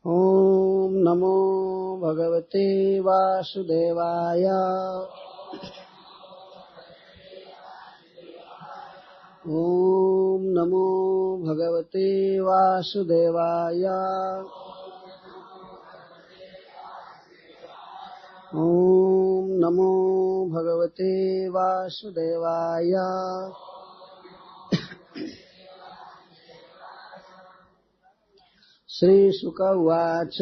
ओम नमो भगवते वासुदेवाय। ओम नमो भगवते वासुदेवाय। ओम नमो भगवते वासुदेवाय। श्रीशुक उवाच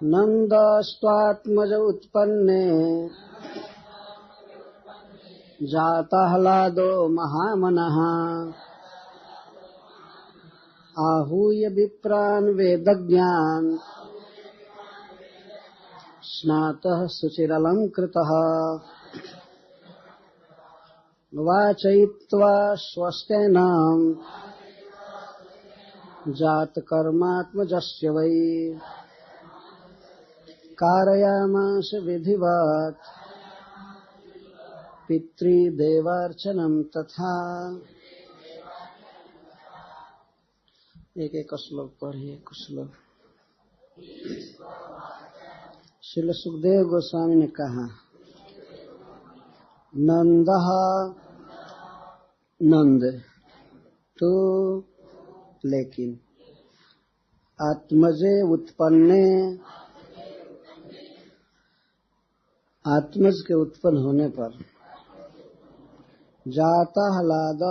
नन्दस्त्वात्मज उत्पन्ने जाताह्लादो महामनः आहूय विप्रान् वेदज्ञान् स्नातः शुचिरलङ्कृतः वाचयित्वा स्वस्तेनाम् जातकर्मात्मजस्य वै कारयामास विधिवत् पितृदेवार्चनं तथा। एक एक श्लोक पढ़िए कुछ लोग। श्रील सुखदेव गोस्वामी ने कहा, नंदः नंद तो लेकिन आत्मजे उत्पन्ने आत्मज के उत्पन्न होने पर जाताह्लाद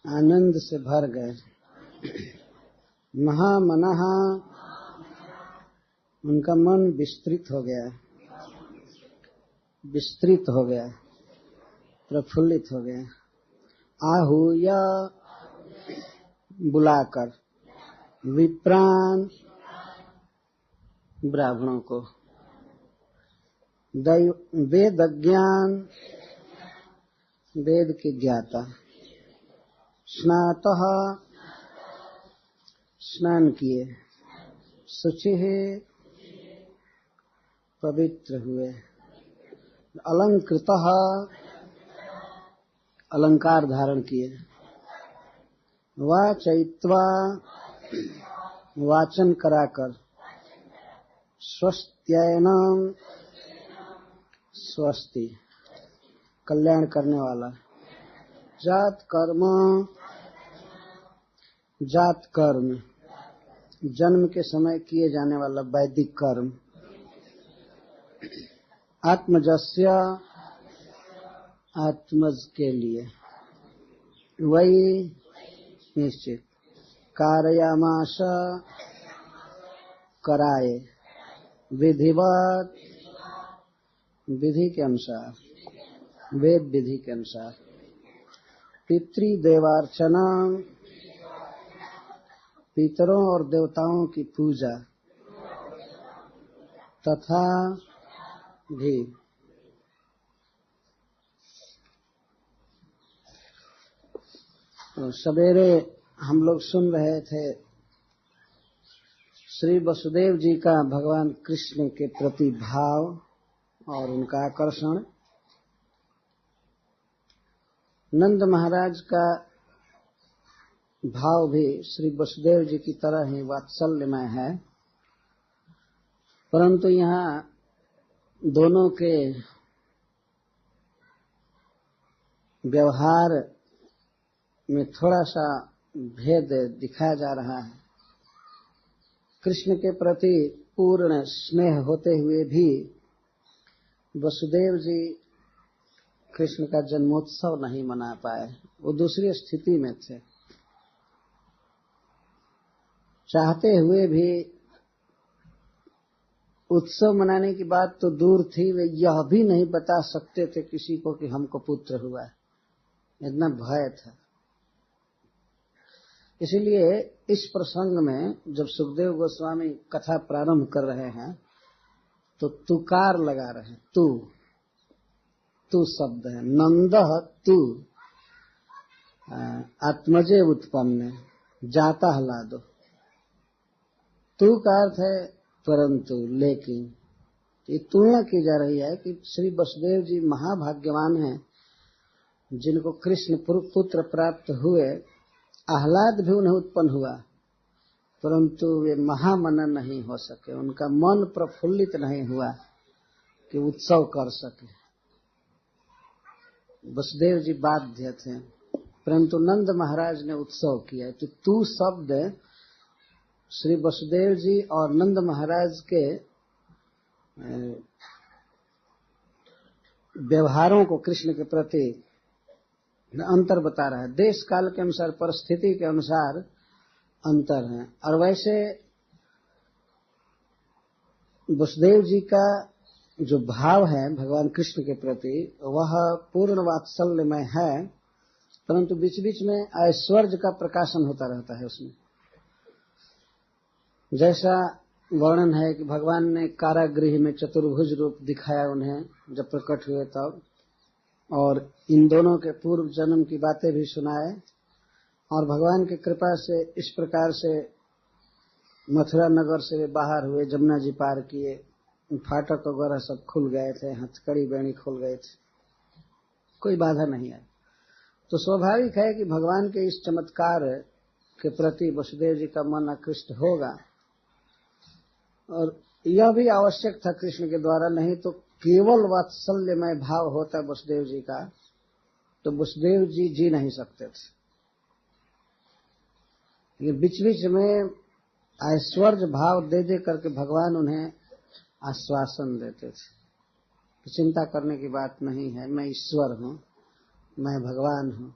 आनंद से भर गए, महामनः उनका मन विस्तृत हो गया, विस्तृत हो गया, प्रफुल्लित हो गया। आहूय बुलाकर, विप्रान ब्राह्मणों को, वेद ज्ञान वेद के ज्ञाता, स्नातः स्नान किए, शुचिः पवित्र हुए, अलंकृतः अलंकार धारण किए, वाचयित्वा वाचन कराकर, स्वस्त्ययनम स्वस्ति कल्याण करने वाला, जात कर्म जात कर्म जन्म के समय किए जाने वाला वैदिक कर्म, आत्मजस्य आत्मज के लिए, वही निश्चित, कारयामास कराए, विधिवत विधि के अनुसार, वेद विधि के अनुसार, पितृदेवार्चना पितरों और देवताओं की पूजा तथा भी। तो सवेरे हम लोग सुन रहे थे श्री वसुदेव जी का भगवान कृष्ण के प्रति भाव और उनका आकर्षण। नंद महाराज का भाव भी श्री वसुदेव जी की तरह ही वात्सल्यमय है, परंतु यहाँ दोनों के व्यवहार में थोड़ा सा भेद दिखाया जा रहा है। कृष्ण के प्रति पूर्ण स्नेह होते हुए भी वसुदेव जी कृष्ण का जन्मोत्सव नहीं मना पाए, वो दूसरी स्थिति में थे। चाहते हुए भी उत्सव मनाने की बात तो दूर थी, वे यह भी नहीं बता सकते थे किसी को कि हमको पुत्र हुआ है, इतना भय था। इसलिए इस प्रसंग में जब सुखदेव गोस्वामी कथा प्रारंभ कर रहे हैं तो तुकार लगा रहे हैं। तू शब्द है, नंदः तू आत्मजे उत्पन्न जाताह्लादो। तू का अर्थ है परंतु, लेकिन। ये तुलना की जा रही है कि श्री वसुदेव जी महाभाग्यवान हैं जिनको कृष्ण पुत्र प्राप्त हुए आह्लाद भी उन्हें उत्पन्न हुआ, परंतु वे महामनन नहीं हो सके, उनका मन प्रफुल्लित नहीं हुआ कि उत्सव कर सके। वसुदेव जी बाध्य थे, परंतु नंद महाराज ने उत्सव किया। तो तू शब्द श्री वसुदेव जी और नंद महाराज के व्यवहारों को कृष्ण के प्रति अंतर बता रहा है। देश काल के अनुसार, परिस्थिति के अनुसार अंतर है। और वैसे वसुदेव जी का जो भाव है भगवान कृष्ण के प्रति वह पूर्ण वात्सल्यमय है, परंतु बीच बीच में ऐश्वर्य का प्रकाशन होता रहता है उसमें। जैसा वर्णन है कि भगवान ने कारागृह में चतुर्भुज रूप दिखाया उन्हें जब प्रकट हुए तब, और इन दोनों के पूर्व जन्म की बातें भी सुनाए, और भगवान की कृपा से इस प्रकार से मथुरा नगर से वे बाहर हुए, जमुना जी पार किए, फाटक वगैरह सब खुल गए थे, हथकड़ी बेणी खुल गए थे, कोई बाधा नहीं आई। तो स्वाभाविक है कि भगवान के इस चमत्कार के प्रति वसुदेव जी का मन आकृष्ट होगा, और यह भी आवश्यक था कृष्ण के द्वारा, नहीं तो केवल वात्सल्यमय भाव होता वसुदेव जी का तो वसुदेव जी जी नहीं सकते थे। ये बीच बीच में ऐश्वर्य भाव दे दे करके भगवान उन्हें आश्वासन देते थे कि चिंता करने की बात नहीं है, मैं ईश्वर हूं, मैं भगवान हूं,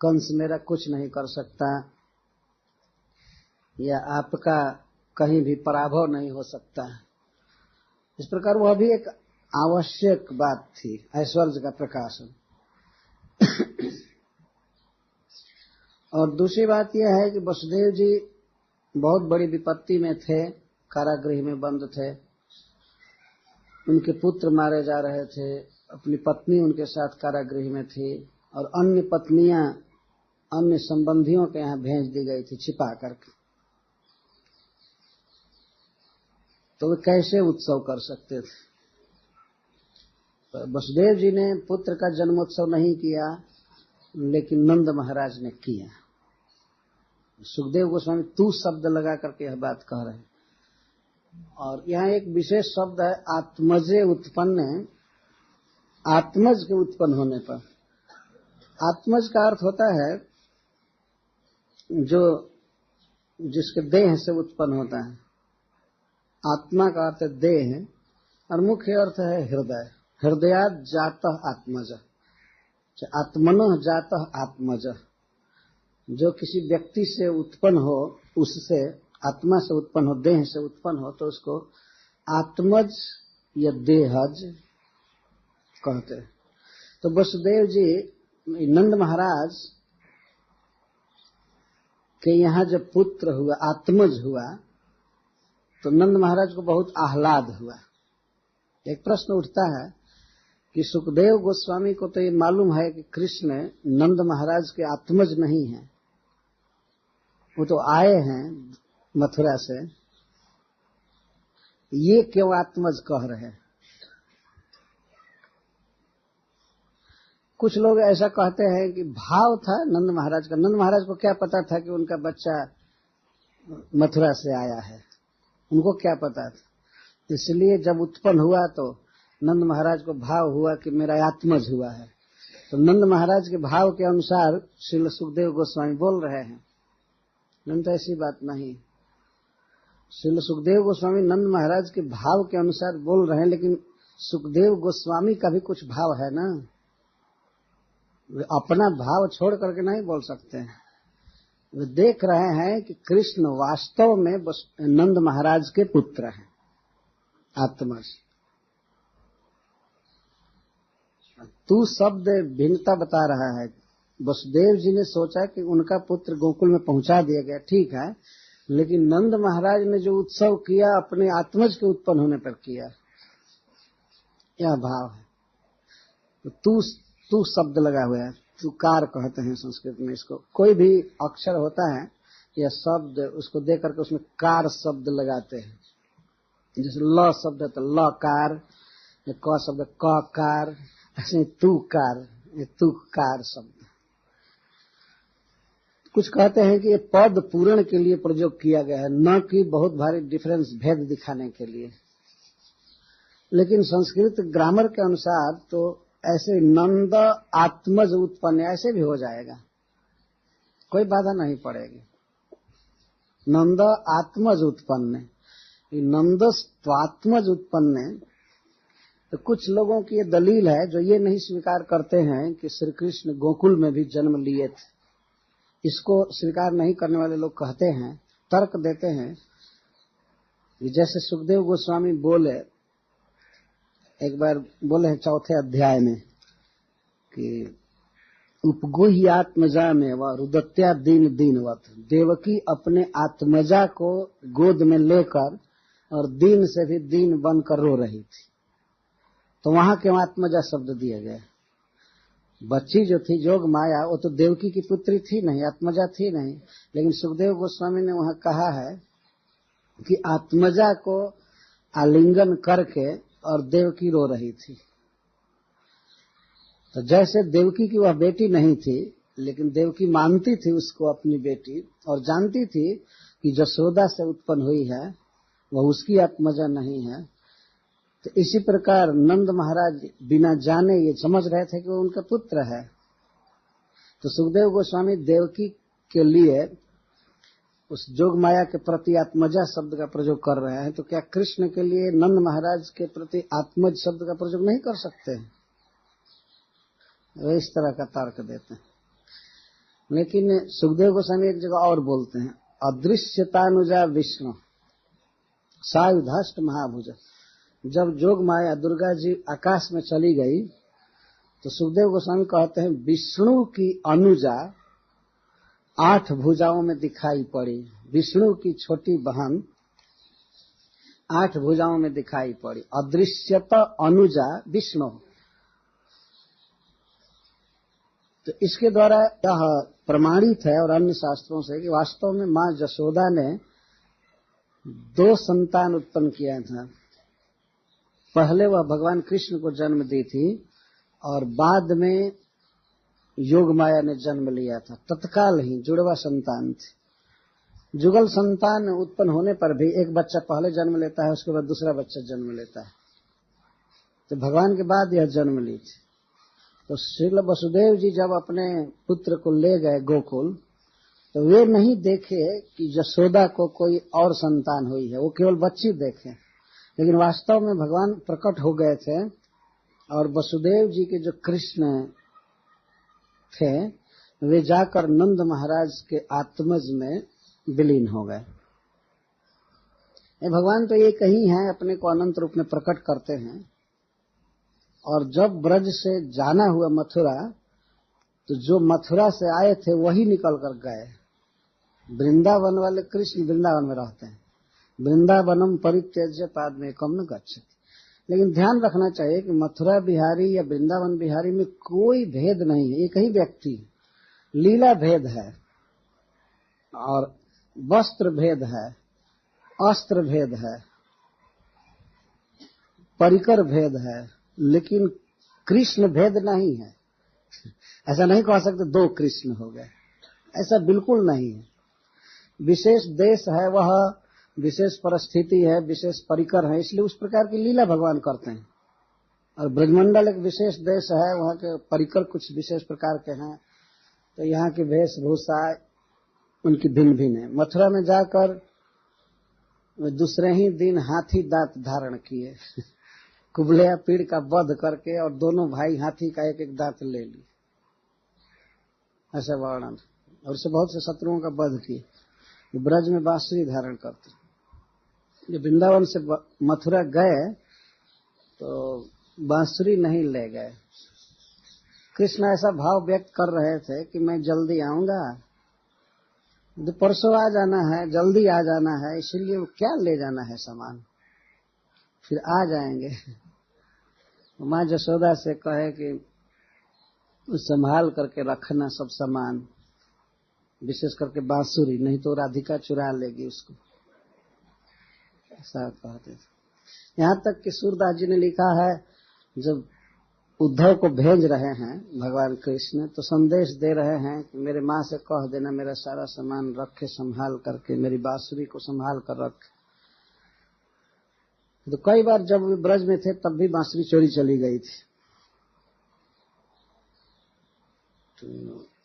कंस मेरा कुछ नहीं कर सकता, या आपका कहीं भी पराभव नहीं हो सकता। इस प्रकार वह भी एक आवश्यक बात थी, ऐश्वर्य का प्रकाशन। और दूसरी बात यह है कि वसुदेव जी बहुत बड़ी विपत्ति में थे, कारागृह में बंद थे, उनके पुत्र मारे जा रहे थे, अपनी पत्नी उनके साथ कारागृह में थी, और अन्य पत्नियां अन्य संबंधियों के यहाँ भेज दी गई थी छिपा करके। तो वे कैसे उत्सव कर सकते थे? वसुदेव जी ने पुत्र का जन्मोत्सव नहीं किया, लेकिन नंद महाराज ने किया। सुखदेव गोस्वामी तू शब्द लगा करके यह बात कह रहे हैं। और यहाँ एक विशेष शब्द है आत्मजे उत्पन्न, आत्मज के उत्पन्न होने पर। आत्मज का अर्थ होता है जो जिसके देह से उत्पन्न होता है। आत्मा का अर्थ है देह, और मुख्य अर्थ है हृदय। हृदयात् जातः आत्मज, आत्मनः जातः आत्मज। जो किसी व्यक्ति से उत्पन्न हो, उससे आत्मा से उत्पन्न हो, देह से उत्पन्न हो, तो उसको आत्मज या देहज कहते हैं। तो वसुदेव जी नंद महाराज के यहाँ जब पुत्र हुआ, आत्मज हुआ, तो नंद महाराज को बहुत आह्लाद हुआ। एक प्रश्न उठता है कि सुखदेव गोस्वामी को तो ये मालूम है कि कृष्ण नंद महाराज के आत्मज नहीं है, वो तो आए हैं मथुरा से, ये क्यों आत्मज कह रहे हैं? कुछ लोग ऐसा कहते हैं कि भाव था नंद महाराज का। नंद महाराज को क्या पता था कि उनका बच्चा मथुरा से आया है, उनको क्या पता था? इसलिए जब उत्पन्न हुआ तो नंद महाराज को भाव हुआ कि मेरा आत्मज हुआ है। तो नंद महाराज के भाव के अनुसार श्री सुखदेव गोस्वामी बोल रहे हैं, नहीं तो ऐसी बात नहीं। श्री सुखदेव गोस्वामी नंद महाराज के भाव के अनुसार बोल रहे हैं, लेकिन सुखदेव गोस्वामी का भी कुछ भाव है ना, वे अपना भाव छोड़ करके नहीं बोल सकते हैं। वे देख रहे हैं कि कृष्ण वास्तव में नंद महाराज के पुत्र हैं, आत्मज। तू शब्द भिन्नता बता रहा है। वसुदेव जी ने सोचा कि उनका पुत्र गोकुल में पहुंचा दिया गया, ठीक है, लेकिन नंद महाराज ने जो उत्सव किया अपने आत्मज के उत्पन्न होने पर किया, यह भाव है। तो तू शब्द लगा हुआ है, तुकार कहते हैं संस्कृत में इसको। कोई भी अक्षर होता है या शब्द, उसको दे करके उसमें कार शब्द लगाते हैं। जैसे ल शब्द है तो ल कार, या क शब्द क कार, ऐसे तू कार, ये तू कार शब्द। कुछ कहते हैं कि ये पद पूरण के लिए प्रयोग किया गया है, न कि बहुत भारी डिफरेंस भेद दिखाने के लिए। लेकिन संस्कृत ग्रामर के अनुसार तो ऐसे नंद आत्मज उत्पन्न ऐसे भी हो जाएगा, कोई बाधा नहीं पड़ेगी। नंद आत्मज उत्पन्न, नंद स्वात्मज उत्पन्न। तो कुछ लोगों की ये दलील है जो ये नहीं स्वीकार करते हैं कि श्री कृष्ण गोकुल में भी जन्म लिए थे। इसको स्वीकार नहीं करने वाले लोग कहते हैं, तर्क देते हैं, जैसे सुखदेव गोस्वामी बोले, एक बार बोले हैं 4थे अध्याय में कि उपगोही आत्मजा में व रुदत्या दीन दीनवत, देवकी अपने आत्मजा को गोद में लेकर और दीन से भी दीन बनकर रो रही थी। तो वहां क्यों आत्मजा शब्द दिया गया? बच्ची जो थी जोग माया, वो तो देवकी की पुत्री थी नहीं, आत्मजा थी नहीं। लेकिन सुखदेव गोस्वामी ने वहां कहा है कि आत्मजा को आलिंगन करके और देवकी रो रही थी। तो जैसे देवकी की वह बेटी नहीं थी, लेकिन देवकी मानती थी उसको अपनी बेटी और जानती थी कि जसोदा से उत्पन्न हुई है, वह उसकी आत्मजा नहीं है। तो इसी प्रकार नंद महाराज बिना जाने ये समझ रहे थे कि वो उनका पुत्र है। तो सुखदेव गोस्वामी देवकी के लिए उस जोग माया के प्रति आत्मजा शब्द का प्रयोग कर रहे हैं, तो क्या कृष्ण के लिए नंद महाराज के प्रति आत्मज शब्द का प्रयोग नहीं कर सकते हैं? वे इस तरह का तर्क देते हैं। लेकिन सुखदेव गोस्वामी एक जगह और बोलते हैं, अदृश्यतानुजा विष्णु सायुधाष्ट महाभुज। जब जोग माया दुर्गा जी आकाश में चली गई तो सुखदेव गोस्वामी कहते हैं विष्णु की अनुजा 8 भुजाओं में दिखाई पड़ी। विष्णु की छोटी बहन 8 भुजाओं में दिखाई पड़ी। अदृश्यत अनुजा विष्णु। तो इसके द्वारा यह प्रमाणित है और अन्य शास्त्रों से कि वास्तव में मां जशोदा ने 2 संतान उत्पन्न किया था। पहले वह भगवान कृष्ण को जन्म दी थी और बाद में योग माया ने जन्म लिया था। तत्काल ही जुड़वा संतान थे। जुगल संतान उत्पन्न होने पर भी एक बच्चा पहले जन्म लेता है, उसके बाद दूसरा बच्चा जन्म लेता है। तो भगवान के बाद यह जन्म ली थी। तो श्री वसुदेव जी जब अपने पुत्र को ले गए गोकुल, तो वे नहीं देखे कि यशोदा को कोई और संतान हुई है, वो केवल बच्ची देखे। लेकिन वास्तव में भगवान प्रकट हो गए थे और वसुदेव जी के जो कृष्ण थे वे जाकर नंद महाराज के आत्मज में विलीन हो गए। भगवान तो एक ही हैं, अपने को अनंत रूप में प्रकट करते हैं। और जब ब्रज से जाना हुआ मथुरा, तो जो मथुरा से आए थे वही निकल कर गए। वृंदावन वाले कृष्ण वृंदावन में रहते हैं। वृंदावनम परित्यज्य पादमेकम न गच्छति। लेकिन ध्यान रखना चाहिए कि मथुरा बिहारी या वृंदावन बिहारी में कोई भेद नहीं है, एक ही व्यक्ति। लीला भेद है और वस्त्र भेद है, अस्त्र भेद है, परिकर भेद है, लेकिन कृष्ण भेद नहीं है। ऐसा नहीं कह सकते 2 कृष्ण हो गए, ऐसा बिल्कुल नहीं है। विशेष देश है, वह विशेष परिस्थिति है, विशेष परिकर है, इसलिए उस प्रकार की लीला भगवान करते हैं। और ब्रजमंडल एक विशेष देश है, वहाँ के परिकर कुछ विशेष प्रकार के हैं, तो यहाँ की वेशभूषा उनकी भिन्न भिन्न है। मथुरा में जाकर दूसरे ही दिन हाथी दांत धारण किए कुबलेया पीड़ का वध करके, और दोनों भाई हाथी का एक एक दांत ले ली, ऐसा वर्णन। और उससे बहुत से शत्रुओं का वध किए। ब्रज में बांसुरी धारण करते। जब वृंदावन से मथुरा गए तो बांसुरी नहीं ले गए। कृष्ण ऐसा भाव व्यक्त कर रहे थे कि मैं जल्दी आऊंगा, तो परसों आ जाना है, जल्दी आ जाना है, इसीलिए क्या ले जाना है सामान, फिर आ जाएंगे। माँ जसोदा से कहे कि संभाल करके रखना सब सामान, विशेष करके बांसुरी, नहीं तो राधिका चुरा लेगी उसको, ऐसा कहते थे। यहाँ तक कि सूरदास जी ने लिखा है, जब उद्धव को भेज रहे हैं भगवान कृष्ण, तो संदेश दे रहे हैं कि मेरे माँ से कह देना मेरा सारा सामान रखे संभाल करके, मेरी बांसुरी को संभाल कर रख। तो कई बार जब वे ब्रज में थे तब भी बांसुरी चोरी चली गई थी। तो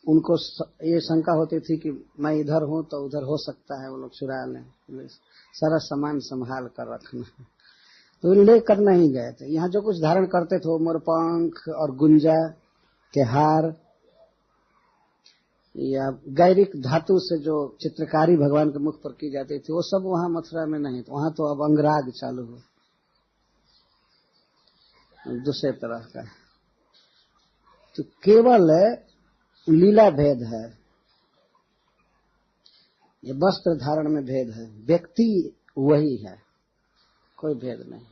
उनको ये शंका होती थी कि मैं इधर हूं तो उधर हो सकता है वो लोग चुरा लें, सारा सामान संभाल कर रखना। तो लेकर नहीं गए थे। यहाँ जो कुछ धारण करते थे वो मोरपंख और गुंजा के हार या गैरिक धातु से जो चित्रकारी भगवान के मुख पर की जाती थी वो सब वहां मथुरा में नहीं। तो वहां तो अब अंगराग चालू हो, दूसरे तरह का। तो केवल लीला भेद है, ये वस्त्र धारण में भेद है, व्यक्ति वही है, कोई भेद नहीं।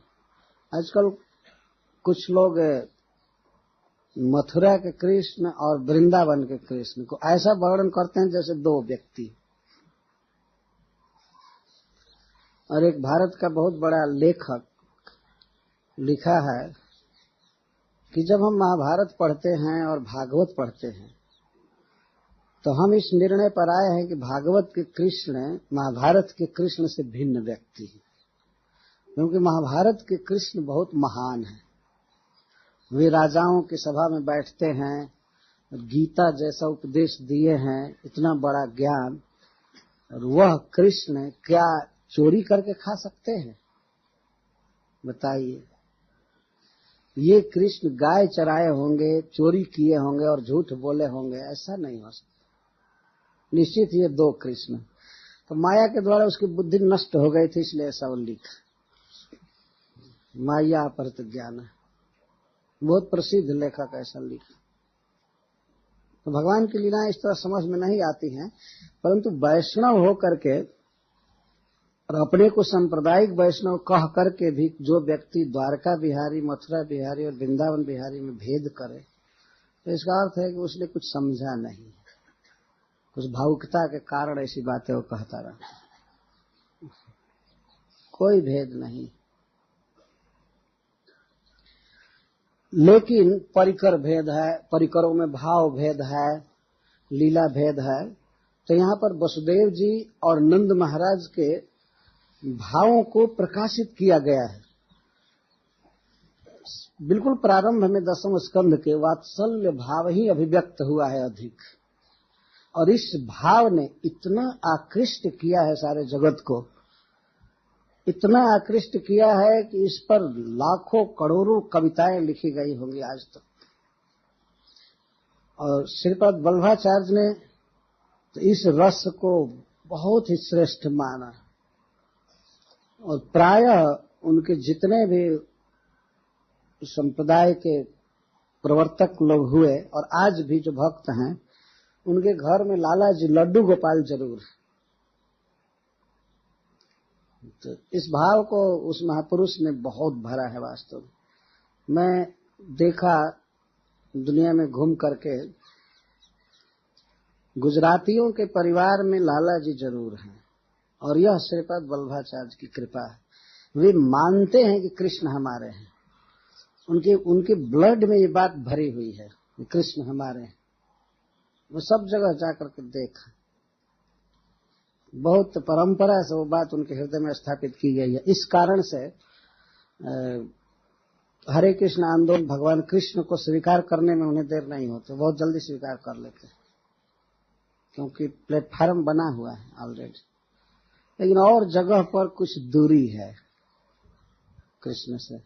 आजकल कुछ लोग मथुरा के कृष्ण और वृंदावन के कृष्ण को ऐसा वर्णन करते हैं जैसे दो व्यक्ति। और एक भारत का बहुत बड़ा लेखक लिखा है कि जब हम महाभारत पढ़ते हैं और भागवत पढ़ते हैं तो हम इस निर्णय पर आए हैं कि भागवत के कृष्ण महाभारत के कृष्ण से भिन्न व्यक्ति हैं, क्योंकि महाभारत के कृष्ण बहुत महान हैं। वे राजाओं की सभा में बैठते हैं, गीता जैसा उपदेश दिए हैं, इतना बड़ा ज्ञान, और वह कृष्ण क्या चोरी करके खा सकते हैं? बताइए। ये कृष्ण गाय चराए होंगे, चोरी किए होंगे और झूठ बोले होंगे? ऐसा नहीं हो सकता। निश्चित ये दो कृष्ण। तो माया के द्वारा उसकी बुद्धि नष्ट हो गई थी, इसलिए ऐसा वो लिखा। माया अपहृत ज्ञान, बहुत प्रसिद्ध लेखक ऐसा लिखा। तो भगवान की लीलाएं इस तरह समझ में नहीं आती हैं, परंतु वैष्णव हो करके और अपने को सांप्रदायिक वैष्णव कह करके भी जो व्यक्ति द्वारका बिहारी, मथुरा बिहारी और वृंदावन बिहारी में भेद करे, तो इसका अर्थ है कि उसने कुछ समझा नहीं, कुछ भावुकता के कारण ऐसी बातें वो कहता रहा। कोई भेद नहीं, लेकिन परिकर भेद है, परिकरों में भाव भेद है, लीला भेद है। तो यहाँ पर वसुदेव जी और नंद महाराज के भावों को प्रकाशित किया गया है। बिल्कुल प्रारंभ में दसम स्कंध के वात्सल्य भाव ही अभिव्यक्त हुआ है अधिक, और इस भाव ने इतना आकृष्ट किया है सारे जगत को, इतना आकृष्ट किया है कि इस पर लाखों करोड़ों कविताएं लिखी गई होंगी आज तक। और श्रीपद वल्लभाचार्य ने तो इस रस को बहुत ही श्रेष्ठ माना, और प्रायः उनके जितने भी संप्रदाय के प्रवर्तक लोग हुए और आज भी जो भक्त हैं, उनके घर में लाला जी लड्डू गोपाल जरूर है। तो इस भाव को उस महापुरुष ने बहुत भरा है। वास्तव में मैं देखा दुनिया में घूम करके, गुजरातियों के परिवार में लाला जी जरूर हैं, और यह श्रीपद वल्लभाचार्य की कृपा है। वे मानते हैं कि कृष्ण हमारे हैं, उनके ब्लड में ये बात भरी हुई है कि कृष्ण हमारे हैं। वो सब जगह जाकर के देखा, बहुत परंपरा से वो बात उनके हृदय में स्थापित की गई है। इस कारण से हरे कृष्ण आंदोलन भगवान कृष्ण को स्वीकार करने में उन्हें देर नहीं होती, बहुत जल्दी स्वीकार कर लेते, क्योंकि प्लेटफार्म बना हुआ है ऑलरेडी। लेकिन और जगह पर कुछ दूरी है कृष्ण से,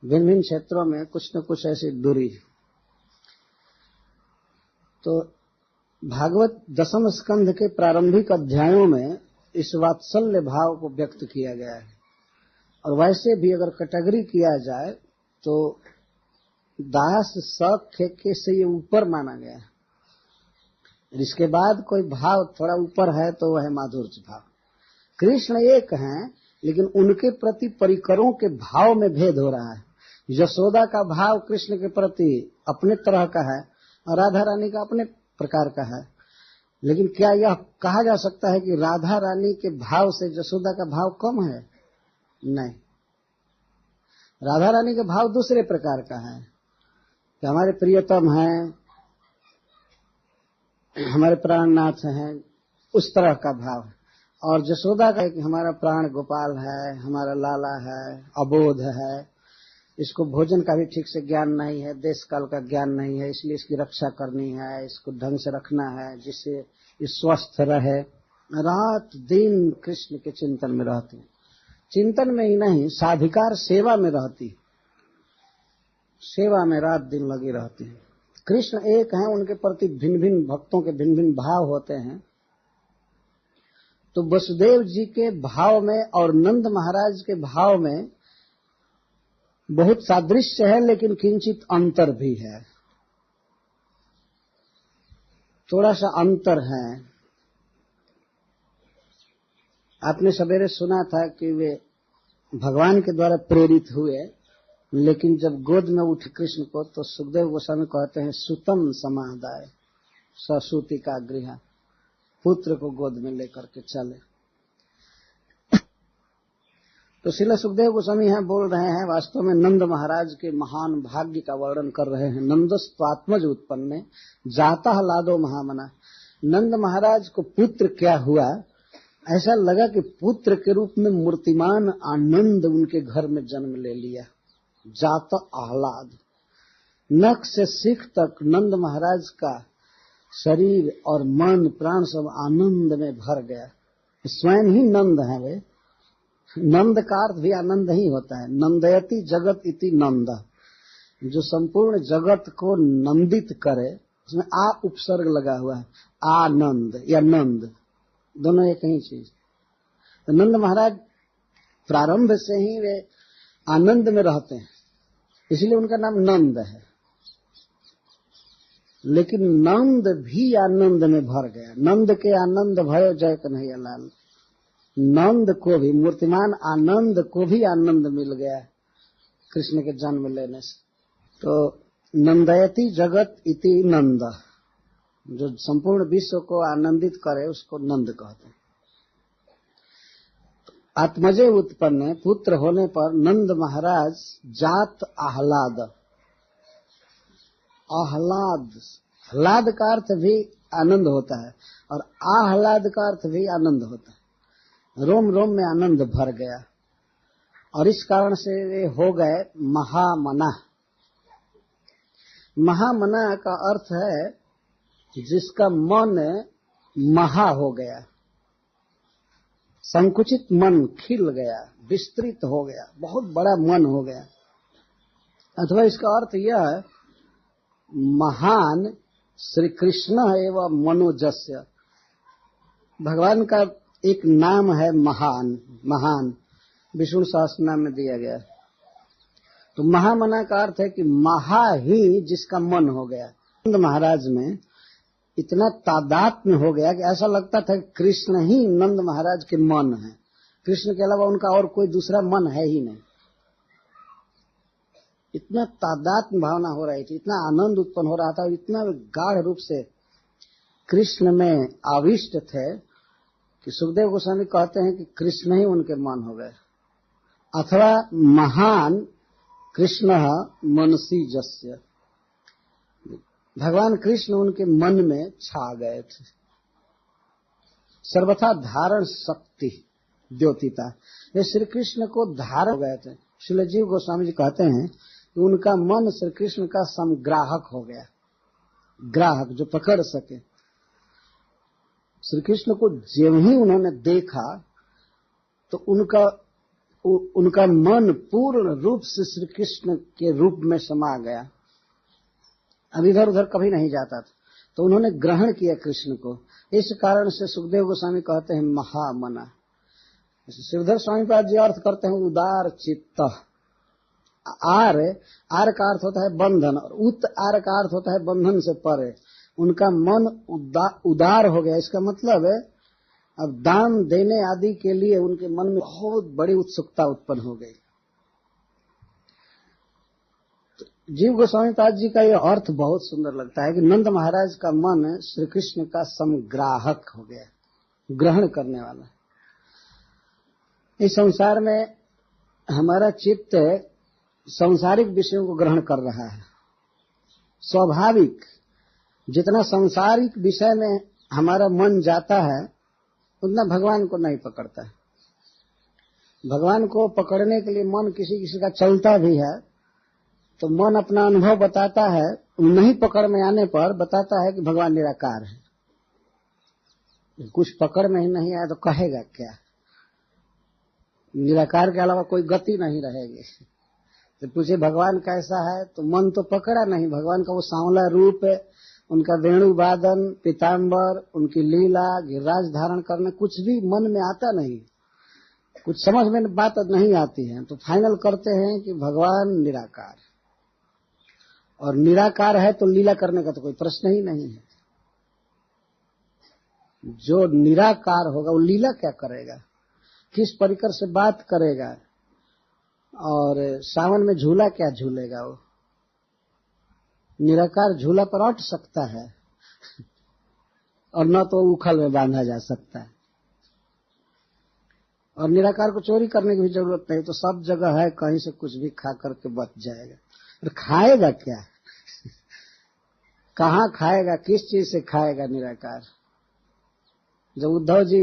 भिन्न भिन्न क्षेत्रों में कुछ न कुछ ऐसी दूरी है। तो भागवत दसम स्कंध के प्रारंभिक अध्यायों में इस वात्सल्य भाव को व्यक्त किया गया है, और वैसे भी अगर कैटेगरी किया जाए तो दास सख्य के से ये ऊपर माना गया है। इसके बाद कोई भाव थोड़ा ऊपर है तो वह है माधुर्य भाव। कृष्ण एक हैं, लेकिन उनके प्रति परिकरों के भाव में भेद हो रहा है। यशोदा का भाव कृष्ण के प्रति अपने तरह का है और राधा रानी का अपने प्रकार का है। लेकिन क्या यह कहा जा सकता है कि राधा रानी के भाव से यशोदा का भाव कम है? नहीं, राधा रानी का भाव दूसरे प्रकार का है, कि हमारे प्रियतम हैं, हमारे प्राणनाथ हैं, उस तरह का भाव है। और जसोदा का है कि हमारा प्राण गोपाल है, हमारा लाला है, अबोध है, इसको भोजन का भी ठीक से ज्ञान नहीं है, देश काल का ज्ञान नहीं है, इसलिए इसकी रक्षा करनी है, इसको ढंग से रखना है जिससे ये स्वस्थ रहे। रात दिन कृष्ण के चिंतन में रहती, चिंतन में ही नहीं साधिकार सेवा में रहती, सेवा में रात दिन लगी रहती है। कृष्ण एक हैं, उनके प्रति भिन्न भिन्न भक्तों के भिन्न भिन्न भाव होते हैं। तो वसुदेव जी के भाव में और नंद महाराज के भाव में बहुत सादृश्य है, लेकिन किंचित अंतर भी है, थोड़ा सा अंतर है। आपने सवेरे सुना था कि वे भगवान के द्वारा प्रेरित हुए, लेकिन जब गोद में उठे कृष्ण को तो सुखदेव गोस्वामी कहते हैं सुतम समादाय ससूति का गृह, पुत्र को गोद में लेकर के चले। तो श्रील सुखदेव गोस्वामी यहाँ बोल रहे हैं, वास्तव में नंद महाराज के महान भाग्य का वर्णन कर रहे हैं। नंदस्त्वात्मज उत्पन्ने जाता लादो महामना। नंद महाराज को पुत्र क्या हुआ, ऐसा लगा कि पुत्र के रूप में मूर्तिमान आनंद उनके घर में जन्म ले लिया। जात आह्लाद, नख से सिख तक नंद महाराज का शरीर और मन प्राण सब आनंद में भर गया। स्वयं ही नंद है वे। नंद का अर्थ भी आनंद ही होता है। नंदयति जगत इति नंद, जो संपूर्ण जगत को नंदित करे, उसमें आ उपसर्ग लगा हुआ है। आनंद या नंद दोनों एक ही चीज। तो नंद महाराज प्रारंभ से ही वे आनंद में रहते हैं, इसलिए उनका नाम नंद है। लेकिन नंद भी आनंद में भर गया। नंद के आनंद भयो जय कन्हैया लाल। नंद को भी, मूर्तिमान आनंद को भी आनंद मिल गया कृष्ण के जन्म लेने से। तो नंदयति जगत इति नंद, जो संपूर्ण विश्व को आनंदित करे उसको नंद कहते हैं। आत्मजे उत्पन्न, पुत्र होने पर नंद महाराज जात आह्लाद। आह्लाद, आह्लाद का अर्थ भी आनंद होता है और आह्लाद का अर्थ भी आनंद होता है। रोम रोम में आनंद भर गया और इस कारण से वे हो गए महामना। महामना का अर्थ है जिसका मन महा हो गया, संकुचित मन खिल गया, विस्तृत हो गया, बहुत बड़ा मन हो गया। अथवा इसका अर्थ यह है महान श्री कृष्ण एवं मनोजस्य। भगवान का एक नाम है महान, महान विष्णु सहस्त्रनाम में दिया गया। तो महामना का अर्थ है कि महा ही जिसका मन हो गया। नंद महाराज में इतना तादात्म्य हो गया कि ऐसा लगता था कि कृष्ण ही नंद महाराज के मन है, कृष्ण के अलावा उनका और कोई दूसरा मन है ही नहीं। इतना तादात्म्य भावना हो रही थी, इतना आनंद उत्पन्न हो रहा था, इतना गाढ़ रूप से कृष्ण में आविष्ट थे कि सुखदेव गोस्वामी कहते हैं कि कृष्ण ही उनके मन हो गए। अथवा महान कृष्ण मनसी जस्य, भगवान कृष्ण उनके मन में छा गए थे। सर्वथा धारण शक्ति द्योतिता, ये श्री कृष्ण को धारण हो गए थे। श्रील जीव गोस्वामी जी कहते हैं कि उनका मन श्री कृष्ण का समग्राहक हो गया। ग्राहक जो पकड़ सके। श्री कृष्ण को जब ही उन्होंने देखा तो उनका मन पूर्ण रूप से श्री कृष्ण के रूप में समा गया। अब इधर उधर कभी नहीं जाता था, तो उन्होंने ग्रहण किया कृष्ण को। इस कारण से सुखदेव गोस्वामी कहते हैं महामना। श्रीधर स्वामी पाद जी अर्थ करते हैं उदार चित्त। आर का अर्थ होता है बंधन और उत आर का अर्थ होता है बंधन से परे। उनका मन उदार हो गया। इसका मतलब है अब दान देने आदि के लिए उनके मन में बहुत बड़ी उत्सुकता उत्पन्न हो गई। तो जीव गोस्वामी पाद जी का यह अर्थ बहुत सुंदर लगता है कि नंद महाराज का मन श्री कृष्ण का समग्राहक हो गया, ग्रहण करने वाला। इस संसार में हमारा चित्त सांसारिक विषयों को ग्रहण कर रहा है, स्वाभाविक जितना सांसारिक विषय में हमारा मन जाता है उतना भगवान को नहीं पकड़ता है। भगवान को पकड़ने के लिए मन किसी किसी का चलता भी है तो मन अपना अनुभव बताता है, नहीं पकड़ में आने पर बताता है कि भगवान निराकार है। कुछ पकड़ में ही नहीं आया तो कहेगा क्या? निराकार के अलावा कोई गति नहीं रहेगी। तो पूछे भगवान कैसा है तो मन तो पकड़ा नहीं। भगवान का वो सांवला रूप है, उनका वेणु वादन, पीताम्बर, उनकी लीला, गिरिराज धारण करने, कुछ भी मन में आता नहीं, कुछ समझ में बात नहीं आती है। तो फाइनल करते हैं कि भगवान निराकार, और निराकार है तो लीला करने का तो कोई प्रश्न ही नहीं है। जो निराकार होगा वो लीला क्या करेगा, किस परिकर से बात करेगा, और सावन में झूला क्या झूलेगा? वो निराकार झूला पर अट सकता है और न तो उखल में बांधा जा सकता है। और निराकार को चोरी करने की भी जरूरत नहीं, तो सब जगह है, कहीं से कुछ भी खा करके बच जाएगा। और खाएगा क्या? कहाँ खाएगा, किस चीज से खाएगा निराकार? जब उद्धव जी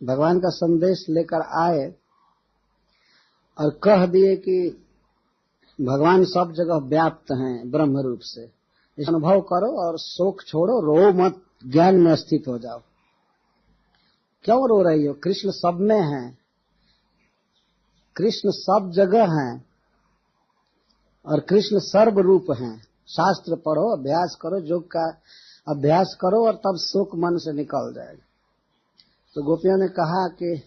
भगवान का संदेश लेकर आए और कह दिए कि भगवान सब जगह व्याप्त हैं ब्रह्म रूप से, इस अनुभव करो और शोक छोड़ो, रो मत, ज्ञान में स्थित हो जाओ। क्यों रो रही हो? कृष्ण सब में है, कृष्ण सब जगह हैं और कृष्ण सर्व रूप हैं। शास्त्र पढ़ो, अभ्यास करो, योग का अभ्यास करो और तब शोक मन से निकल जाएगा। तो गोपियों ने कहा कि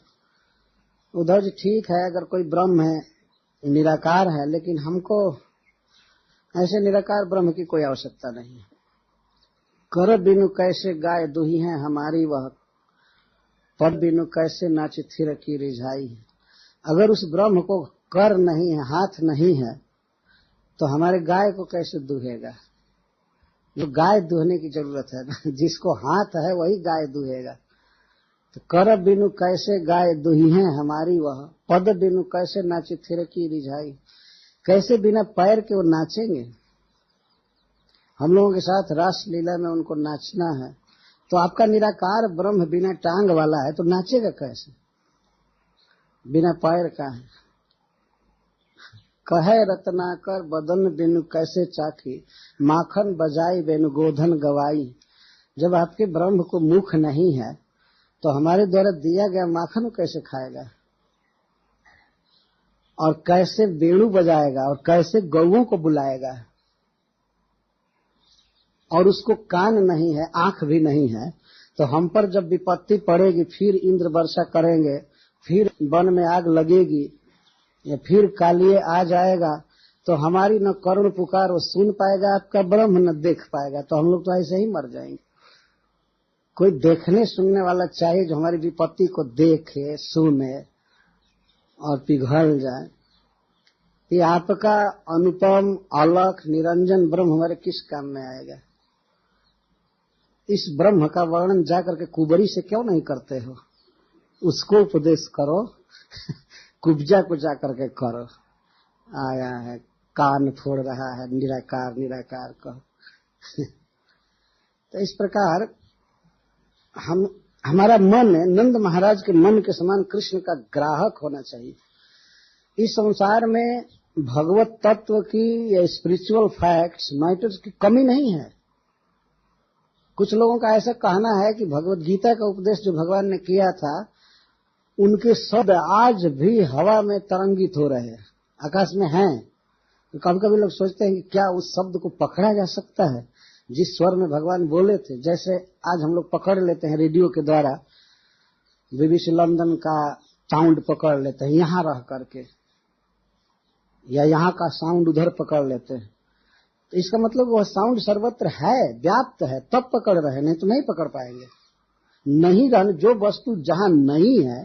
उद्धव जी ठीक है, अगर कोई ब्रह्म है, निराकार है, लेकिन हमको ऐसे निराकार ब्रह्म की कोई आवश्यकता नहीं है। कर बिनु कैसे गाय दुही है हमारी वह, पद बिनु कैसे नाचे थिर की रिझाई है। अगर उस ब्रह्म को कर नहीं है, हाथ नहीं है, तो हमारे गाय को कैसे दुहेगा? जो गाय दुहने की जरूरत है ना, जिसको हाथ है वही गाय दुहेगा। तो कर बिनु कैसे गाय दुही है हमारी वह, पद बिनु कैसे नाचे थिर की रिझाई। कैसे बिना पैर के वो नाचेंगे? हम लोगों के साथ रास लीला में उनको नाचना है, तो आपका निराकार ब्रह्म बिना टांग वाला है तो नाचेगा कैसे? बिना पैर का है। कहे रत्नाकर बदन बिनु कैसे चाखी, माखन बजाई बिनु गोधन गवाई। जब आपके ब्रह्म को मुख नहीं है तो हमारे द्वारा दिया गया माखन कैसे खाएगा, और कैसे वेणु बजाएगा, और कैसे गौओं को बुलाएगा? और उसको कान नहीं है, आंख भी नहीं है, तो हम पर जब विपत्ति पड़ेगी, फिर इंद्र वर्षा करेंगे, फिर वन में आग लगेगी, या फिर कालिए आ जाएगा, तो हमारी न करुण पुकार वो सुन पाएगा, आपका ब्रह्म न देख पाएगा, तो हम लोग तो ऐसे ही मर जाएंगे। कोई देखने सुनने वाला चाहिए जो हमारी विपत्ति को देखे, सुने और पिघल जाए। ये आपका अनुपम अलख निरंजन ब्रह्म हमारे किस काम में आएगा? इस ब्रह्म का वर्णन जाकर के कुबरी से क्यों नहीं करते हो? उसको उपदेश करो कुब्जा को जाकर के करो। आया है कान फोड़ रहा है निराकार निराकार कहो। तो इस प्रकार हमारा मन नंद महाराज के मन के समान कृष्ण का ग्राहक होना चाहिए। इस संसार में भगवत तत्व की या स्पिरिचुअल फैक्ट्स मैटर्स की कमी नहीं है। कुछ लोगों का ऐसा कहना है कि भगवत गीता का उपदेश जो भगवान ने किया था, उनके शब्द आज भी हवा में तरंगित हो रहे हैं, आकाश में हैं। तो कभी कभी लोग सोचते हैं कि क्या उस शब्द को पकड़ा जा सकता है जिस स्वर में भगवान बोले थे। जैसे आज हम लोग पकड़ लेते हैं रेडियो के द्वारा, बीबीसी लंदन का साउंड पकड़ लेते हैं यहाँ रह करके, या यहाँ का साउंड उधर पकड़ लेते हैं। तो इसका मतलब वह साउंड सर्वत्र है, व्याप्त है, तब पकड़ रहे, नहीं तो नहीं पकड़ पाएंगे। नहीं रहने जो वस्तु जहाँ नहीं है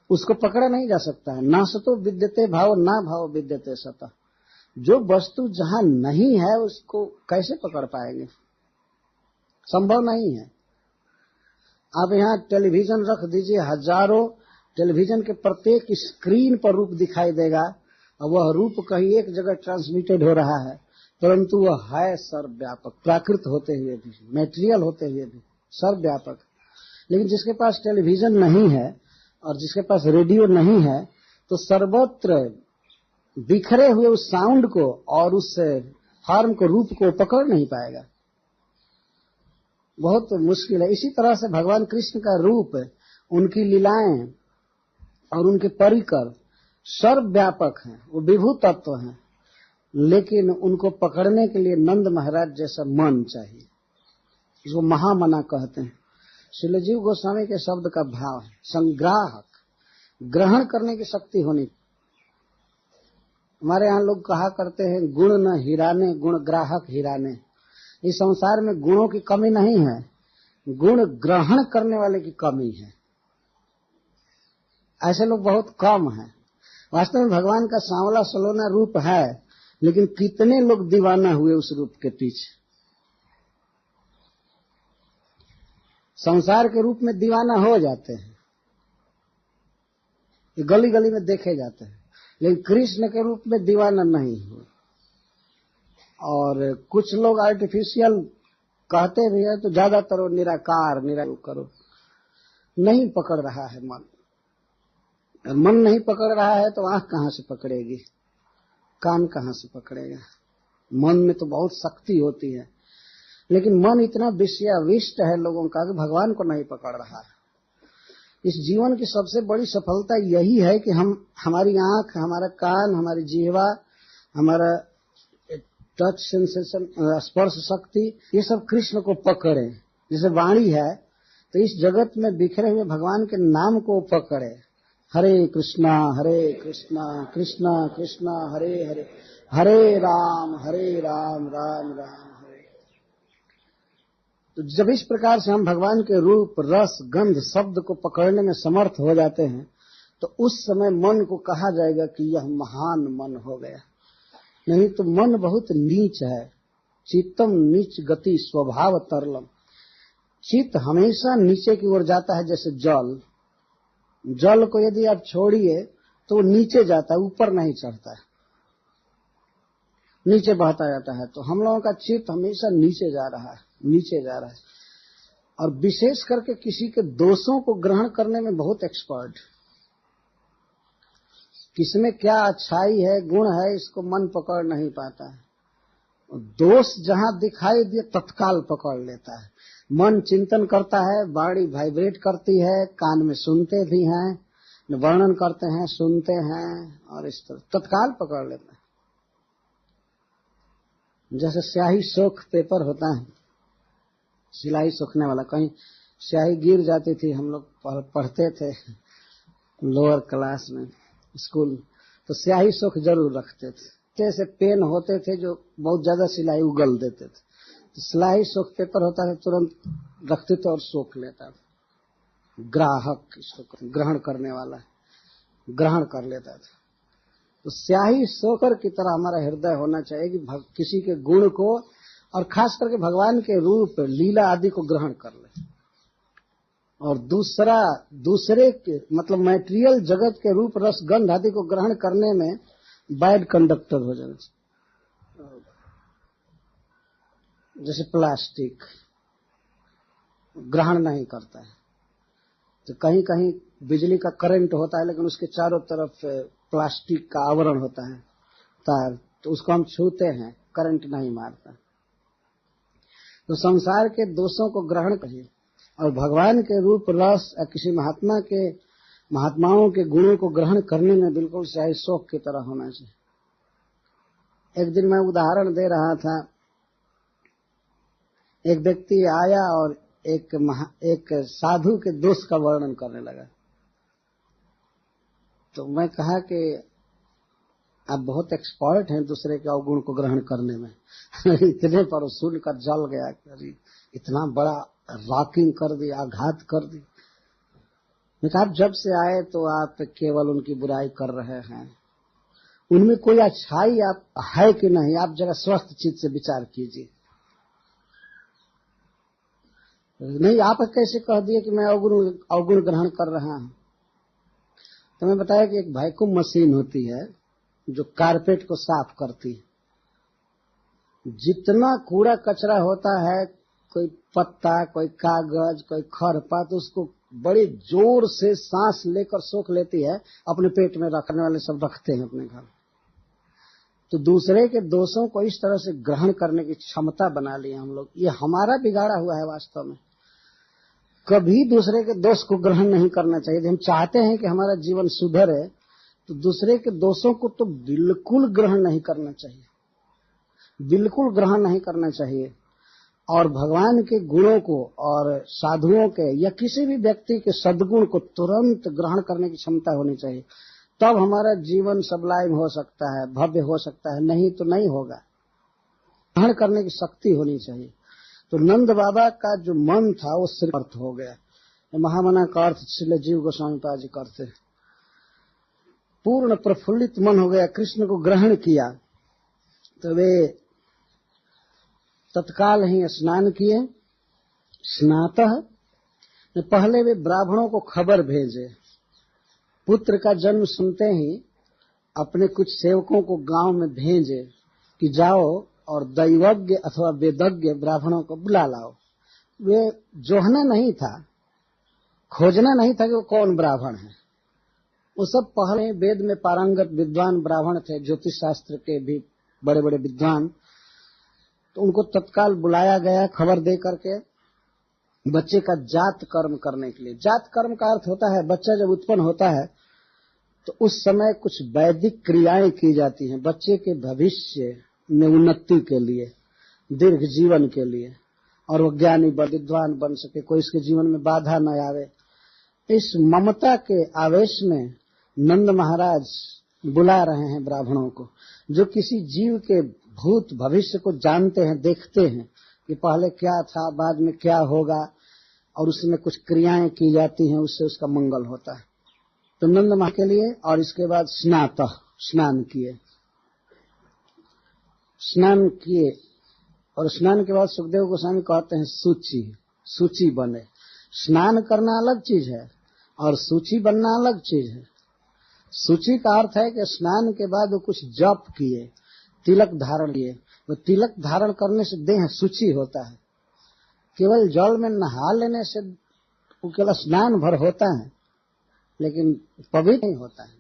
उसको पकड़ा नहीं जा सकता है। ना सतो विद्यते भाव, ना भाव विद्यते सत। जो वस्तु जहाँ नहीं है उसको कैसे पकड़ पाएंगे? संभव नहीं है। आप यहाँ टेलीविजन रख दीजिए, हजारों टेलीविजन के प्रत्येक स्क्रीन पर रूप दिखाई देगा, और वह रूप कहीं एक जगह ट्रांसमिटेड हो रहा है, परंतु वह है सर्वव्यापक, प्राकृत होते हुए भी, मैटेरियल होते हुए भी सर्वव्यापक। लेकिन जिसके पास टेलीविजन नहीं है और जिसके पास रेडियो नहीं है, तो सर्वत्र बिखरे हुए उस साउंड को और उस फॉर्म को, रूप को पकड़ नहीं पाएगा, बहुत मुश्किल है। इसी तरह से भगवान कृष्ण का रूप, उनकी लीलाएं और उनके परिकर सर्वव्यापक हैं, वो विभू तत्व हैं, लेकिन उनको पकड़ने के लिए नंद महाराज जैसा मन चाहिए, इसको महामना कहते हैं। श्रील जीव गोस्वामी के शब्द का भाव है संग्राहक, ग्रहण करने की शक्ति होनी। हमारे यहाँ लोग कहा करते हैं गुण न हिराने, गुण ग्राहक हिराने। इस संसार में गुणों की कमी नहीं है, गुण ग्रहण करने वाले की कमी है। ऐसे लोग बहुत कम हैं। वास्तव में भगवान का सांवला सलोना रूप है, लेकिन कितने लोग दीवाना हुए उस रूप के पीछे। संसार के रूप में दीवाना हो जाते हैं, ये गली गली में देखे जाते हैं, लेकिन कृष्ण के रूप में दीवाना नहीं हुए। और कुछ लोग आर्टिफिशियल कहते भी है, तो ज्यादातर वो निराकार करो, नहीं पकड़ रहा है मन। मन नहीं पकड़ रहा है तो आंख कहां से पकड़ेगी, कान कहां से पकड़ेगा। मन में तो बहुत शक्ति होती है, लेकिन मन इतना विषयाविष्ट है लोगों का कि भगवान को नहीं पकड़ रहा है। इस जीवन की सबसे बड़ी सफलता यही है कि हम, हमारी आंख, हमारा कान, हमारी जीवा, हमारा टच सेंसेशन, स्पर्श शक्ति, ये सब कृष्ण को पकड़े। जैसे वाणी है, तो इस जगत में बिखरे हुए भगवान के नाम को पकड़े। हरे कृष्णा कृष्णा कृष्णा हरे हरे, हरे राम राम राम हरे। तो जब इस प्रकार से हम भगवान के रूप, रस, गंध, शब्द को पकड़ने में समर्थ हो जाते हैं, तो उस समय मन को कहा जाएगा कि यह महान मन हो गया। नहीं तो मन बहुत नीच है। चित्तम नीच गति स्वभाव तरलम। चित्त हमेशा नीचे की ओर जाता है, जैसे जल। जल को यदि आप छोड़िए तो वो नीचे जाता है, ऊपर नहीं चढ़ता है, नीचे बहता जाता है। तो हम लोगों का चित्त हमेशा नीचे जा रहा है, नीचे जा रहा है। और विशेष करके किसी के दोषों को ग्रहण करने में बहुत एक्सपर्ट। किसमें क्या अच्छाई है, गुण है, इसको मन पकड़ नहीं पाता है। दोष जहां दिखाई दिए तत्काल पकड़ लेता है। मन चिंतन करता है, वाणी वाइब्रेट करती है, कान में सुनते भी हैं, वर्णन करते हैं, सुनते हैं, और इस तरह तत्काल पकड़ लेता है। जैसे स्याही सोख पेपर होता है, सिलाई सोखने वाला, कहीं स्याही गिर जाती थी, हम लोग पढ़ते थे लोअर क्लास में स्कूल, तो स्याही सोख जरूर रखते थे। जैसे पेन होते थे जो बहुत ज्यादा सिलाई उगल देते थे, तो सिलाई सोख पेपर होता है, तुरंत रखते थे और सोख लेता था। ग्राहक, इसको ग्रहण करने वाला, ग्रहण कर लेता था। तो स्याही सोकर की तरह हमारा हृदय होना चाहिए कि किसी के गुण को, और खास करके भगवान के रूप, लीला आदि को ग्रहण कर ले। और दूसरे के मतलब मैटेरियल जगत के रूप, रस, गंध आदि को ग्रहण करने में बैड कंडक्टर हो जाना चाहिए। जैसे प्लास्टिक ग्रहण नहीं करता है, तो कहीं कहीं बिजली का करंट होता है, लेकिन उसके चारों तरफ प्लास्टिक का आवरण होता है, तार, तो उसको हम छूते हैं, करंट नहीं मारता। तो संसार के दोषों को ग्रहण करिए, और भगवान के रूप, रस, या किसी महात्माओं के गुणों को ग्रहण करने में बिल्कुल शाही शौक की तरह होना चाहिए। एक दिन मैं उदाहरण दे रहा था, एक व्यक्ति आया और एक साधु के दोष का वर्णन करने लगा। तो मैं कहा कि आप बहुत एक्सपर्ट हैं दूसरे के अवगुण को ग्रहण करने में। इतने पर सुनकर जल गया, इतना बड़ा रॉकिंग कर दी, आघात कर दी। मैं कहा, आप जब से आए तो आप केवल उनकी बुराई कर रहे हैं, उनमें कोई अच्छाई आप है कि नहीं, आप जरा स्वस्थ चित्त से विचार कीजिए। नहीं, आप कैसे कह दिए कि मैं अवगुण ग्रहण कर रहा हूं। तो मैं बताया कि एक वैक्यूम मशीन होती है जो कारपेट को साफ करती है, जितना कूड़ा कचरा होता है, कोई पत्ता, कोई कागज, कोई खरपात, उसको बड़े जोर से सांस लेकर सोख लेती है, अपने पेट में रखने वाले सब रखते हैं अपने घर। तो दूसरे के दोषों को इस तरह से ग्रहण करने की क्षमता बना ली हम लोग। ये हमारा बिगाड़ा हुआ है वास्तव में। कभी दूसरे के दोष को ग्रहण नहीं करना चाहिए। हम चाहते हैं कि हमारा जीवन सुधरे, तो दूसरे के दोषों को तो बिल्कुल ग्रहण नहीं करना चाहिए, बिल्कुल ग्रहण नहीं करना चाहिए। और भगवान के गुणों को और साधुओं के या किसी भी व्यक्ति के सद्गुण को तुरंत ग्रहण करने की क्षमता होनी चाहिए। तब हमारा जीवन सबलाइम हो सकता है, भव्य हो सकता है, नहीं तो नहीं होगा। ग्रहण करने की शक्ति होनी चाहिए। तो नंद बाबा का जो मन था वो सिर्फ अर्थ हो गया। महामना का अर्थ श्रील जीव गोस्वामी पाद जी करते, पूर्ण प्रफुल्लित मन हो गया, कृष्ण को ग्रहण किया। तो वे तत्काल ही स्नान किए। स्नातः पहले वे ब्राह्मणों को खबर भेजे। पुत्र का जन्म सुनते ही अपने कुछ सेवकों को गांव में भेजे कि जाओ और दैवज्ञ अथवा वेदज्ञ ब्राह्मणों को बुला लाओ। वे जोहना नहीं था, खोजना नहीं था कि वो कौन ब्राह्मण है। वो सब पहले वेद में पारंगत विद्वान ब्राह्मण थे, ज्योतिष शास्त्र के भी बड़े बड़े विद्वान। तो उनको तत्काल बुलाया गया खबर दे करके, बच्चे का जात कर्म करने के लिए। जात कर्म का अर्थ होता है बच्चा जब उत्पन्न होता है तो उस समय कुछ वैदिक क्रियाएं की जाती हैं बच्चे के भविष्य में उन्नति के लिए, दीर्घ जीवन के लिए, और वो ज्ञानी विद्वान बन सके, कोई इसके जीवन में बाधा न आवे। इस ममता के आवेश में नंद महाराज बुला रहे हैं ब्राह्मणों को, जो किसी जीव के भूत भविष्य को जानते हैं, देखते हैं कि पहले क्या था, बाद में क्या होगा, और उसमें कुछ क्रियाएं की जाती हैं, उससे उसका मंगल होता है। तो नंद महा के लिए, और इसके बाद स्नान किए। स्नान किए और स्नान के बाद सुखदेव गोस्वामी कहते हैं सूची बने। स्नान करना अलग चीज है और सूची बनना अलग चीज है। सूची का अर्थ है कि स्नान के बाद वो कुछ जप किए, तिलक धारण किए। वो तिलक धारण करने से देह शुचि होता है। केवल जल में नहा लेने से वो केवल स्नान भर होता है, लेकिन पवित्र नहीं होता है।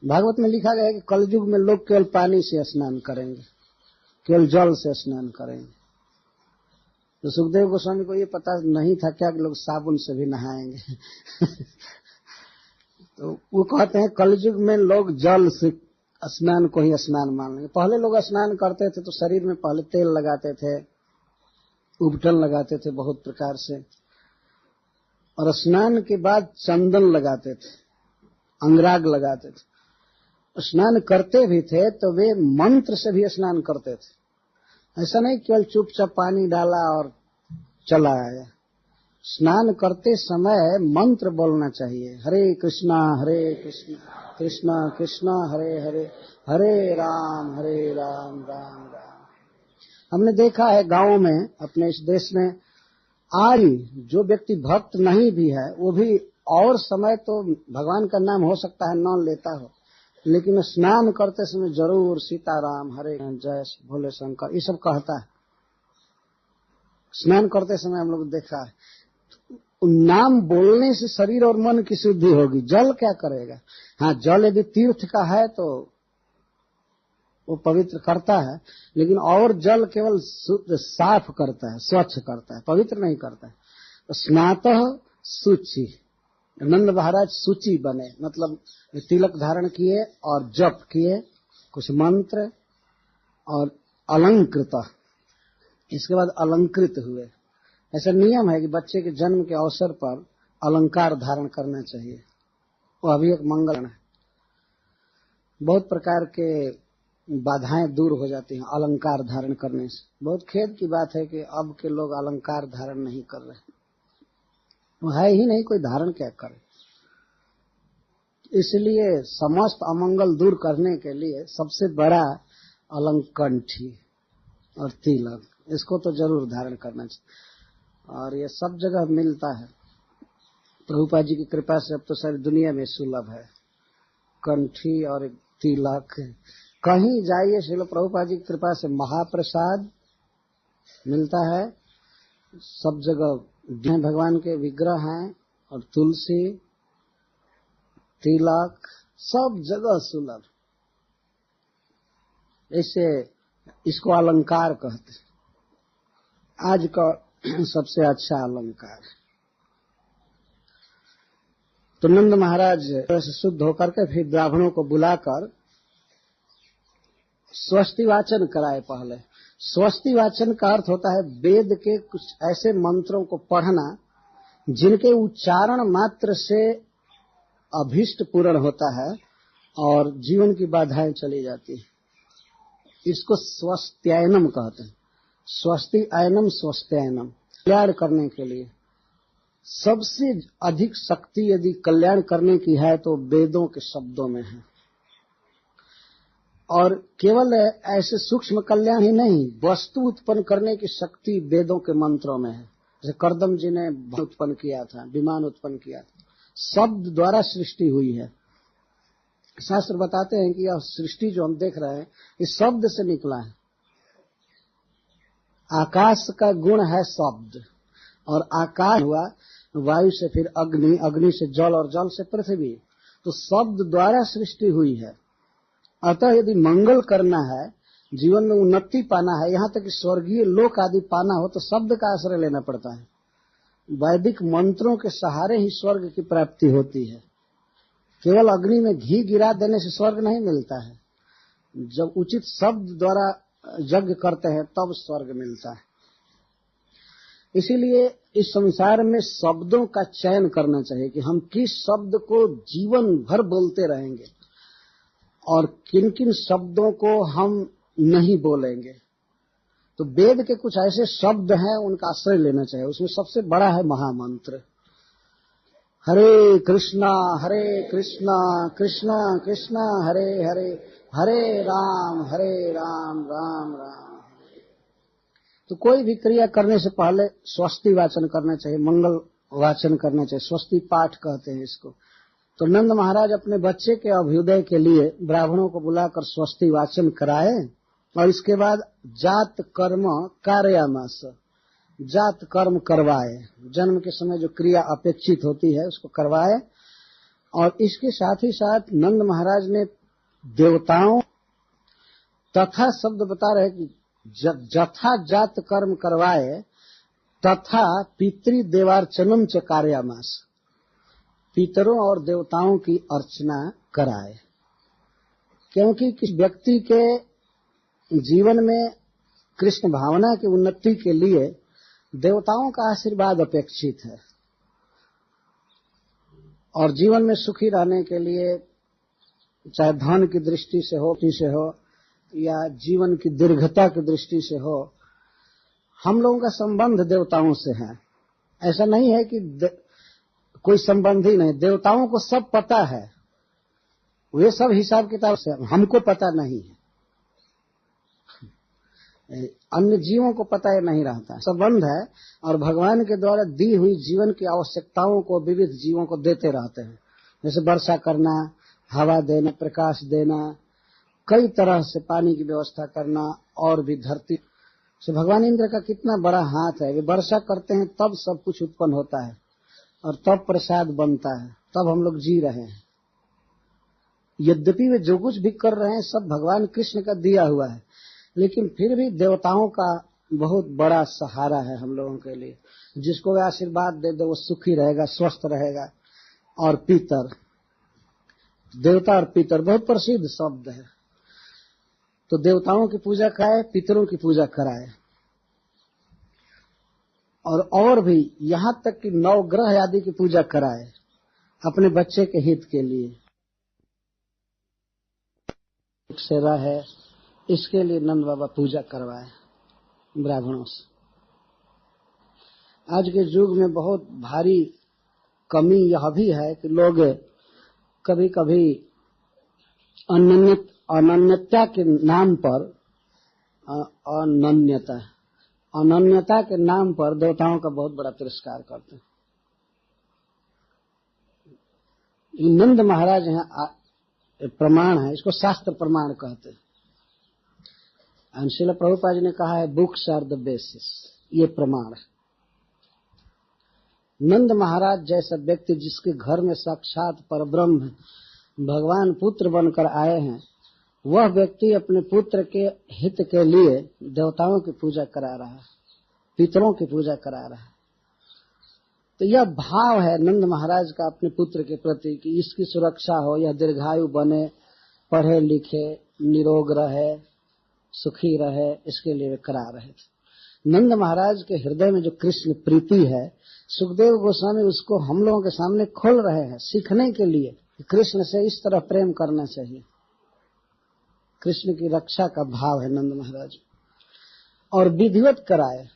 भागवत में लिखा गया है कि कलयुग में लोग केवल पानी से स्नान करेंगे, केवल जल से स्नान करेंगे। तो सुखदेव गोस्वामी को ये पता नहीं था क्या कि लोग साबुन से भी नहाएंगे। तो वो कहते हैं कलयुग में लोग जल से स्नान को ही स्नान मान लेंगे। पहले लोग स्नान करते थे तो शरीर में पहले तेल लगाते थे, उबटन लगाते थे बहुत प्रकार से, और स्नान के बाद चंदन लगाते थे, अंगराग लगाते थे। स्नान करते भी थे तो वे मंत्र से भी स्नान करते थे। ऐसा नहीं केवल चुपचाप पानी डाला और चला आया। स्नान करते समय मंत्र बोलना चाहिए, हरे कृष्णा कृष्णा कृष्णा हरे हरे, हरे राम राम राम। हमने देखा है गांवों में, अपने इस देश में आज जो व्यक्ति भक्त नहीं भी है वो भी और समय तो भगवान का नाम हो सकता है न लेता हो, लेकिन स्नान करते समय जरूर सीताराम हरे जय भोले शंकर ये सब कहता है। स्नान करते समय हम लोग देखा है। नाम बोलने से शरीर और मन की शुद्धि होगी। जल क्या करेगा? हाँ, जल यदि तीर्थ का है तो वो पवित्र करता है, लेकिन और जल केवल साफ करता है, स्वच्छ करता है, पवित्र नहीं करता है। तो स्नातः शुचि, नंद महाराज सूची बने, मतलब तिलक धारण किए और जप किए कुछ मंत्र, और अलंकृत, इसके बाद अलंकृत हुए। ऐसा नियम है कि बच्चे के जन्म के अवसर पर अलंकार धारण करना चाहिए, वो अभी एक मंगल है। बहुत प्रकार के बाधाएं दूर हो जाती हैं अलंकार धारण करने से। बहुत खेद की बात है कि अब के लोग अलंकार धारण नहीं कर रहे, वो है ही नहीं, कोई धारण क्या करे। इसलिए समस्त अमंगल दूर करने के लिए सबसे बड़ा अलंकंठी और तिलक, इसको तो जरूर धारण करना चाहिए। और ये सब जगह मिलता है, प्रभुपाद जी की कृपा से अब तो सारी दुनिया में सुलभ है। कंठी और तिलक कहीं जाइए श्रील प्रभुपाद जी की कृपा से महाप्रसाद मिलता है, सब जगह भगवान के विग्रह हैं और तुलसी तिलक सब जगह सुलभ। ऐसे इसको अलंकार कहते हैं, आज का सबसे अच्छा अलंकार। तो नंद महाराज से शुद्ध होकर के फिर ब्राह्मणों को बुलाकर स्वस्ति वाचन कराए। पहले स्वस्ति वाचन का अर्थ होता है वेद के कुछ ऐसे मंत्रों को पढ़ना जिनके उच्चारण मात्र से अभीष्ट पूर्ण होता है और जीवन की बाधाएं चली जाती है। इसको स्वस्त्यायनम कहते हैं। स्वस्ति आयनम स्वस्त्यायनम, कल्याण करने के लिए। सबसे अधिक शक्ति यदि कल्याण करने की है तो वेदों के शब्दों में है, और केवल ऐसे सूक्ष्म कल्याण ही नहीं, वस्तु उत्पन्न करने की शक्ति वेदों के मंत्रों में है। जैसे करदम जी ने उत्पन्न किया था, विमान उत्पन्न किया था, शब्द द्वारा सृष्टि हुई है। शास्त्र बताते हैं कि यह सृष्टि जो हम देख रहे हैं इस शब्द से निकला है। आकाश का गुण है शब्द, और आकाश हुआ वायु से फिर अग्नि, अग्नि से जल और जल से पृथ्वी, तो शब्द द्वारा सृष्टि हुई है। अतः यदि मंगल करना है, जीवन में उन्नति पाना है, यहाँ तक कि स्वर्गीय लोक आदि पाना हो, तो शब्द का आश्रय लेना पड़ता है। वैदिक मंत्रों के सहारे ही स्वर्ग की प्राप्ति होती है। केवल अग्नि में घी गिरा देने से स्वर्ग नहीं मिलता है, जब उचित शब्द द्वारा यज्ञ करते हैं तब स्वर्ग मिलता है। इसीलिए इस संसार में शब्दों का चयन करना चाहिए कि हम किस शब्द को जीवन भर बोलते रहेंगे और किन किन शब्दों को हम नहीं बोलेंगे। तो वेद के कुछ ऐसे शब्द हैं, उनका आश्रय लेना चाहिए। उसमें सबसे बड़ा है महामंत्र, हरे कृष्णा कृष्णा कृष्णा हरे हरे, हरे राम राम राम। तो कोई भी क्रिया करने से पहले स्वस्ति वाचन करना चाहिए, मंगल वाचन करना चाहिए, स्वस्ति पाठ कहते हैं इसको। तो नंद महाराज अपने बच्चे के अभ्युदय के लिए ब्राह्मणों को बुलाकर स्वस्ति वाचन कराए, और इसके बाद जात कर्म कार्यामास, जात कर्म करवाए। जन्म के समय जो क्रिया अपेक्षित होती है उसको करवाए। और इसके साथ ही साथ नंद महाराज ने देवताओं तथा शब्द बता रहे कि जथा जात कर्म करवाए तथा पितृ देवार्चनम च कार्यामास, पितरों और देवताओं की अर्चना कराए। क्योंकि किस व्यक्ति के जीवन में कृष्ण भावना की उन्नति के लिए देवताओं का आशीर्वाद अपेक्षित है, और जीवन में सुखी रहने के लिए चाहे धन की दृष्टि से हो या जीवन की दीर्घता की दृष्टि से हो, हम लोगों का संबंध देवताओं से है। ऐसा नहीं है कि कोई संबंध ही नहीं, देवताओं को सब पता है, वे सब हिसाब किताब से, हमको पता नहीं है, अन्य जीवों को पता नहीं रहता। संबंध है, और भगवान के द्वारा दी हुई जीवन की आवश्यकताओं को विविध जीवों को देते रहते हैं। जैसे वर्षा करना, हवा देना, प्रकाश देना, कई तरह से पानी की व्यवस्था करना, और भी धरती से भगवान इंद्र का कितना बड़ा हाथ है। वे वर्षा करते हैं तब सब कुछ उत्पन्न होता है, और तब प्रसाद बनता है, तब हम लोग जी रहे हैं। यद्यपि वे जो कुछ भी कर रहे हैं सब भगवान कृष्ण का दिया हुआ है, लेकिन फिर भी देवताओं का बहुत बड़ा सहारा है हम लोगों के लिए। जिसको वे आशीर्वाद दे दे वो सुखी रहेगा, स्वस्थ रहेगा। और पितर, देवता और पितर बहुत प्रसिद्ध शब्द है। तो देवताओं की पूजा कराए, पितरों की पूजा कराए, और भी यहाँ तक कि नवग्रह आदि की पूजा कराए अपने बच्चे के हित के लिए। सेवा है, इसके लिए नंद बाबा पूजा करवाए ब्राह्मणों से। आज के युग में बहुत भारी कमी यह भी है कि लोग कभी कभी अनन्यता के नाम पर, अनन्यता के नाम पर देवताओं का बहुत बड़ा तिरस्कार करते हैं। नंद महाराज यहाँ प्रमाण है, इसको शास्त्र प्रमाण कहते हैं। श्रील प्रभुपाद जी ने कहा है बुक्स आर द बेसिस, ये प्रमाण है। नंद महाराज जैसा व्यक्ति जिसके घर में साक्षात परब्रह्म भगवान पुत्र बनकर आए हैं, वह व्यक्ति अपने पुत्र के हित के लिए देवताओं की पूजा करा रहा है, पितरों की पूजा करा रहा है। तो यह भाव है नंद महाराज का अपने पुत्र के प्रति कि इसकी सुरक्षा हो, यह दीर्घायु बने, पढ़े लिखे, निरोग रहे, सुखी रहे, इसके लिए वे करा रहे थे। नंद महाराज के हृदय में जो कृष्ण प्रीति है, सुखदेव गोस्वामी उसको हम लोगों के सामने खोल रहे हैं सीखने के लिए। कृष्ण से इस तरह प्रेम करना चाहिए। कृष्ण की रक्षा का भाव है नंद महाराज। और विधिवत कराए,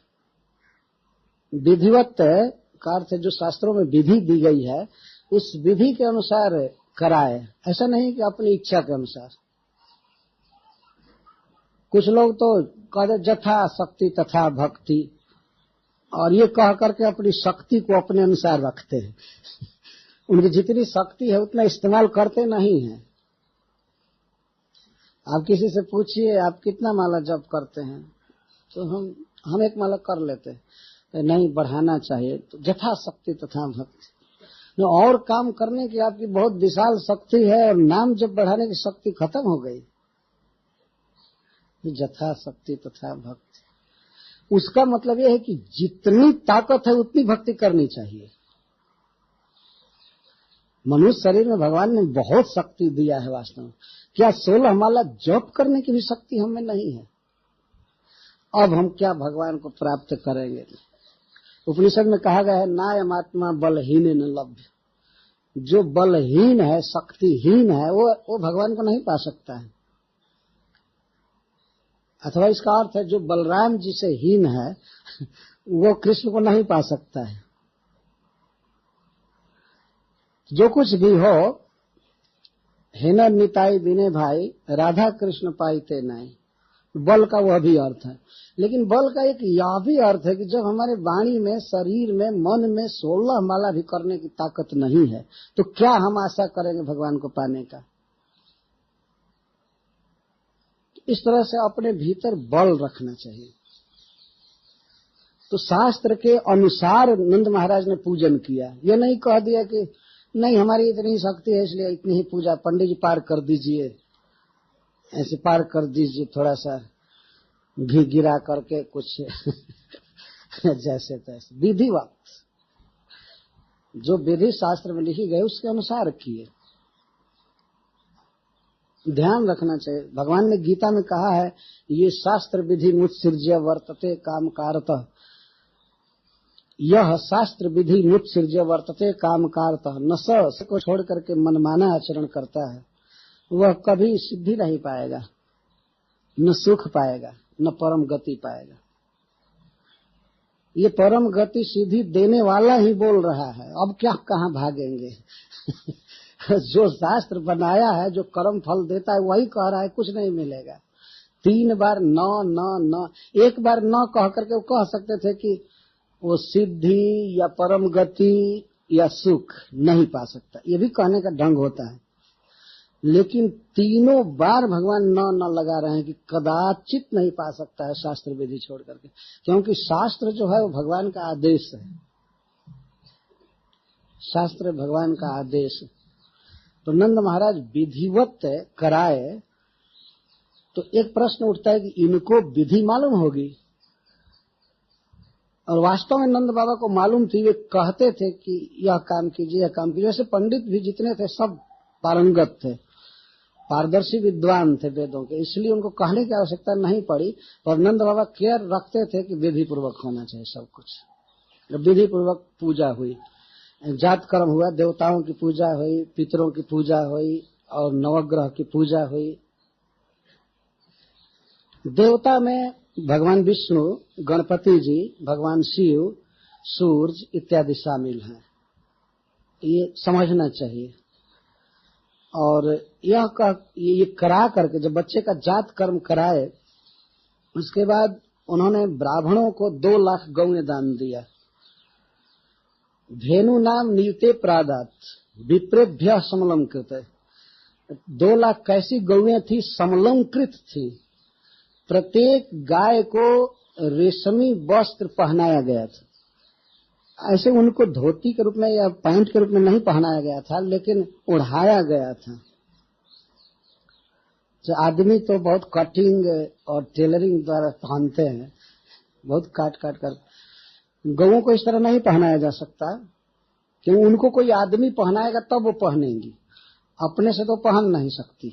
विधिवत का अर्थ है जो शास्त्रों में विधि दी गई है उस विधि के अनुसार कराए, ऐसा नहीं कि अपनी इच्छा के अनुसार। कुछ लोग तो कहते जथा शक्ति तथा भक्ति, और ये कह करके अपनी शक्ति को अपने अनुसार रखते हैं। उनकी जितनी शक्ति है उतना इस्तेमाल करते नहीं है। आप किसी से पूछिए आप कितना माला जप करते हैं, तो हम एक माला कर लेते हैं, नहीं बढ़ाना चाहिए, तो जथा शक्ति तथा भक्ति। और काम करने की आपकी बहुत विशाल शक्ति है और नाम जब बढ़ाने की शक्ति खत्म हो गई, जथा शक्ति तथा भक्ति, उसका मतलब यह है कि जितनी ताकत है उतनी भक्ति करनी चाहिए। मनुष्य शरीर में भगवान ने बहुत शक्ति दिया है वास्तव में। क्या 16 माला जप करने की भी शक्ति हमें नहीं है? अब हम क्या भगवान को प्राप्त करेंगे? उपनिषद में कहा गया है नायमात्मा बलहीन न लभ्य। जो बलहीन है, शक्तिहीन है, वो भगवान को नहीं पा सकता है। अथवा इसका अर्थ है जो बलराम जी से हीन है वो कृष्ण को नहीं पा सकता है। जो कुछ भी हो, हेन निताई बिने भाई राधा कृष्ण पाईते नहीं, बल का वह भी अर्थ है। लेकिन बल का एक यह भी अर्थ है कि जब हमारे वाणी में, शरीर में, मन में 16 माला भी करने की ताकत नहीं है, तो क्या हम आशा करेंगे भगवान को पाने का? इस तरह से अपने भीतर बल रखना चाहिए। तो शास्त्र के अनुसार नंद महाराज ने पूजन किया। ये नहीं कह दिया कि नहीं हमारी इतनी शक्ति है इसलिए इतनी ही पूजा, पंडित जी पार कर दीजिए, ऐसे पार कर दीजिए, थोड़ा सा घी गिरा करके कुछ जैसे तैसे। विधिवत जो विधि शास्त्र में लिखी गई उसके अनुसार किए। ध्यान रखना चाहिए। भगवान ने गीता में कहा है ये शास्त्र विधि मुत्सृज्य वर्तते काम कारतः, यह शास्त्र विधि मुत्सृज्य वर्तते काम कारतः, न स को छोड़ करके मनमाना आचरण करता है वह कभी सिद्धि नहीं पाएगा, न सुख पाएगा, न परम गति पाएगा। ये परम गति सिद्धि देने वाला ही बोल रहा है, अब क्या कहाँ भागेंगे? जो शास्त्र बनाया है, जो कर्म फल देता है, वही कह रहा है कुछ नहीं मिलेगा। 3 बार न न न, एक बार न कह करके वो कह सकते थे कि वो सिद्धि या परम गति या सुख नहीं पा सकता, ये भी कहने का ढंग होता है। लेकिन तीनों बार भगवान न लगा रहे हैं कि कदाचित नहीं पा सकता है शास्त्र विधि छोड़ करके, क्योंकि शास्त्र जो है वो भगवान का आदेश है। शास्त्र भगवान का आदेश। तो नंद महाराज विधिवत कराए, तो एक प्रश्न उठता है कि इनको विधि मालूम होगी? और वास्तव में नंद बाबा को मालूम थी, वे कहते थे कि यह काम कीजिए, यह काम कीजिए। वैसे पंडित भी जितने थे सब पारंगत थे, पारदर्शी विद्वान थे वेदों के, इसलिए उनको कहने की आवश्यकता नहीं पड़ी। और नंद बाबा केयर रखते थे कि विधि पूर्वक होना चाहिए सब कुछ। विधि पूर्वक पूजा हुई, जात कर्म हुआ, देवताओं की पूजा हुई, पितरों की पूजा हुई और नवग्रह की पूजा हुई। देवता में भगवान विष्णु, गणपति जी, भगवान शिव, सूर्य इत्यादि शामिल हैं, ये समझना चाहिए। और ये करा करके जब बच्चे का जात कर्म कराए, उसके बाद उन्होंने ब्राह्मणों को 2 लाख गौएं दान दिया। धेनु नाम नीते प्रादात विप्रेभ्य समलंकृत। 2 लाख कैसी गौएं थी? समलंकृत थी, प्रत्येक गाय को रेशमी वस्त्र पहनाया गया था। ऐसे उनको धोती के रूप में या पैंट के रूप में नहीं पहनाया गया था, लेकिन ओढ़ाया गया था। तो आदमी तो बहुत कटिंग और टेलरिंग द्वारा पहनते हैं, बहुत काट काट कर। गौओं को इस तरह नहीं पहनाया जा सकता, क्योंकि उनको कोई आदमी पहनाएगा तब वो पहनेंगी, अपने से तो पहन नहीं सकती।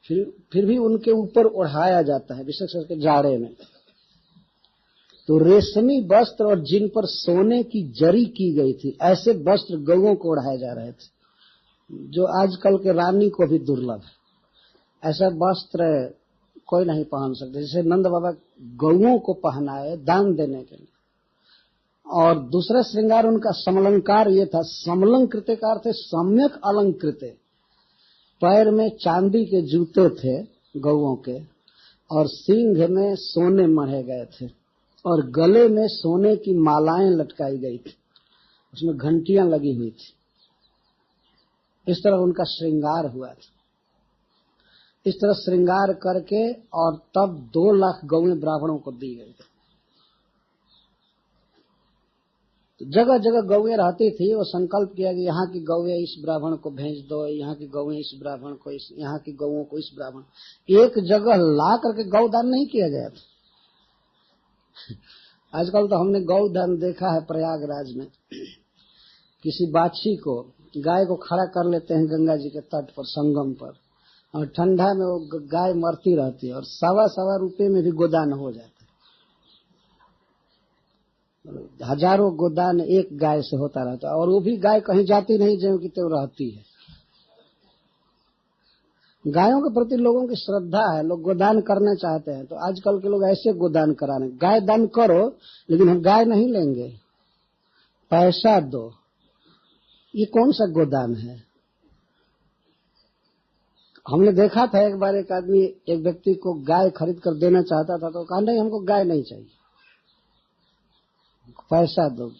फिर भी उनके ऊपर ओढ़ाया जाता है, विशेष करके जाड़े में। तो रेशमी वस्त्र और जिन पर सोने की जरी की गई थी, ऐसे वस्त्र गौओं को ओढ़ाए जा रहे थे, जो आजकल के रानी को भी दुर्लभ है। ऐसा वस्त्र कोई नहीं पहन सकते। जैसे नंद बाबा गौओं को पहनाए दान देने के लिए। और दूसरा श्रृंगार उनका समलंकार ये था, समलंकृते का अर्थ है सम्यक अलंकृते। पैर में चांदी के जूते थे गौओं के, और सींग में सोने मढ़े गए थे, और गले में सोने की मालाएं लटकाई गई थी, उसमें घंटियां लगी हुई थी। इस तरह उनका श्रृंगार हुआ था। इस तरह श्रृंगार करके और तब 2 लाख गौएं ब्राह्मणों को दी गई थी। तो जगह जगह गौएं रहती थी। वो संकल्प किया कि यहाँ की गौएं इस ब्राह्मण को भेज दो, यहाँ की गौएं इस ब्राह्मण को, यहाँ की गौओं को इस ब्राह्मण। एक जगह ला करके गौदान नहीं किया गया था। आजकल तो हमने गौदान देखा है प्रयागराज में, किसी बाछी को, गाय को खड़ा कर लेते हैं गंगा जी के तट पर, संगम पर, और ठंडा में वो गाय मरती रहती है, और 1.25 रुपए में भी गोदान हो जाता है। हजारों गोदान एक गाय से होता रहता है, और वो भी गाय कहीं जाती नहीं, ज्यों की त्यों रहती है। गायों के प्रति लोगों की श्रद्धा है, लोग गोदान करना चाहते हैं। तो आजकल के लोग ऐसे गोदान कराने, गाय दान करो लेकिन हम गाय नहीं लेंगे, पैसा दो। ये कौन सा गोदान है? हमने देखा था एक बार, एक आदमी एक व्यक्ति को गाय खरीद कर देना चाहता था, तो कहा नहीं, हमको गाय नहीं चाहिए, पैसा दो।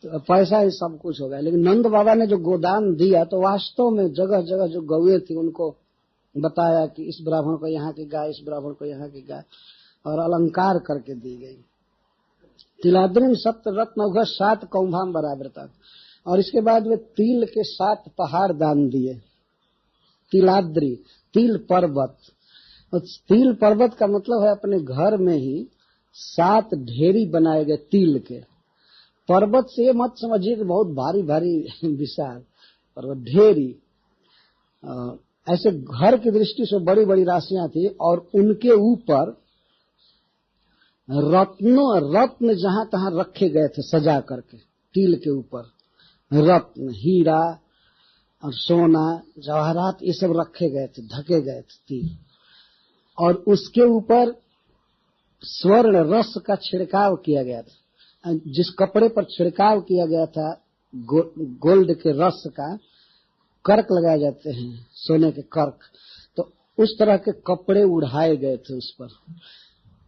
तो पैसा ही सब कुछ हो गया। लेकिन नंद बाबा ने जो गोदान दिया, तो वास्तव में जगह जगह जो गौएं थी उनको बताया कि इस ब्राह्मण को यहाँ की गाय, इस ब्राह्मण को यहाँ की गाय, और अलंकार करके दी गई। तिलाद्रिम सप्त रत्न 7 कौभाम बराबर था। और इसके बाद वे तिल के 7 पहाड़ दान दिए। तिलाद्री, तिल पर्वत। तिल पर्वत का मतलब है अपने घर में ही 7 ढेरी बनाए गए तिल के। पर्वत से ये मत समझिए कि बहुत भारी भारी विशाल पर्वत, ढेरी। ऐसे घर की दृष्टि से बड़ी बड़ी राशियां थी, और उनके ऊपर रत्न जहां तहां रखे गए थे सजा करके। तिल के ऊपर रत्न, हीरा और सोना, जवाहरात, ये सब रखे गए थे, ढके गए थे तिल। और उसके ऊपर स्वर्ण रस का छिड़काव किया गया था। जिस कपड़े पर छिड़काव किया गया था गोल्ड के रस का, कर्क लगाए जाते हैं, सोने के कर्क, तो उस तरह के कपड़े उड़ाए गए थे उस पर।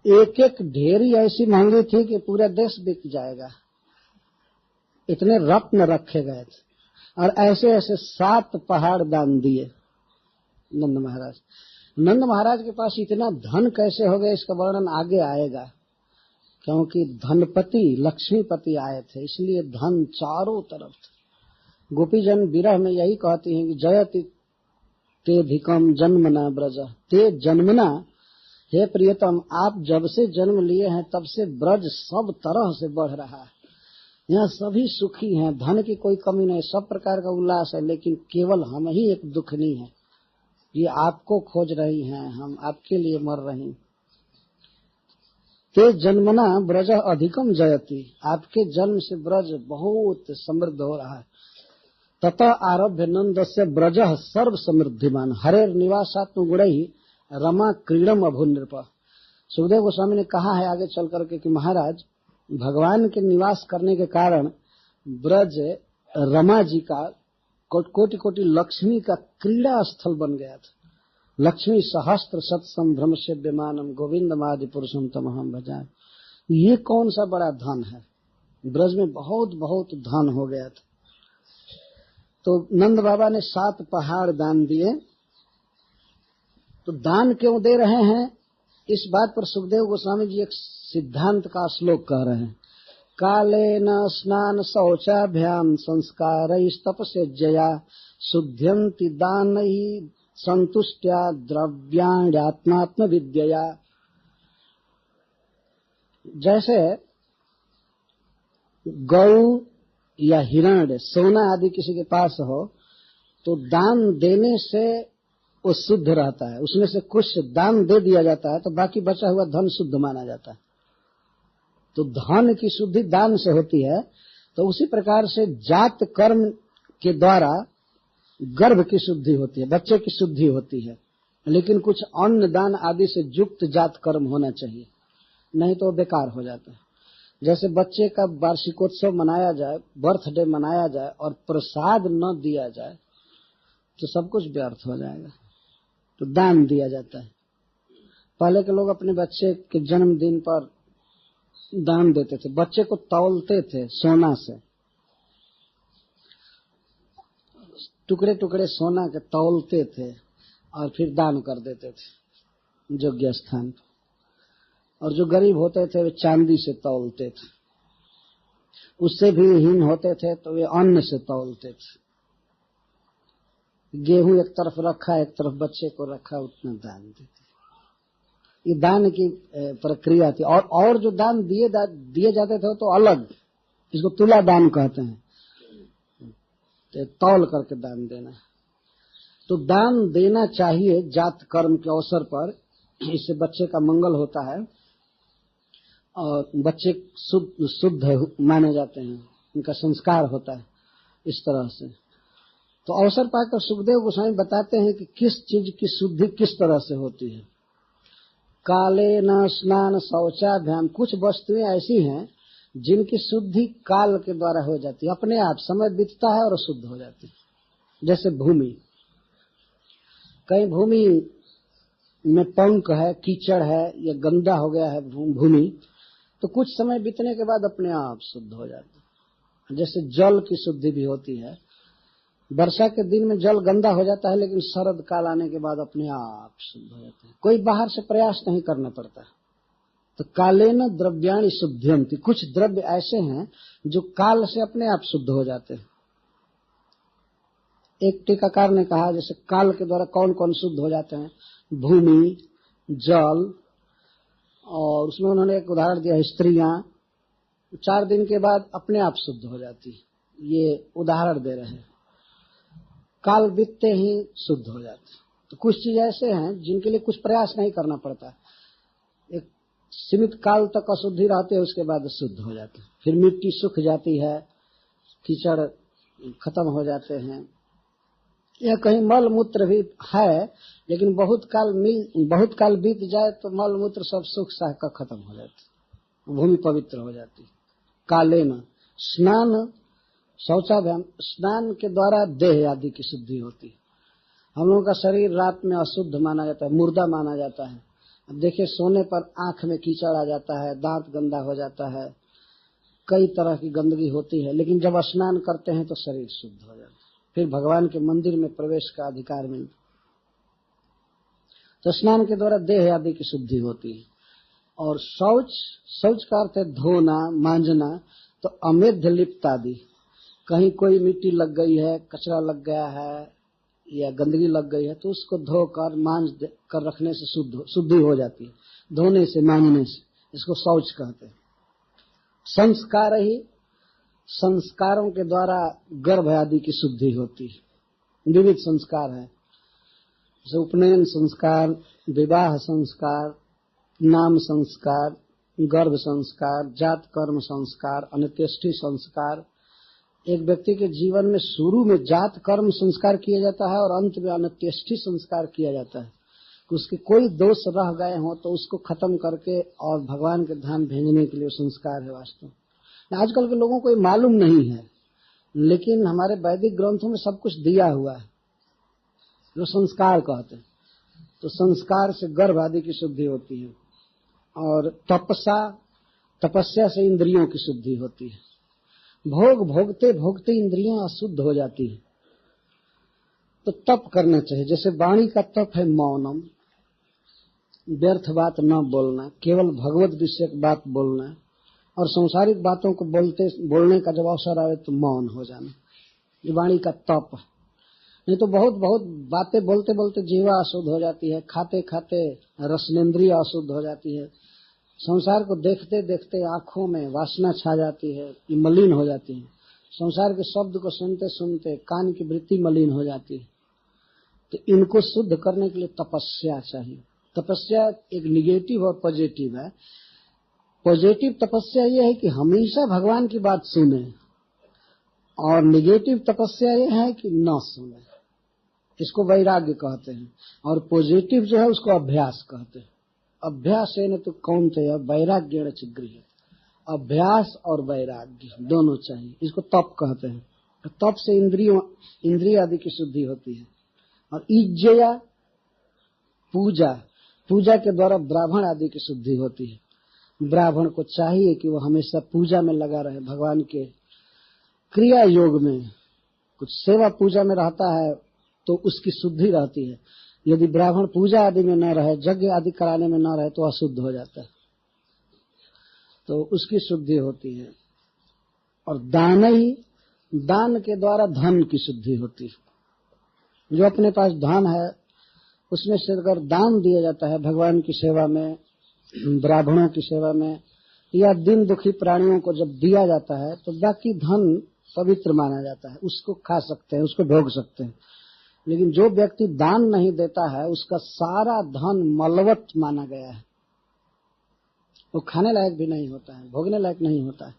एक एक ढेरी ऐसी महंगी थी कि पूरा देश बिक जाएगा, इतने रत्न रखे गए थे। और ऐसे ऐसे 7 पहाड़ दान दिए नंद महाराज। नंद महाराज के पास इतना धन कैसे हो गया, इसका वर्णन आगे आएगा, क्योंकि धनपति लक्ष्मीपति आए थे, इसलिए धन चारों तरफ था। गोपीजन विरह में यही कहती हैं कि जयति ते धिकम जन्मना ब्रज, ते जन्मना, हे प्रियतम आप जब से जन्म लिए हैं तब से ब्रज सब तरह से बढ़ रहा है। यहाँ सभी सुखी हैं, धन की कोई कमी नहीं, सब प्रकार का उल्लास है, लेकिन केवल हम ही एक दुखनी है। ये आपको खोज रही हैं, हम आपके लिए मर रही। ते जन्मना ब्रज अधिकम जयति, आपके जन्म से ब्रज बहुत समृद्ध हो रहा है। ततः आरभ्य नंद से ब्रज सर्व समृद्धिमान, हरे निवासात्म गुणई रमा क्रीडम अभु नृप। सुखदेव गोस्वामी ने कहा है आगे चल करके कि महाराज, भगवान के निवास करने के कारण ब्रज रमा जी का कोटि कोटि लक्ष्मी का क्रीड़ा स्थल बन गया था। लक्ष्मी सहस्त्र सत्सम भ्रमस्य विमानम गोविंदमादि पुरुषम तमहम भजामि। ये कौन सा बड़ा धन है, ब्रज में बहुत बहुत धन हो गया था। तो नंद बाबा ने 7 पहाड़ दान दिए, तो दान क्यों दे रहे हैं, इस बात पर सुखदेव गोस्वामी जी एक सिद्धांत का श्लोक कह रहे हैं। कालेन स्नान शौचाभ्याम संस्कारैस्तपस्यज्जया शुद्ध्यन्ति दानैः संतुष्ट्या द्रव्याण्यात्मात्म विद्यया। जैसे गौ या हिरण, सोना आदि किसी के पास हो तो दान देने से वो शुद्ध रहता है, उसमें से कुछ दान दे दिया जाता है तो बाकी बचा हुआ धन शुद्ध माना जाता है। तो धन की शुद्धि दान से होती है। तो उसी प्रकार से जात कर्म के द्वारा गर्भ की शुद्धि होती है, बच्चे की शुद्धि होती है, लेकिन कुछ अन्न दान आदि से युक्त जात कर्म होना चाहिए, नहीं तो बेकार हो जाता है। जैसे बच्चे का वार्षिकोत्सव मनाया जाए, बर्थडे मनाया जाए और प्रसाद न दिया जाए तो सब कुछ व्यर्थ हो जाएगा। तो दान दिया जाता है। पहले के लोग अपने बच्चे के जन्मदिन पर दान देते थे, बच्चे को तौलते थे सोना से, टुकड़े टुकड़े सोना के तौलते थे और फिर दान कर देते थे योग्य स्थान पर। और जो गरीब होते थे वे चांदी से तौलते थे, उससे भी हीन होते थे तो वे अन्न से तौलते थे। गेहूं एक तरफ रखा, एक तरफ बच्चे को रखा, उतना दान देते। ये दान की प्रक्रिया थी। और जो दान दिए जाते थे तो अलग, इसको तुला दान कहते हैं, तो तौल करके दान देना। तो दान देना चाहिए जात कर्म के अवसर पर, इससे बच्चे का मंगल होता है और बच्चे शुद्ध माने जाते हैं, उनका संस्कार होता है इस तरह से। तो अवसर पाकर सुखदेव गोस्वामी बताते हैं कि किस चीज की शुद्धि किस तरह से होती है। काले न स्नान शौचाभ्याम, कुछ वस्तुएं ऐसी हैं जिनकी शुद्धि काल के द्वारा हो जाती है, अपने आप समय बीतता है और शुद्ध हो जाती है। जैसे भूमि, कहीं भूमि में पंक है, कीचड़ है या गंदा हो गया है भूमि, तो कुछ समय बीतने के बाद अपने आप शुद्ध हो जाती है। जैसे जल की शुद्धि भी होती है, वर्षा के दिन में जल गंदा हो जाता है लेकिन शरद काल आने के बाद अपने आप शुद्ध हो जाता है, कोई बाहर से प्रयास नहीं करना पड़ता। तो कालेन द्रव्याणि शुद्ध्यन्ति, कुछ द्रव्य ऐसे हैं जो काल से अपने आप शुद्ध हो जाते हैं। एक टीकाकार ने कहा जैसे काल के द्वारा कौन कौन शुद्ध हो जाते हैं, भूमि, जल, और उसमें उन्होंने एक उदाहरण दिया स्त्रियां 4 दिन के बाद अपने आप शुद्ध हो जाती है, ये उदाहरण दे रहे हैं। काल बीतते ही शुद्ध हो जाते। तो कुछ चीज ऐसे हैं जिनके लिए कुछ प्रयास नहीं करना पड़ता, एक सीमित काल तक अशुद्धि रहते है, उसके बाद शुद्ध हो जाते हैं। फिर मिट्टी सूख जाती है, कीचड़ खत्म हो जाते हैं, या कहीं मल मूत्र भी है लेकिन बहुत काल बीत जाए तो मल मूत्र सब सूख साख कर खत्म हो जाती, भूमि पवित्र हो जाती। कालेन स्नान शौचाभ्याम, स्नान के द्वारा देह आदि की शुद्धि होती है। हम लोगों का शरीर रात में अशुद्ध माना जाता है, मुर्दा माना जाता है। अब देखिए सोने पर आंख में कीचड़ आ जाता है, दांत गंदा हो जाता है, कई तरह की गंदगी होती है, लेकिन जब स्नान करते हैं तो शरीर शुद्ध हो जाता है, फिर भगवान के मंदिर में प्रवेश का अधिकार मिलता। तो स्नान के द्वारा देह आदि की शुद्धि होती है। और शौच का अर्थ है धोना, मांजना। तो अमेध्य लिप्त आदि, कहीं कोई मिट्टी लग गई है, कचरा लग गया है या गंदगी लग गई है तो उसको धोकर मांज कर रखने से शुद्धि हो जाती है, धोने से, मांजने से, इसको शौच कहते हैं। संस्कार ही, संस्कारों के द्वारा गर्भ आदि की शुद्धि होती है। विविध संस्कार है, जैसे उपनयन संस्कार, विवाह संस्कार, नाम संस्कार, गर्भ संस्कार, जात कर्म संस्कार, अंत्येष्टि संस्कार। एक व्यक्ति के जीवन में शुरू में जात कर्म संस्कार किया जाता है और अंत में अंत्येष्टि संस्कार किया जाता है कि उसके कोई दोष रह गए हों तो उसको खत्म करके और भगवान के धाम भेजने के लिए संस्कार है। वास्तव आजकल के लोगों को ये मालूम नहीं है, लेकिन हमारे वैदिक ग्रंथों में सब कुछ दिया हुआ है जो संस्कार कहते हैं। तो संस्कार से गर्भ आदि की शुद्धि होती है। और तपस्या से इंद्रियों की शुद्धि होती है। भोग भोगते भोगते इंद्रियां अशुद्ध हो जाती है, तो तप करना चाहिए। जैसे वाणी का तप है मौनम, व्यर्थ बात न बोलना, केवल भगवत विषयक बात बोलना, और संसारिक बातों को बोलने का जब अवसर आए तो मौन हो जाना, ये वाणी का तप। नहीं तो बहुत बहुत बातें बोलते बोलते जीवा अशुद्ध हो जाती है, खाते खाते रसनेन्द्रिय अशुद्ध हो जाती है, संसार को देखते देखते आंखों में वासना छा जाती है, ये मलिन हो जाती है, संसार के शब्द को सुनते सुनते कान की वृत्ति मलिन हो जाती है। तो इनको शुद्ध करने के लिए तपस्या चाहिए। तपस्या एक निगेटिव और पॉजिटिव है। पॉजिटिव तपस्या यह है कि हमेशा भगवान की बात सुने, और निगेटिव तपस्या यह है कि न सुने, इसको वैराग्य कहते हैं। और पॉजिटिव जो है उसको अभ्यास कहते हैं। अभ्यास है न तो कौन्तेय वैराग्येण च गृह्यते, अभ्यास और वैराग्य दोनों चाहिए, इसको तप कहते हैं। तप से इंद्रिय आदि की शुद्धि होती है। और इज्जया पूजा के द्वारा ब्राह्मण आदि की शुद्धि होती है। ब्राह्मण को चाहिए कि वो हमेशा पूजा में लगा रहे, भगवान के क्रिया योग में, कुछ सेवा पूजा में रहता है तो उसकी शुद्धि रहती है। यदि ब्राह्मण पूजा आदि में न रहे, यज्ञ आदि कराने में न रहे तो अशुद्ध हो जाता है, तो उसकी शुद्धि होती है। और दान के द्वारा धन की शुद्धि होती है। जो अपने पास धन है उसमें से अगर दान दिया जाता है भगवान की सेवा में, ब्राह्मणों की सेवा में, या दिन दुखी प्राणियों को जब दिया जाता है तो बाकी धन पवित्र माना जाता है, उसको खा सकते हैं, उसको भोग सकते हैं। लेकिन जो व्यक्ति दान नहीं देता है उसका सारा धन मलवत माना गया है, वो खाने लायक भी नहीं होता है, भोगने लायक नहीं होता है।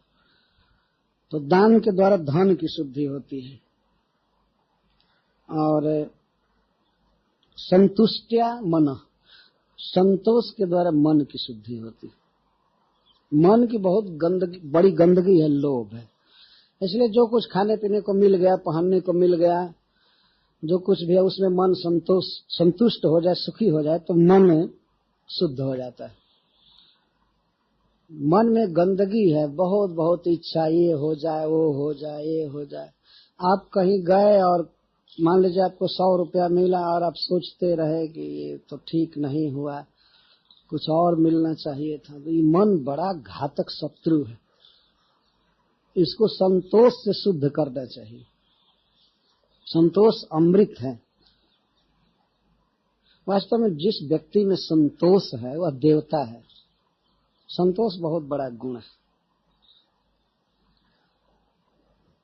तो दान के द्वारा धन की शुद्धि होती है। और संतुष्ट्या मन, संतोष के द्वारा मन की शुद्धि होती है। मन की बहुत बड़ी गंदगी है, लोभ है। इसलिए जो कुछ खाने पीने को मिल गया, पहनने को मिल गया, जो कुछ भी है उसमें मन संतुष्ट हो जाए, सुखी हो जाए तो मन शुद्ध हो जाता है। मन में गंदगी है, बहुत बहुत इच्छा, ये हो जाए, वो हो जाए, ये हो जाए। आप कहीं गए और मान लीजिए आपको 100 रुपया मिला और आप सोचते रहे कि ये तो ठीक नहीं हुआ, कुछ और मिलना चाहिए था। तो ये मन बड़ा घातक शत्रु है, इसको संतोष से शुद्ध करना चाहिए। संतोष अमृत है। वास्तव में जिस व्यक्ति में संतोष है वह देवता है। संतोष बहुत बड़ा गुण है।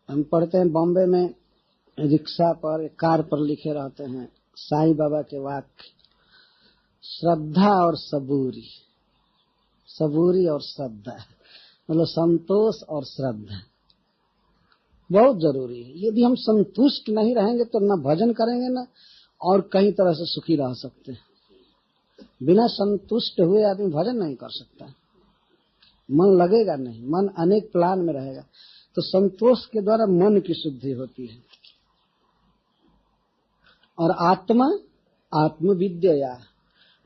हम पढ़ते हैं बॉम्बे में रिक्शा पर, कार पर लिखे रहते हैं साईं बाबा के वाक्य, श्रद्धा और सबूरी, सबूरी और श्रद्धा, मतलब संतोष और श्रद्धा बहुत जरूरी है। यदि हम संतुष्ट नहीं रहेंगे तो न भजन करेंगे न और कई तरह से सुखी रह सकते हैं। बिना संतुष्ट हुए आदमी भजन नहीं कर सकता, मन लगेगा नहीं, मन अनेक प्लान में रहेगा। तो संतोष के द्वारा मन की शुद्धि होती है। और आत्मविद्या,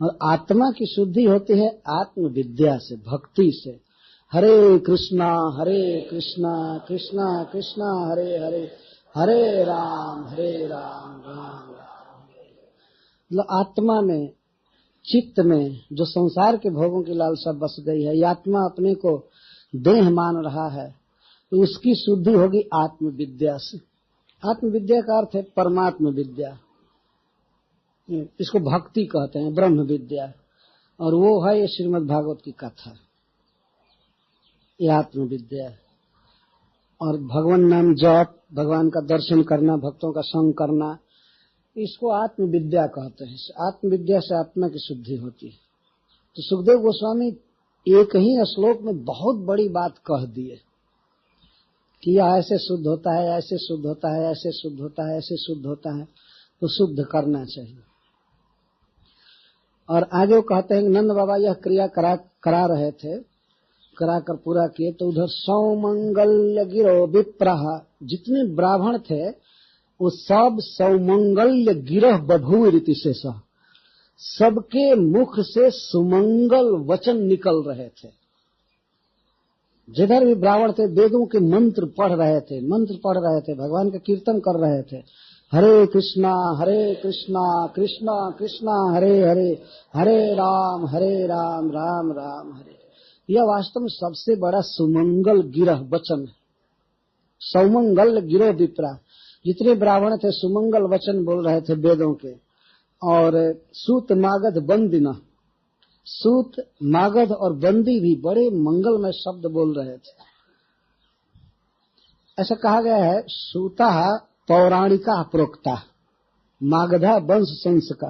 और आत्मा की शुद्धि होती है आत्मविद्या से, भक्ति से। हरे कृष्णा कृष्णा कृष्णा हरे हरे, हरे राम राम राम। मतलब आत्मा में, चित्त में जो संसार के भोगों की लालसा बस गई है, ये आत्मा अपने को देह मान रहा है, तो उसकी शुद्धि होगी आत्मविद्या से। आत्मविद्या का अर्थ है परमात्म विद्या, इसको भक्ति कहते हैं, ब्रह्म विद्या। और वो है ये श्रीमद् भागवत की कथा, ये आत्मविद्या। और भगवान नाम जप, भगवान का दर्शन करना, भक्तों का संग करना, इसको आत्मविद्या कहते हैं। आत्मविद्या से आत्मा की शुद्धि होती है। तो सुखदेव गोस्वामी एक ही श्लोक में बहुत बड़ी बात कह दिए कि यह ऐसे शुद्ध होता है, ऐसे शुद्ध होता है, ऐसे शुद्ध होता है, ऐसे शुद्ध होता है, तो शुद्ध करना चाहिए। और आगे वो कहते हैं कि नंद बाबा यह क्रिया करा रहे थे, कराकर पूरा किए तो उधर सौमंगल्य गिरो विप्रह, जितने ब्राह्मण थे वो सब सौमंगल्य गिरह बभू रीति से सबके मुख से सुमंगल वचन निकल रहे थे। जिधर भी ब्राह्मण थे वेदों के मंत्र पढ़ रहे थे, भगवान का कीर्तन कर रहे थे, हरे कृष्णा कृष्णा कृष्णा हरे हरे, हरे राम राम राम हरे। यह वास्तव में सबसे बड़ा सुमंगल गिरह वचन है। सौमंगल गिरो विप्रा, जितने ब्राह्मण थे सुमंगल वचन बोल रहे थे वेदों के। और सूत मागध बंदिना, सूत मागध और बंदी भी बड़े मंगलमय शब्द बोल रहे थे। ऐसा कहा गया है, सूता पौराणिका प्रोक्ता, मागधा वंश संस्का,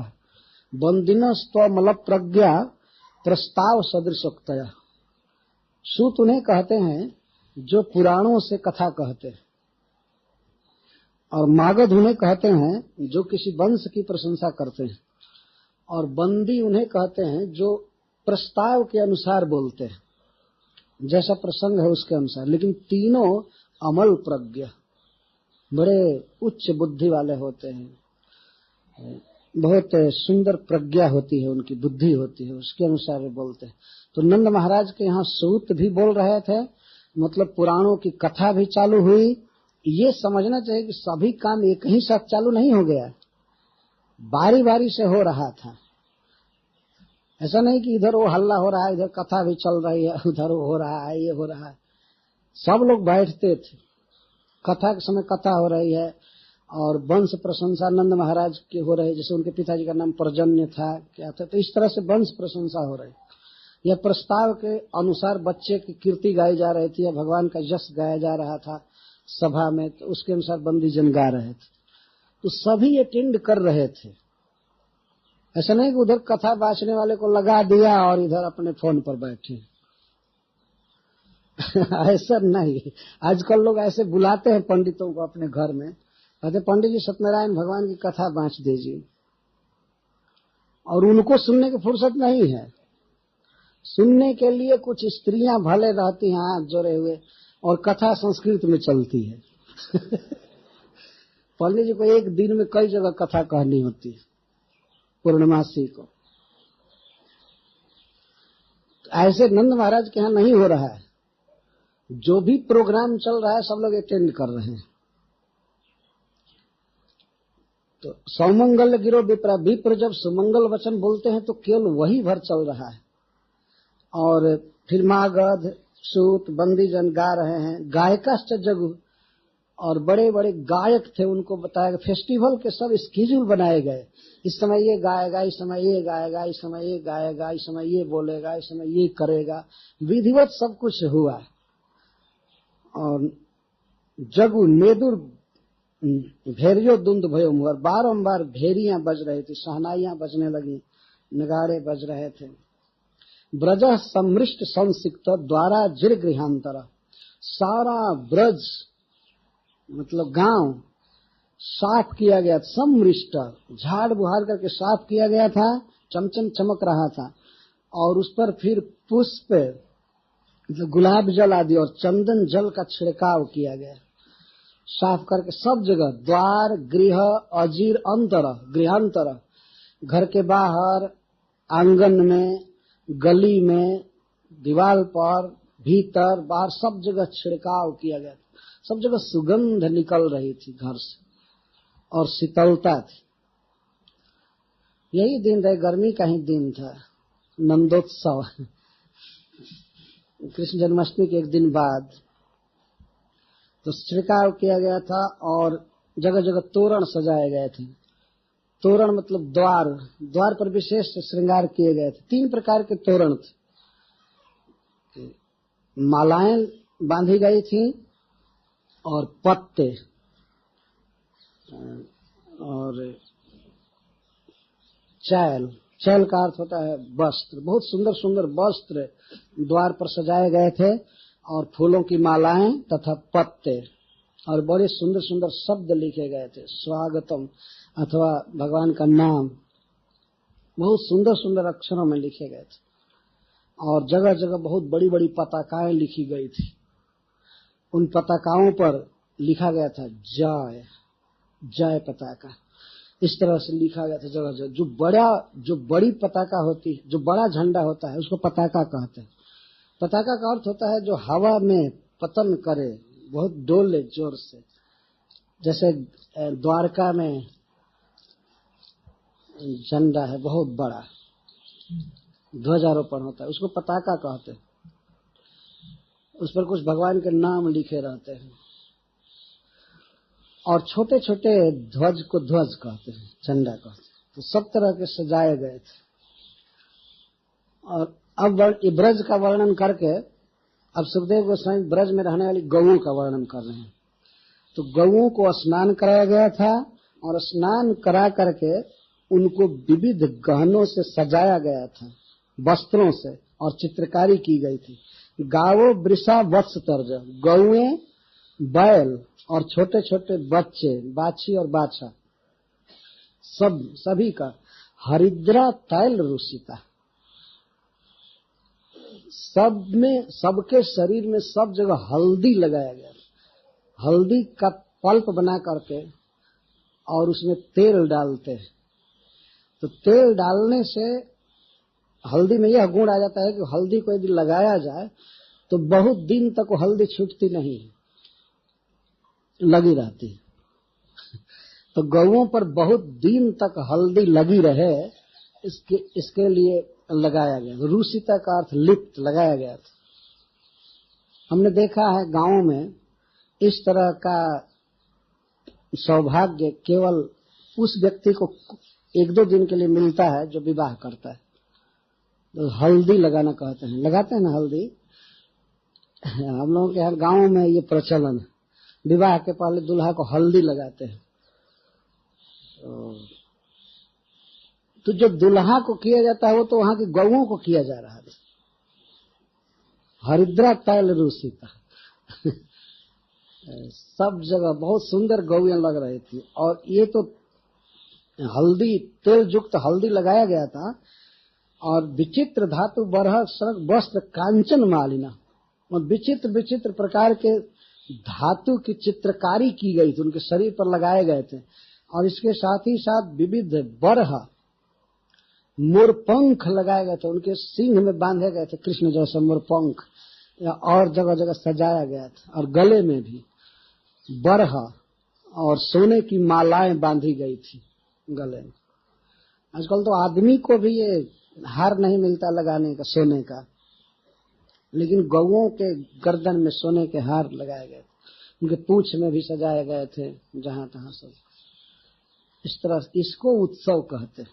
बंदिना स्वमल प्रज्ञा प्रस्ताव सदृशोक्तया। सूत उन्हें कहते हैं जो पुराणों से कथा कहते हैं, और मागध उन्हें कहते हैं जो किसी वंश की प्रशंसा करते हैं, और बंदी उन्हें कहते हैं जो प्रस्ताव के अनुसार बोलते हैं, जैसा प्रसंग है उसके अनुसार। लेकिन तीनों अमल प्रज्ञा, बड़े उच्च बुद्धि वाले होते हैं, बहुत सुंदर प्रज्ञा होती है, उनकी बुद्धि होती है, उसके अनुसार वे बोलते हैं। तो नंद महाराज के यहाँ सूत भी बोल रहे थे, मतलब पुराणों की कथा भी चालू हुई। ये समझना चाहिए कि सभी काम एक ही साथ चालू नहीं हो गया, बारी बारी से हो रहा था। ऐसा नहीं कि इधर वो हल्ला हो रहा है, इधर कथा भी चल रही है, उधर वो हो रहा है, ये हो रहा है। सब लोग बैठते थे, कथा के समय कथा हो रही है, और वंश प्रशंसा नंद महाराज की हो रही है, जैसे उनके पिताजी का नाम पर्जन्य था, क्या था, तो इस तरह से वंश प्रशंसा हो रही। यह प्रस्ताव के अनुसार बच्चे की कीर्ति गाई जा रही थी, या भगवान का यश गाया जा रहा था सभा में, तो उसके अनुसार बंदीजन गा रहे थे। तो सभी अटेंड कर रहे थे। ऐसा नहीं कि उधर कथा बांचने वाले को लगा दिया और इधर अपने फोन पर बैठे। ऐसा नहीं। आजकल लोग ऐसे बुलाते हैं पंडितों को अपने घर में, कहते पंडित जी सत्यनारायण भगवान की कथा बांच दीजिए, और उनको सुनने की फुर्सत नहीं है। सुनने के लिए कुछ स्त्रियां भले रहती हैं हाथ जोड़े हुए, और कथा संस्कृत में चलती है। पंडित जी को एक दिन में कई जगह कथा कहनी होती है, पूर्णमासी को। ऐसे नंद महाराज के यहाँ नहीं हो रहा है। जो भी प्रोग्राम चल रहा है सब लोग अटेंड कर रहे हैं। तो सौमंगल गिरो विप्रा, विप्र जब सुमंगल वचन बोलते हैं तो केवल वही भर चल रहा है। और फिर मागध सूत बंदीजन गा रहे हैं, गायकाश्च जगु, और बड़े बड़े गायक थे, उनको बताया गया। फेस्टिवल के सब स्केड्यूल बनाए गए, इस समय ये गाएगा, इस समय ये गाएगा, इस समय ये गाएगा, इस समय ये बोलेगा, इस समय ये करेगा, विधिवत सब कुछ हुआ। और जगु नेदुर भेरियो दुंद भयो मुहर, बारंबार भेरियां बज रही थी, शहनाइयां बजने लगी, नगाड़े बज रहे थे। ब्रज समृष्ट संसिक्त द्वारा जिर गृहांतर, सारा ब्रज मतलब गांव साफ किया गया, समृष्ट झाड़ बुहार करके साफ किया गया था, चमचम चमक रहा था। और उस पर फिर पुष्प मतलब गुलाब जल आदि और चंदन जल का छिड़काव किया गया, साफ करके सब जगह, द्वार गृह अजीर अंतर गृहांतर, घर के बाहर, आंगन में, गली में, दीवार पर, भीतर बाहर सब जगह छिड़काव किया गया। सब जगह सुगंध निकल रही थी घर से, और शीतलता थी। यही दिन था, गर्मी का ही दिन था, नंदोत्सव। कृष्ण जन्माष्टमी के एक दिन बाद तो छिड़काव किया गया था, और जगह जगह तोरण सजाए गए थे। तोरण मतलब द्वार, द्वार पर विशेष श्रृंगार किए गए थे। 3 प्रकार के तोरण थे, मालाएं बांधी गई थी, और पत्ते, और चैल, चैल का अर्थ होता है वस्त्र। बहुत सुंदर सुंदर वस्त्र द्वार पर सजाए गए थे, और फूलों की मालाएं तथा पत्ते, और बड़े सुंदर सुंदर शब्द लिखे गए थे, स्वागतम अथवा भगवान का नाम बहुत सुंदर सुंदर अक्षरों में लिखे गए थे। और जगह जगह बहुत बड़ी बड़ी पताकाएं लिखी गई थी। उन पताकाओं पर लिखा गया था जय, जय पताका, इस तरह से लिखा गया था जगह जगह। जो बड़ी पताका होती, जो बड़ा झंडा होता है उसको पताका कहते हैं। पताका का अर्थ होता है जो हवा में पतन करे, बहुत डोले जोर से, जैसे द्वारका में झंडा है बहुत बड़ा, ध्वजारोपण होता है, उसको पताका कहते हैं। उस पर कुछ भगवान के नाम लिखे रहते हैं। और छोटे छोटे ध्वज को ध्वज कहते हैं, झंडा कहते हैं। तो सब तरह के सजाए गए थे। और अब ब्रज का वर्णन करके अब सुखदेव गोस्वामी ब्रज में रहने वाली गौओं का वर्णन कर रहे हैं। तो गौओं को स्नान कराया गया था और स्नान करा करके उनको विविध गहनों से सजाया गया था, वस्त्रों से, और चित्रकारी की गई थी। गावो वृषा वत्स तर्ज, गौएं, बैल और छोटे छोटे बच्चे, बाछी और बाछा, सभी का हरिद्रा तैल रुषिता, सब में, सबके शरीर में सब जगह हल्दी लगाया गया। हल्दी का पल्प बना करके और उसमें तेल डालते हैं। तो तेल डालने से हल्दी में यह गुण आ जाता है कि हल्दी को यदि लगाया जाए तो बहुत दिन तक वो हल्दी छूटती नहीं, लगी रहती। तो गौओं पर बहुत दिन तक हल्दी लगी रहे, इसके लिए लगाया गया। रुषिता का अर्थ लिप्त, लगाया गया था। हमने देखा है गांवों में इस तरह का सौभाग्य केवल उस व्यक्ति को एक दो दिन के लिए मिलता है जो विवाह करता है। तो हल्दी लगाना कहते हैं, लगाते हैं ना हल्दी। हम लोगों के यहाँ गांवों में ये प्रचलन है, विवाह के पहले दूल्हा को हल्दी लगाते हैं। तो जो दूल्हा को किया जाता है वो तो वहां की गौओं को किया जा रहा है। हरिद्रा तैल रुषिता सब जगह बहुत सुंदर गौएं लग रही थी। और ये तो हल्दी, तेल युक्त हल्दी लगाया गया था। और विचित्र धातु बरह सरक वस्त्र कांचन मालिना, और विचित्र विचित्र प्रकार के धातु की चित्रकारी की गई थी, उनके शरीर पर लगाए गए थे। और इसके साथ ही साथ विविध बरह, मोरपंख लगाए गए थे, उनके सिंह में बांधे गए थे कृष्ण जैसे मोरपंख, और जगह जगह सजाया गया था। और गले में भी बरह और सोने की मालाएं बांधी गई थी गले में। आजकल तो आदमी को भी ये हार नहीं मिलता लगाने का सोने का, लेकिन गौओं के गर्दन में सोने के हार लगाए गए थे, उनके पूंछ में भी सजाए गए थे जहां तहां सब। इस तरह इसको उत्सव कहते हैं।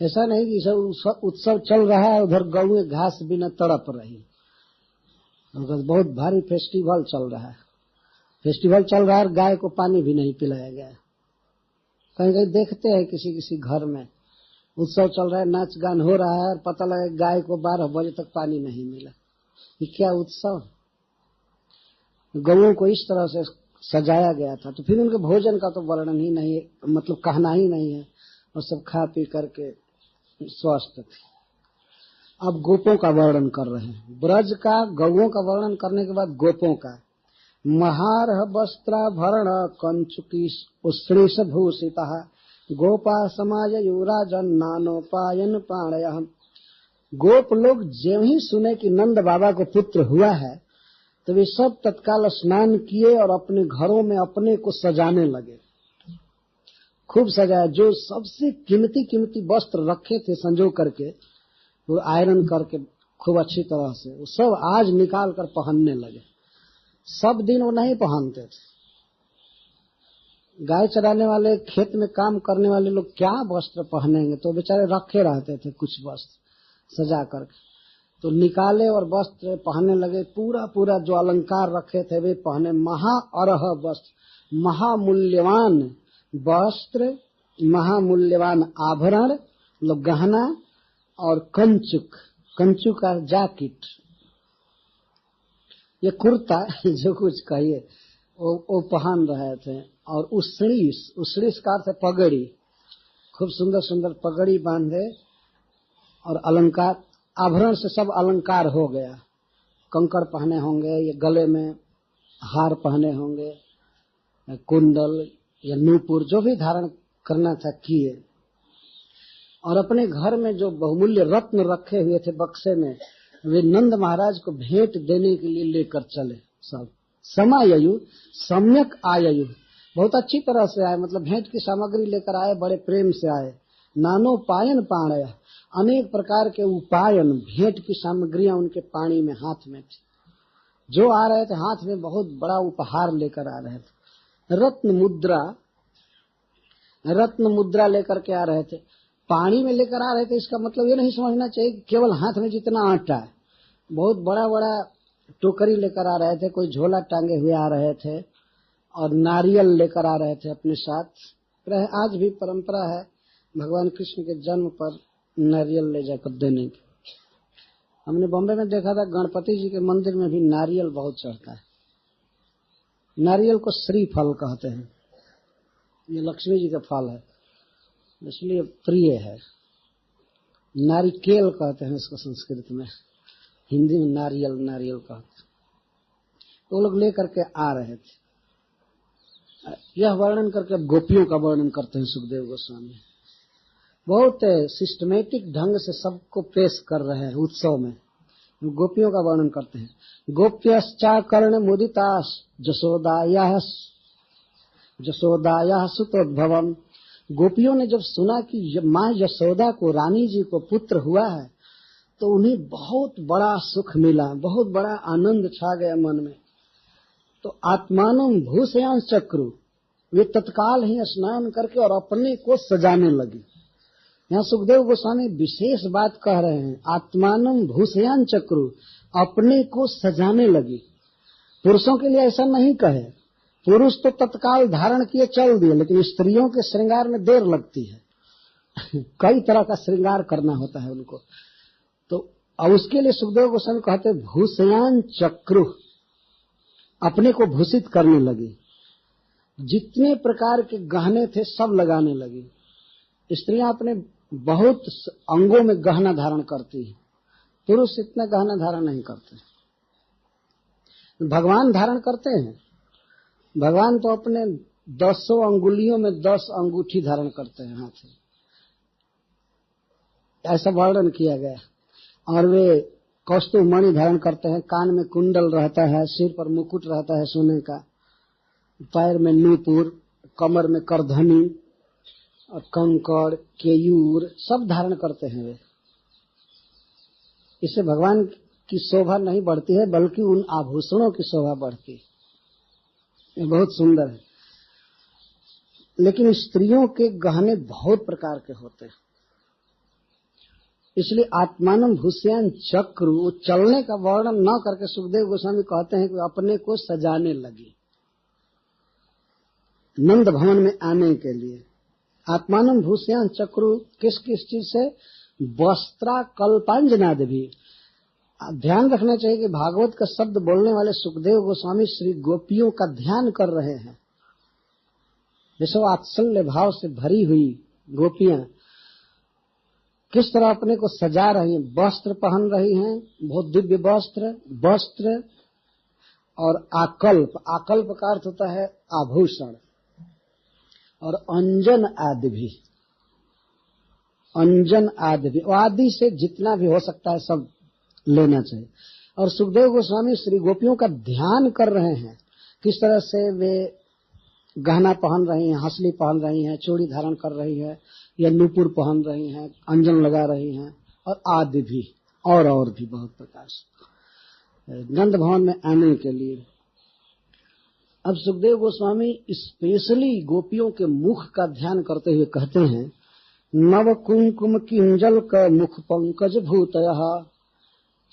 ऐसा नहीं कि उत्सव चल रहा है उधर गौएं घास बिना तड़प रही, बहुत भारी फेस्टिवल चल रहा है। फेस्टिवल चल रहा है और गाय को पानी भी नहीं पिलाया गया। कहीं कहीं देखते हैं किसी किसी घर में उत्सव चल रहा है, नाच गान हो रहा है, और पता लगा गाय को 12 बजे तक पानी नहीं मिला। ये क्या उत्सव? गौओं को इस तरह से सजाया गया था। तो फिर उनके भोजन का तो वर्णन ही नहीं है, मतलब कहना ही नहीं है, और सब खा पी करके स्वस्थ थे। अब गोपों का वर्णन कर रहे हैं। ब्रज का, गौओं का वर्णन करने के बाद गोपों का। महारह वस्त्राभरण कंचुकी उश्लेष भूषिता गोपा समाज युराजन नानोपायन पाणय। गोप लोग जब ही सुने कि नंद बाबा को पुत्र हुआ है तो वे सब तत्काल स्नान किए और अपने घरों में अपने को सजाने लगे। खूब सजाया। जो सबसे कीमती कीमती वस्त्र रखे थे संजो करके, वो आयरन करके खूब अच्छी तरह से, वो सब आज निकाल कर पहनने लगे। सब दिन वो नहीं पहनते थे। गाय चराने वाले, खेत में काम करने वाले लोग क्या वस्त्र पहनेंगे, तो बेचारे रखे रहते थे कुछ वस्त्र सजा करके। तो निकाले और वस्त्र पहनने लगे। पूरा पूरा जो अलंकार रखे थे वे पहने। महाअरह वस्त्र, महामूल्यवान वस्त्र, महामूल्यवान आभरण, मतलब गहना, और कंचुक, कंचुक का जैकेट, ये कुर्ता जो कुछ कहिए वो पहन रहे थे। और उश्लीष, उश्लीष का अर्थ है पगड़ी, खूब सुंदर सुंदर पगड़ी बांधे। और अलंकार, आभरण से सब अलंकार हो गया। कंकड़ पहने होंगे, ये गले में हार पहने होंगे, कुंडल या नूपुर, जो भी धारण करना था किए। और अपने घर में जो बहुमूल्य रत्न रखे हुए थे बक्से में, वे नंद महाराज को भेंट देने के लिए लेकर चले। सब समाययु सम्यक आययु, बहुत अच्छी तरह से आए, मतलब भेंट की सामग्री लेकर आए, बड़े प्रेम से आए। नानो पायन पाणय, अनेक प्रकार के उपायन, भेंट की सामग्रियां उनके पानी में, हाथ में थी। जो आ रहे थे हाथ में बहुत बड़ा उपहार लेकर आ रहे थे। रत्न मुद्रा लेकर के आ रहे थे, पानी में लेकर आ रहे थे। इसका मतलब ये नहीं समझना चाहिए कि केवल हाथ में जितना आटा है, बहुत बड़ा बड़ा टोकरी लेकर आ रहे थे, कोई झोला टांगे हुए आ रहे थे, और नारियल लेकर आ रहे थे अपने साथ। आज भी परंपरा है भगवान कृष्ण के जन्म पर नारियल ले जाकर देने की। हमने बॉम्बे में देखा था, गणपति जी के मंदिर में भी नारियल बहुत चढ़ता है। नारियल को श्रीफल कहते हैं, ये लक्ष्मी जी का फल है, इसलिए प्रिय है। नारिकेल कहते हैं इसको संस्कृत में, हिंदी में नारियल कहते हैं। तो वो लोग लेकर के आ रहे थे। यह वर्णन करके अब गोपियों का वर्णन करते हैं सुखदेव गोस्वामी। बहुत सिस्टमेटिक ढंग से सबको पेश कर रहे हैं उत्सव में। गोपियों का वर्णन करते हैं। गोप्यश्चा कर्ण मुदितास जसोदाया सुतोद्भवम। गोपियों ने जब सुना कि माँ यशोदा को, रानी जी को पुत्र हुआ है, तो उन्हें बहुत बड़ा सुख मिला, बहुत बड़ा आनंद छा गया मन में। तो आत्मानं भूषयांश चक्रु, वे तत्काल ही स्नान करके और अपने को सजाने लगी। यहाँ सुखदेव गोस्वामी विशेष बात कह रहे हैं, आत्मानं भूषयांश चक्रु, अपने को सजाने लगी। पुरुषों के लिए ऐसा नहीं कहे, पुरुष तो तत्काल धारण किए चल दिए, लेकिन स्त्रियों के श्रृंगार में देर लगती है कई तरह का श्रृंगार करना होता है उनको। तो अब उसके लिए सुखदेव गोस्वामी कहते भूषयान चक्रु, अपने को भूषित करने लगी। जितने प्रकार के गहने थे सब लगाने लगी। स्त्रियां अपने बहुत अंगों में गहना धारण करती है, पुरुष इतना गहना धारण नहीं करते। भगवान धारण करते हैं, भगवान तो अपने 10 अंगुलियों में 10 अंगूठी धारण करते हैं हाथ में, ऐसा वर्णन किया गया। और वे कौस्तुभ मणि धारण करते हैं, कान में कुंडल रहता है, सिर पर मुकुट रहता है सोने का, पैर में नूपुर, कमर में करधनी और कंकड़, केयूर सब धारण करते हैं वे। इससे भगवान की शोभा नहीं बढ़ती है, बल्कि उन आभूषणों की शोभा बढ़ती है। ये बहुत सुंदर है। लेकिन स्त्रियों के गहने बहुत प्रकार के होते हैं, इसलिए आत्मानं भूषयान चक्रु, वो चलने का वर्णन न करके सुखदेव गोस्वामी कहते हैं कि अपने को सजाने लगी नंद भवन में आने के लिए। आत्मानं भूषयान चक्रु किस किस चीज से? वस्त्रा कल्पांजनादि भी। ध्यान रखना चाहिए कि भागवत का शब्द बोलने वाले सुखदेव गोस्वामी श्री गोपियों का ध्यान कर रहे हैं। जैसे वात्सल्य भाव से भरी हुई गोपियां किस तरह अपने को सजा रही हैं, वस्त्र पहन रही हैं, बहुत दिव्य वस्त्र और आकल्प, आकल्प का अर्थ होता है आभूषण, और अंजन आदि भी, अंजन आदि भी, आदि से जितना भी हो सकता है सब लेना चाहिए। और सुखदेव गोस्वामी श्री गोपियों का ध्यान कर रहे हैं, किस तरह से वे गहना पहन रही हैं, हंसली पहन रही हैं, चूड़ी धारण कर रही है, या नूपुर पहन रही हैं, अंजन लगा रही हैं, और आदि भी, और भी बहुत प्रकार से नंद भवन में आने के लिए। अब सुखदेव गोस्वामी स्पेशली गोपियों के मुख का ध्यान करते हुए कहते हैं, नव कुंकुम किंजल का मुख पंकज भूतयः।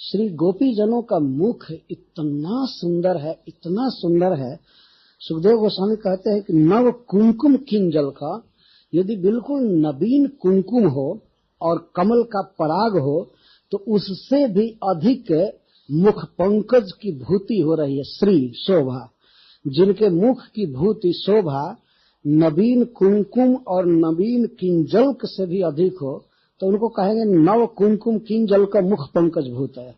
श्री गोपी जनों का मुख इतना सुंदर है, इतना सुंदर है। सुखदेव गोस्वामी कहते हैं कि नव कुंकुम किंजल का, यदि बिल्कुल नवीन कुंकुम हो और कमल का पराग हो, तो उससे भी अधिक मुख पंकज की भूति हो रही है। श्री शोभा, जिनके मुख की भूति शोभा नवीन कुंकुम और नवीन किंजल्क से भी अधिक हो, तो उनको कहेंगे नव कुंकुम किंजल का मुख पंकज भूत है।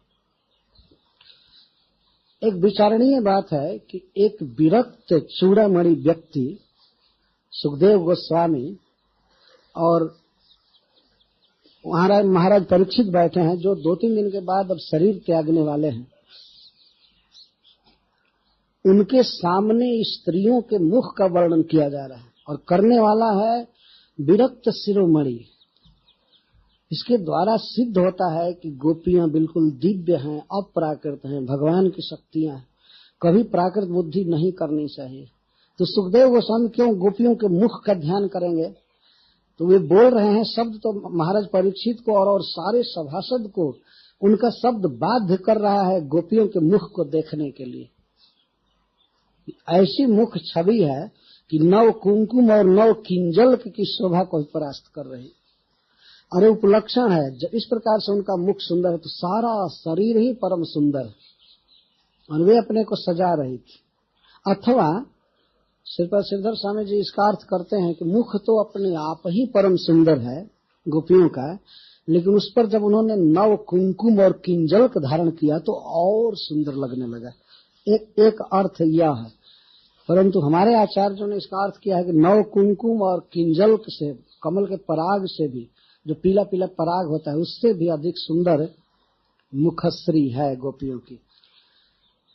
एक विचारणीय बात है कि एक विरक्त चूड़ामणि व्यक्ति सुखदेव गोस्वामी और महाराज परीक्षित बैठे हैं, जो 2-3 दिन के बाद अब शरीर त्यागने वाले हैं। उनके सामने स्त्रियों के मुख का वर्णन किया जा रहा है और करने वाला है विरक्त शिरोमणि। इसके द्वारा सिद्ध होता है कि गोपियां बिल्कुल दिव्य हैं, अपराकृत हैं, भगवान की शक्तियां हैं, कभी प्राकृत बुद्धि नहीं करनी चाहिए। तो सुखदेव गोस्वामी क्यों गोपियों के मुख का ध्यान करेंगे? तो वे बोल रहे हैं शब्द तो महाराज परीक्षित को और सारे सभासद को उनका शब्द बाध्य कर रहा है गोपियों के मुख को देखने के लिए। ऐसी मुख छवि है कि नव कुंकुम और नव किंजल की शोभा को परास्त कर रही। अरे उपलक्षण है, जब इस प्रकार से उनका मुख सुंदर है तो सारा शरीर ही परम सुंदर है और वे अपने को सजा रही थी। अथवा श्रीपद श्रीधर स्वामी जी इसका अर्थ करते हैं कि मुख तो अपने आप ही परम सुंदर है गोपियों का, लेकिन उस पर जब उन्होंने नव कुंकुम और किंजल धारण किया तो और सुंदर लगने लगा। एक अर्थ यह है, परंतु हमारे आचार्यों ने इसका अर्थ किया है कि नव कुंकुम और किंजल से, कमल के पराग से भी, जो पीला पीला पराग होता है उससे भी अधिक सुंदर मुखश्री है गोपियों की।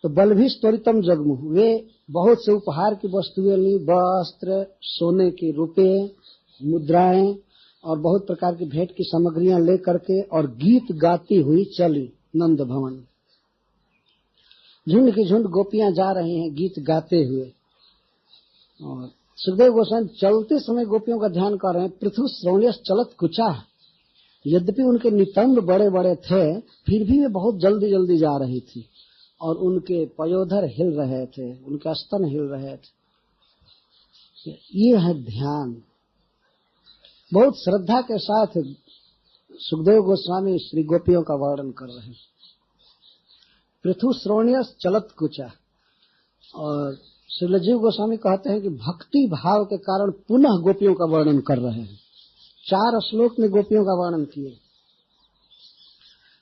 तो बलभीष त्वरितम जगमुह, वे बहुत से उपहार की वस्तुएं ली, वस्त्र, सोने के रुपए, मुद्राएं और बहुत प्रकार की भेंट की सामग्रियां लेकर के और गीत गाती हुई चली नंद भवन। झुंड की झुंड गोपियां जा रही हैं गीत गाते हुए और सुखदेव गोस्वामी चलते समय गोपियों का ध्यान कर रहे हैं। पृथु श्रवण्यस चलत कुचा, यद्यपि उनके नितंब बड़े बड़े थे फिर भी वे बहुत जल्दी जल्दी जा रही थी और उनके पयोधर हिल रहे थे, उनके स्तन हिल रहे थे। ये है ध्यान। बहुत श्रद्धा के साथ सुखदेव गोस्वामी श्री गोपियों का वर्णन कर रहे हैं। पृथु श्रवण्यस चलत कुचा, और श्रीलजीव गोस्वामी कहते हैं कि भक्ति भाव के कारण पुनः गोपियों का वर्णन कर रहे हैं। 4 श्लोक में गोपियों का वर्णन किए।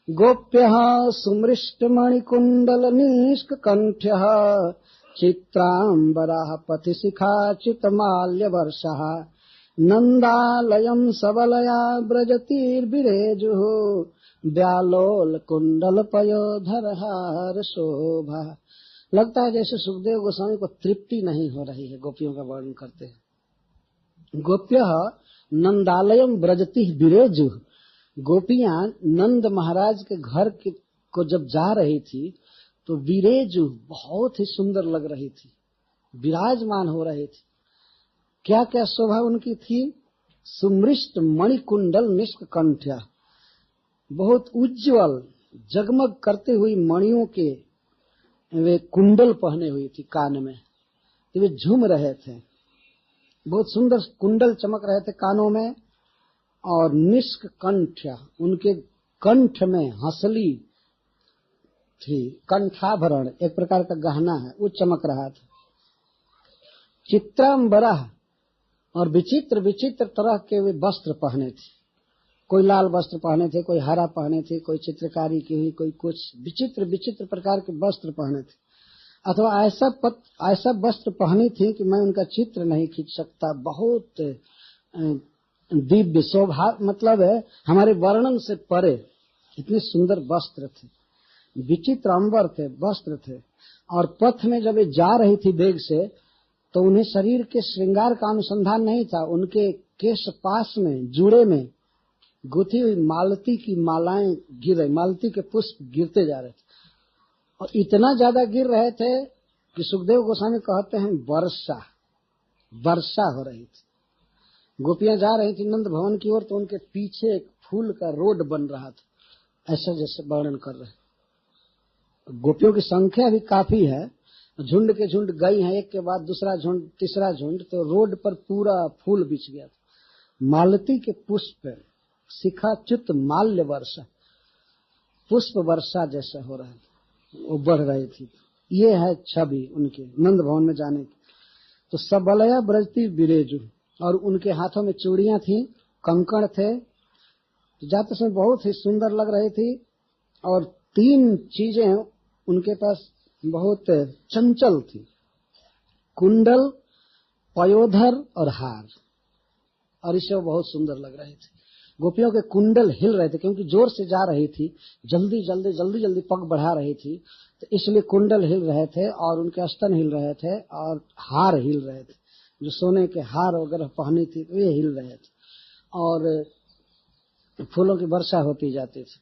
गोप्यः सुमृष्टमणिकुण्डल निष्ककण्ठ्यः चित्राम्बरः पथिशिखा चितमाल्यवर्षः नन्दालयं सबलया व्रजतीर्विरेजुः व्यालोल कुंडल पयोधरहार शोभा। लगता है जैसे सुखदेव गोस्वामी को तृप्ति नहीं हो रही है गोपियों का वर्णन करते हैं। गोप्यः नंदालयम व्रजती विरेजुः, गोपियां नंद महाराज के घर को जब जा रही थी तो विरेजु बहुत ही सुंदर लग रही थी, विराजमान हो रही थी। क्या क्या शोभा उनकी थी? सुमृष्ट मणिकुंडल निष्ककण्ठ्या, बहुत उज्जवल जगमग करते हुई मणियों के वे कुंडल पहने हुई थी कान में, तो वे झूम रहे थे। बहुत सुंदर कुंडल चमक रहे थे कानों में। और निष्ककण्ठ्या, उनके कंठ में हंसली थी, कंठाभरण एक प्रकार का गहना है वो चमक रहा था। चित्रांबरा, और विचित्र विचित्र तरह के वे वस्त्र पहने थे। कोई लाल वस्त्र पहने थे, कोई हरा पहने थे, कोई चित्रकारी की हुई, कोई कुछ विचित्र विचित्र प्रकार के वस्त्र पहने थे। अथवा ऐसा वस्त्र पहनी थी कि मैं उनका चित्र नहीं खींच सकता। बहुत दिव्य शोभा, मतलब है हमारे वर्णन से परे इतने सुंदर वस्त्र थे, विचित्र अंबर थे, वस्त्र थे। और पथ में जब वे जा रही थी वेग से तो उन्हें शरीर के श्रृंगार का अनुसंधान नहीं था। उनके केश पास में जुड़े में गुथी हुई मालती की मालाएं गिर रही, मालती के पुष्प गिरते जा रहे थे और इतना ज्यादा गिर रहे थे कि सुखदेव गोस्वामी कहते हैं वर्षा हो रही थी। गोपियां जा रही थी नंद भवन की ओर तो उनके पीछे एक फूल का रोड बन रहा था, ऐसा जैसे वर्णन कर रहे। गोपियों की संख्या भी काफी है, झुंड के झुंड गई हैं, एक के बाद दूसरा झुंड, तीसरा झुंड, तो रोड पर पूरा फूल बिछ गया था। मालती के पुष्प शिखा च्युत माल्य वर्षा, पुष्प वर्षा जैसे हो रहा था, वो बढ़ रही थी। ये है छवि उनके नंद भवन में जाने की। तो सबलया ब्रजती विरेजु, और उनके हाथों में चूड़ियां थी, कंकड़ थे, जाते समय बहुत ही सुंदर लग रही थी। और 3 चीजें उनके पास बहुत चंचल थी, कुंडल, पयोधर और हार, और इसे वो बहुत सुंदर लग रहे थे। गोपियों के कुंडल हिल रहे थे, क्योंकि जोर से जा रही थी, जल्दी जल्दी जल्दी जल्दी पग बढ़ा रही थी, तो इसलिए कुंडल हिल रहे थे और उनके स्तन हिल रहे थे और हार हिल रहे थे, जो सोने के हार वगैरह पहनी थी वे हिल रहे थे और फूलों की वर्षा होती जाती थी।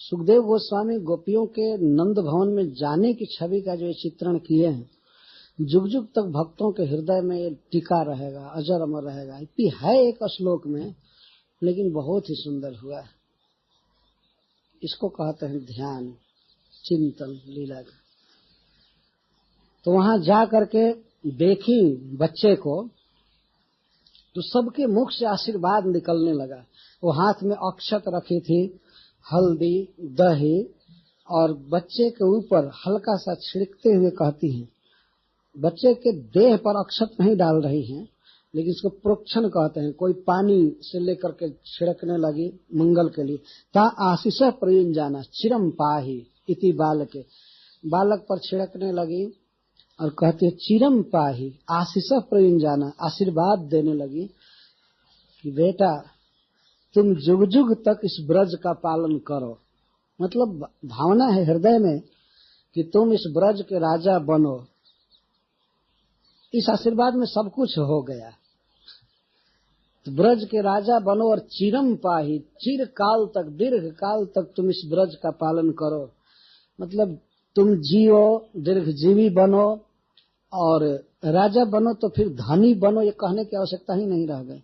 सुखदेव गोस्वामी गोपियों के नंद भवन में जाने की छवि का जो चित्रण किए हैं, जुग जुग तक भक्तों के हृदय में ये टिका रहेगा, अजर अमर रहेगा। इतनी है एक श्लोक में, लेकिन बहुत ही सुंदर हुआ है। इसको कहते हैं ध्यान, चिंतन, लीला का। तो वहां जा करके देखी बच्चे को, तो सबके मुख से आशीर्वाद निकलने लगा। वो हाथ में अक्षत रखी थी, हल्दी, दही, और बच्चे के ऊपर हल्का सा छिड़कते हुए कहती हैं, बच्चे के देह पर अक्षत नहीं डाल रही हैं, लेकिन इसको प्रोक्षण कहते हैं। कोई पानी से लेकर के छिड़कने लगी मंगल के लिए। ता आशीष प्रयुंजाना चिरम पाही इति बालके, बालक पर छिड़कने लगी और कहती है चिरम पाही, आशीष प्रयुंजाना, आशीर्वाद देने लगी कि बेटा तुम जुग जुग तक इस ब्रज का पालन करो। मतलब भावना है हृदय में कि तुम इस ब्रज के राजा बनो। इस आशीर्वाद में सब कुछ हो गया। तो ब्रज के राजा बनो और चिरम पाही, चिर काल तक, दीर्घ काल तक तुम इस ब्रज का पालन करो। मतलब तुम जियो, दीर्घजीवी बनो और राजा बनो, तो फिर धनी बनो, ये कहने की आवश्यकता ही नहीं रह गई।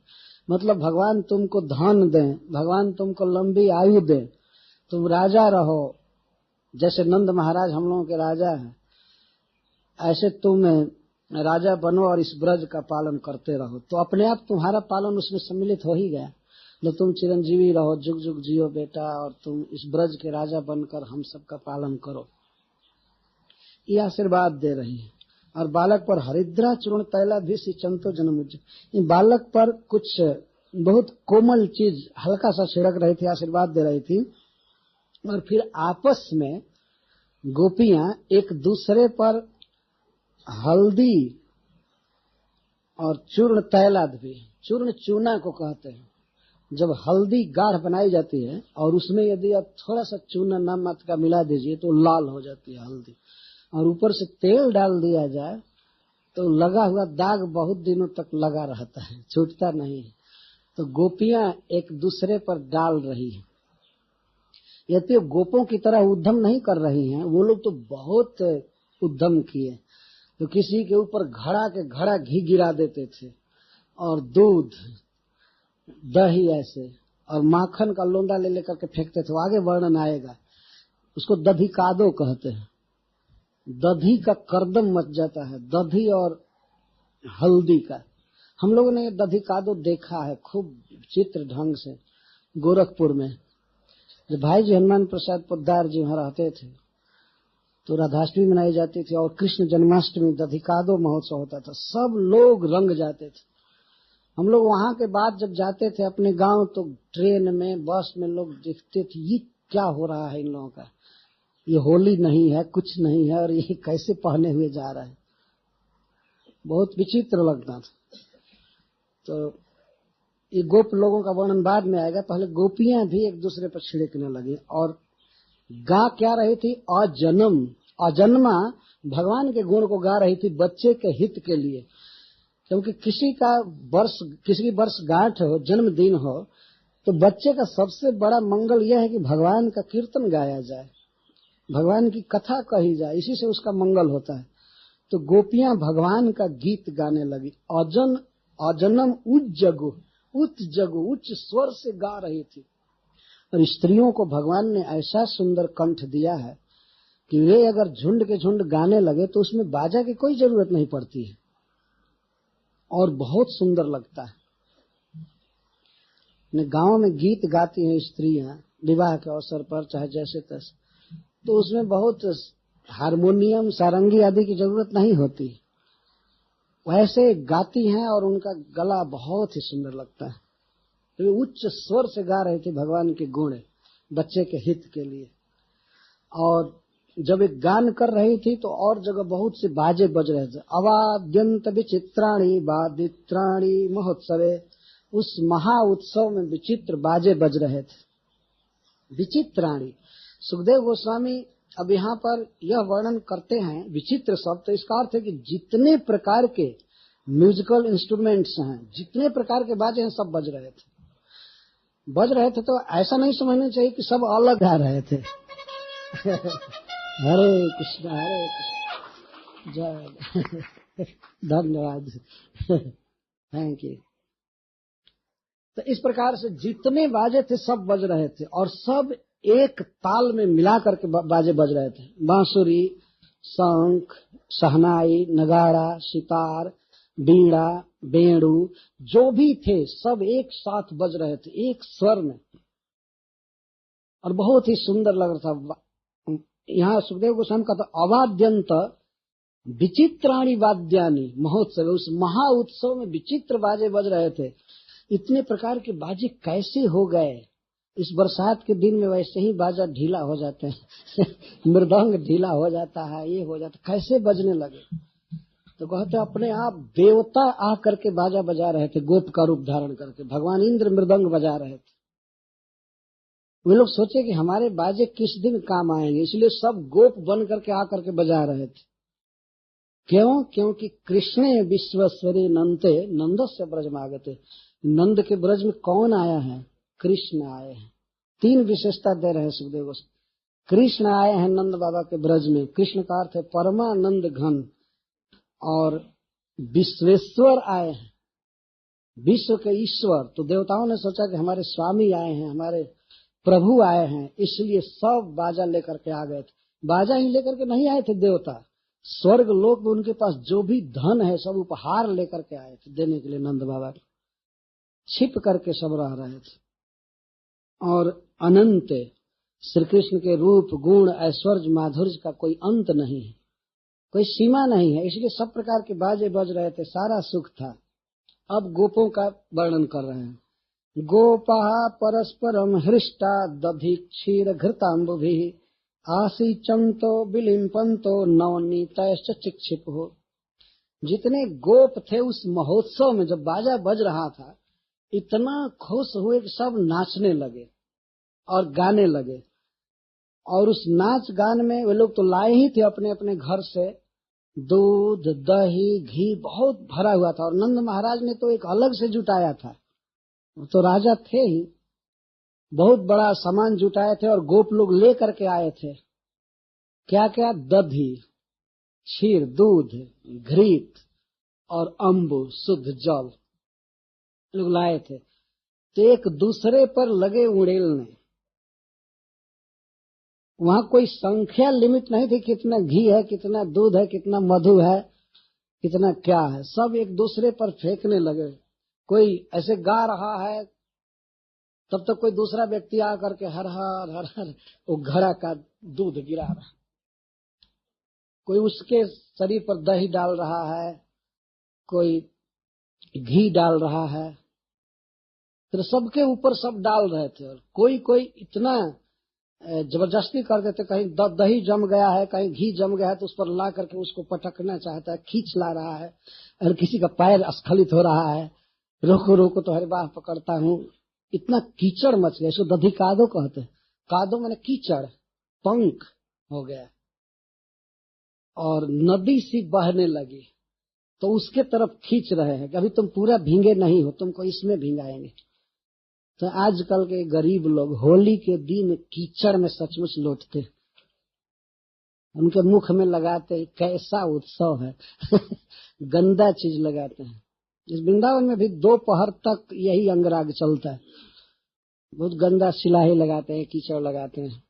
मतलब भगवान तुमको धन दें, भगवान तुमको लंबी आयु दें, तुम राजा रहो। जैसे नंद महाराज हम लोगों के राजा हैं, ऐसे तुम राजा बनो और इस ब्रज का पालन करते रहो। तो अपने आप तुम्हारा पालन उसमें सम्मिलित हो ही गया। तो तुम चिरंजीवी रहो, जुग जुग जियो बेटा, और तुम इस ब्रज के राजा बनकर हम सबका पालन करो। ये आशीर्वाद दे रही है। और बालक पर हरिद्रा चूर्ण तैला भी सिंचंतो जनमुज, बालक पर कुछ बहुत कोमल चीज हल्का सा छिड़क रही थी, आशीर्वाद दे रही थी। और फिर आपस में गोपियां एक दूसरे पर हल्दी और चूर्ण तैलाद भी, चूर्ण चूना को कहते हैं। जब हल्दी गाढ़ बनाई जाती है और उसमें यदि आप थोड़ा सा चूना नाम मात्र का मिला दीजिए तो लाल हो जाती है हल्दी, और ऊपर से तेल डाल दिया जाए तो लगा हुआ दाग बहुत दिनों तक लगा रहता है, छूटता नहीं है। तो गोपियां एक दूसरे पर डाल रही हैं। यद्यपि गोपों की तरह उद्यम नहीं कर रही हैं, वो लोग तो बहुत उद्यम किए। तो किसी के ऊपर घड़ा के घड़ा घी गिरा देते थे और दूध, दही ऐसे, और माखन का लोंडा ले लेकर के फेंकते थे। आगे वर्णन आएगा। उसको दधिकादो कहते हैं। दधी का करदम मच जाता है, दधी और हल्दी का। हम लोगों ने दधिकादो देखा है खूब चित्र ढंग से गोरखपुर में। जब भाई जी हनुमान प्रसाद पोद्दार जी वहां रहते थे तो राधाष्टमी मनाई जाती थी और कृष्ण जन्माष्टमी दधिकादो महोत्सव होता था। सब लोग रंग जाते थे। हम लोग वहां के बाद जब जाते थे अपने गांव तो ट्रेन में, बस में लोग देखते थे ये क्या हो रहा है इन लोगों का, ये होली नहीं है, कुछ नहीं है, और ये कैसे पहने हुए जा रहा है। बहुत विचित्र लगता था। तो ये गोप लोगों का वर्णन बाद में आएगा। पहले गोपियां भी एक दूसरे पर छिड़कने लगी और गा क्या रही थी, अजन्म, अजन्मा भगवान के गुण को गा रही थी बच्चे के हित के लिए। क्योंकि किसी की वर्षगांठ हो, जन्मदिन हो, तो बच्चे का सबसे बड़ा मंगल यह है कि भगवान का कीर्तन गाया जाए, भगवान की कथा कही जाए, इसी से उसका मंगल होता है। तो गोपियां भगवान का गीत गाने लगी। अजनम उज्जगु, उच्च स्वर से गा रही थी। और स्त्रियों को भगवान ने ऐसा सुंदर कंठ दिया है कि वे अगर झुंड के झुंड गाने लगे तो उसमें बाजा की कोई जरूरत नहीं पड़ती है और बहुत सुंदर लगता है। गांव में गीत गाती हैं स्त्रियां विवाह के अवसर पर, चाहे जैसे तैसे, तो उसमें बहुत हारमोनियम, सारंगी आदि की जरूरत नहीं होती, वैसे गाती हैं और उनका गला बहुत ही सुंदर लगता है। तो उच्च स्वर से गा रही थी भगवान के गुण बच्चे के हित के लिए। और जब एक गान कर रही थी तो और जगह बहुत से बाजे बज रहे थे। अवाद्यंत विचित्राणि वादित्राणि महोत्सवे उस महा उत्सव में विचित्र बाजे बज रहे थे, विचित्राणी। सुखदेव गोस्वामी अब यहाँ पर यह वर्णन करते हैं विचित्र शब्द, तो इसका अर्थ है कि जितने प्रकार के म्यूजिकल इंस्ट्रूमेंट्स हैं, जितने प्रकार के बाजे हैं, सब बज रहे थे। तो ऐसा नहीं समझना चाहिए कि सब अलग गा रहे थे। हरे कृष्ण जय धन्यवाद, थैंक यू। तो इस प्रकार से जितने बाजे थे सब बज रहे थे और सब एक ताल में मिला करके बाजे बज रहे थे। बांसुरी, शंख, शहनाई, नगाड़ा, सितार, बीड़ा, बेड़ू, जो भी थे सब एक साथ बज रहे थे, एक स्वर में, और बहुत ही सुंदर लग रहा था। यहाँ सुखदेव गोस्वामी का तो अवाद्यंत विचित्राणी वाद्यानी महोत्सव, उस महा उत्सव में विचित्र बाजे बज रहे थे। इतने प्रकार के बाजे कैसे हो गए? इस बरसात के दिन में वैसे ही बाजा ढीला हो जाते हैं मृदंग ढीला हो जाता है, ये हो जाता, कैसे बजने लगे? तो कहते अपने आप देवता आ करके बाजा बजा रहे थे, गोप का रूप धारण करके भगवान इंद्र मृदंग बजा रहे थे। वे लोग सोचे कि हमारे बाजे किस दिन काम आएंगे, इसलिए सब गोप बन करके आकर के बजा रहे थे। क्यों? क्योंकि कृष्णे विश्वेश्वरी नंदे नंदस्य ब्रजमागते, नंद के ब्रज में कौन आया है? कृष्ण आए हैं। तीन विशेषता दे रहे हैं सुखदेव गोस्वामी। कृष्ण आए हैं नंद बाबा के ब्रज में, कृष्ण का अर्थ है परमानंद घन, और विश्वेश्वर आए हैं, विश्व के ईश्वर। तो देवताओं ने सोचा कि हमारे स्वामी आए हैं, हमारे प्रभु आए हैं, इसलिए सब बाजा लेकर के आ गए थे। बाजा ही लेकर के नहीं आए थे देवता, स्वर्ग लोक में उनके पास जो भी धन है सब उपहार लेकर के आए थे देने के लिए नंद बाबा को। छिप करके सब रह रहे थे। और अनंत श्री कृष्ण के रूप, गुण, ऐश्वर्य, माधुर्य का कोई अंत नहीं है, कोई सीमा नहीं है, इसलिए सब प्रकार के बाजे बज रहे थे, सारा सुख था। अब गोपों का वर्णन कर रहे हैं। गोपा परस्परम हृष्टा दधि क्षीर घृतांबुभि आसीचंतो बिलिंपंतो नवनीतश्च चिक्षिप हो। जितने गोप थे उस महोत्सव में जब बाजा बज रहा था, इतना खुश हुए कि सब नाचने लगे और गाने लगे। और उस नाच गान में वे लोग तो लाए ही थे अपने अपने घर से दूध, दही, घी बहुत भरा हुआ था, और नंद महाराज ने तो एक अलग से जुटाया था, तो राजा थे ही, बहुत बड़ा सामान जुटाए थे। और गोप लोग ले करके आए थे क्या क्या? दधी, क्षीर, दूध, घृत और अम्बु, शुद्ध जल लोग लाए थे। तो एक दूसरे पर लगे उड़ेलने। वहां कोई संख्या लिमिट नहीं थी, कितना घी है, कितना दूध है, कितना मधु है, कितना क्या है, सब एक दूसरे पर फेंकने लगे। कोई ऐसे गा रहा है, तब तक कोई दूसरा व्यक्ति आकर के हर हर हर हर वो घड़ा का दूध गिरा रहा, कोई उसके शरीर पर दही डाल रहा है, कोई घी डाल रहा है, तो सबके ऊपर सब डाल रहे थे। और कोई कोई इतना जबरदस्ती कर देते, कहीं दही जम गया है, कहीं घी जम गया है, तो उस पर ला करके उसको पटकना चाहता है, खींच ला रहा है, और किसी का पैर स्खलित हो रहा है, रोको रोको तो हर बार पकड़ता हूँ। इतना कीचड़ मच गया, इसको दधी कादो कहते हैं। कादो मैंने कीचड़, पंख हो गया, और नदी सी बहने लगी, तो उसके तरफ खींच रहे हैं कि अभी तुम पूरा भींगे नहीं हो, तुमको इसमें भिंगाएंगे। तो आजकल के गरीब लोग होली के दिन कीचड़ में सचमुच लौटते, उनके मुख में लगाते, कैसा उत्सव है गंदा चीज लगाते हैं। इस वृंदावन में भी दोपहर तक यही अंगराग चलता है, बहुत गंदा सिलाही लगाते हैं, कीचड़ लगाते हैं।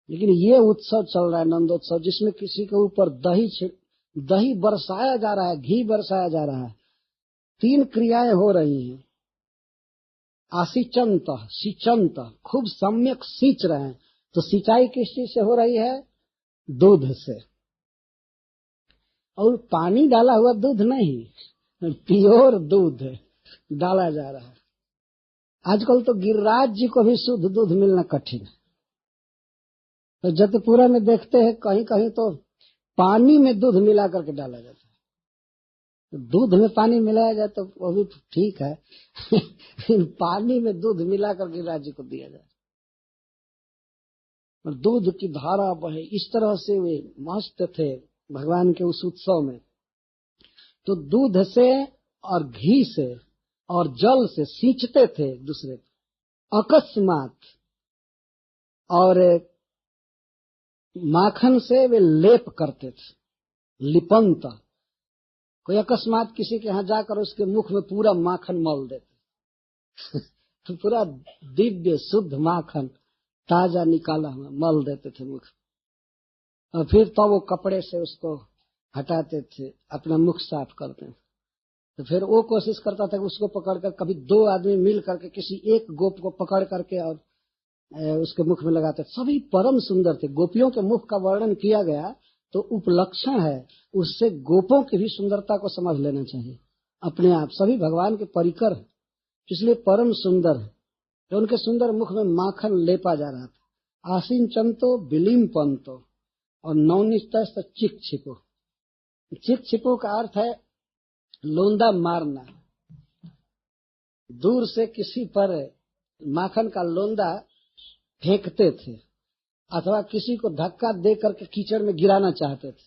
लेकिन ये उत्सव चल रहा है, नंदोत्सव, जिसमें किसी के ऊपर दही बरसाया जा रहा है, घी बरसाया जा रहा है। तीन क्रियाएं हो रही हैं। आसिचंत, सिंचंत, खूब सम्यक सींच रहे हैं। तो सिंचाई किस चीज से हो रही है? दूध से। और पानी डाला हुआ दूध नहीं, प्योर दूध डाला जा रहा है। आजकल तो गिरिराज जी को भी शुद्ध दूध मिलना कठिन है। तो जतपुरा में देखते हैं कहीं कहीं तो पानी में दूध मिला करके डाला जाता है। दूध में पानी मिलाया जाए तो वो भी ठीक है पानी में दूध मिलाकर गिरिराज जी को दिया जाए और दूध की धारा बहे, इस तरह से वे मस्त थे भगवान के उस उत्सव में। तो दूध से और घी से और जल से सींचते थे दूसरे को अकस्मात, और माखन से वे लेप करते थे, लिपंत। कोई अकस्मात किसी के यहाँ जाकर उसके मुख में पूरा माखन मल देते तो पूरा दिव्य शुद्ध माखन ताजा निकाला हुआ मल देते थे मुख, और फिर तो वो कपड़े से उसको हटाते थे, अपना मुख साफ करते थे। तो फिर वो कोशिश करता था कि उसको पकड़कर, कभी दो आदमी मिल करके किसी एक गोप को पकड़ करके और उसके मुख में लगाते। सभी परम सुंदर थे। गोपियों के मुख का वर्णन किया गया तो उपलक्षण है, उससे गोपों की भी सुंदरता को समझ लेना चाहिए। अपने आप सभी भगवान के परिकर है, इसलिए परम सुंदर है। तो उनके सुंदर मुख में माखन लेपा जा रहा था। आसीन चंतो बिलीम पंतो और नवनिष्ठ चिक छिपो। चिक छिपो का अर्थ है लोंदा मारना। दूर से किसी पर माखन का लोंदा फेंकते थे अथवा किसी को धक्का दे करके कीचड़ में गिराना चाहते थे।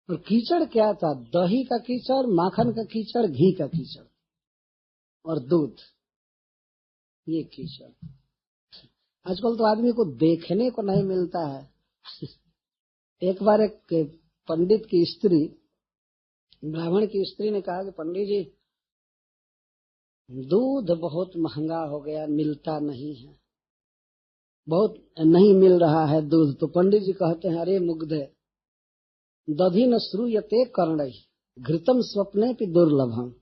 और कीचड़ क्या था? दही का कीचड़, माखन का कीचड़, घी का कीचड़ और दूध, ये कीचड़। आजकल तो आदमी को देखने को नहीं मिलता है। एक बार एक पंडित की स्त्री, ब्राह्मण की स्त्री ने कहा कि पंडित जी, दूध बहुत महंगा हो गया, मिलता नहीं है, बहुत नहीं मिल रहा है दूध। तो पंडित जी कहते हैं, अरे मुग्धे दधि न श्रूयते कर्णै घृतम स्वप्ने पि दुर्लभम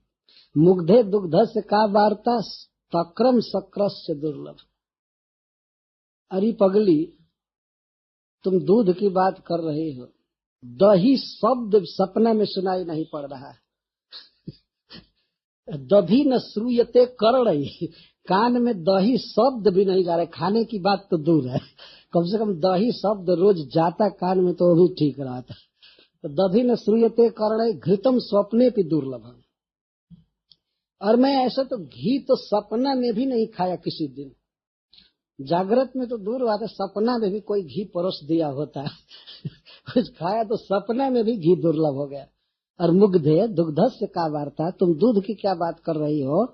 मुग्धे दुग्धस्य का वार्ता तक्रम सक्रास्य दुर्लभ। अरे पगली, तुम दूध की बात कर रही हो, दही शब्द सपना में सुनाई नहीं पड़ रहा है। दधि न श्रूयते कर्णै, कान में दही शब्द भी नहीं जा रहे। खाने की बात तो दूर है, कम से कम दही शब्द रोज जाता कान में तो वो भी ठीक रहता। तो दधि न श्रूयते कर्णै घृतम स्वप्ने भी दुर्लभम। और मैं ऐसा तो घी तो सपना में भी नहीं खाया किसी दिन। जागृत में तो दूर बात है, सपना में भी कोई घी परोस दिया होता है कुछ खाया तो सपना में भी घी दुर्लभ हो गया। और मुग्धे दुग्धस्य का वार्ता, तुम दूध की क्या बात कर रही हो?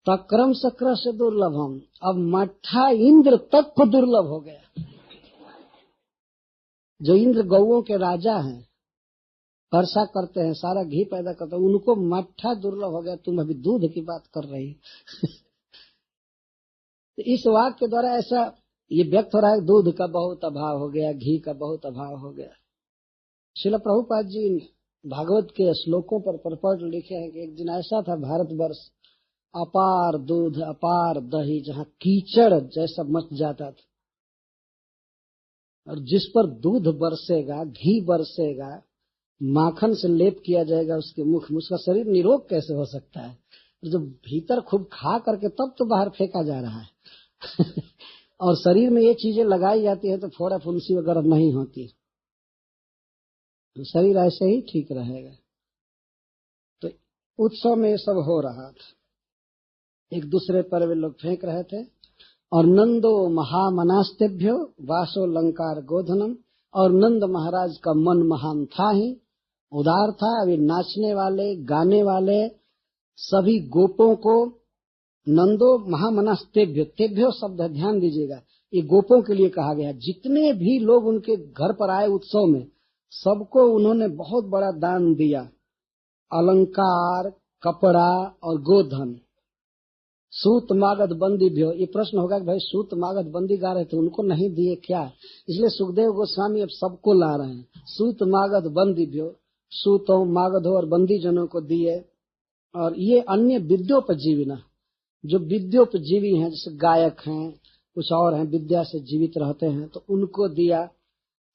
तक्रम सक्र से दुर्लभम, अब मट्ठा इंद्र तक को दुर्लभ हो गया। जो इंद्र गौओं के राजा हैं, वर्षा करते हैं, सारा घी पैदा करते हैं, उनको मट्ठा दुर्लभ हो गया, तुम अभी दूध की बात कर रही तो इस वाक्य के द्वारा ऐसा ये व्यक्त हो रहा है, दूध का बहुत अभाव हो गया, घी का बहुत अभाव हो गया। श्रील प्रभुपाद जी भागवत के श्लोकों पर परपट लिखे हैं कि एक दिन ऐसा था भारतवर्ष, अपार दूध अपार दही, जहाँ कीचड़ जैसा मच जाता था। और जिस पर दूध बरसेगा, घी बरसेगा, माखन से लेप किया जाएगा उसके मुख में, उसका शरीर निरोग कैसे हो सकता है? जो भीतर खूब खा करके तब तो बाहर फेंका जा रहा है और शरीर में ये चीजें लगाई जाती है तो फोड़ा फुंसी वगैरह नहीं होती, तो शरीर ऐसे ही ठीक रहेगा। तो उत्सव में ये सब हो रहा था, एक दूसरे पर वे लोग फेंक रहे थे। और नंदो महामनास्तेभ्यो वासो लंकार गोधनम, और नंद महाराज का मन महान था ही, उदार था। अभी नाचने वाले गाने वाले सभी गोपों को नंदो महामनास्तेभ्यो, तेभ्यो शब्द है, ध्यान दीजिएगा, ये गोपों के लिए कहा गया। जितने भी लोग उनके घर पर आए उत्सव में, सबको उन्होंने बहुत बड़ा दान दिया, अलंकार, कपड़ा और गोधन। सूत मागध बंदी भी हो, ये प्रश्न होगा कि भाई सूत मागध बंदी गा रहे थे, उनको नहीं दिए क्या? इसलिए सुखदेव गोस्वामी अब सबको ला रहे हैं। सूत मागध बंदी भी हो, सूतों मागधों और बंदी जनों को दिए। और ये अन्य विद्योपजीवी ना, जो विद्योपजीवी हैं, जैसे गायक हैं, कुछ और हैं, विद्या से जीवित रहते हैं, तो उनको दिया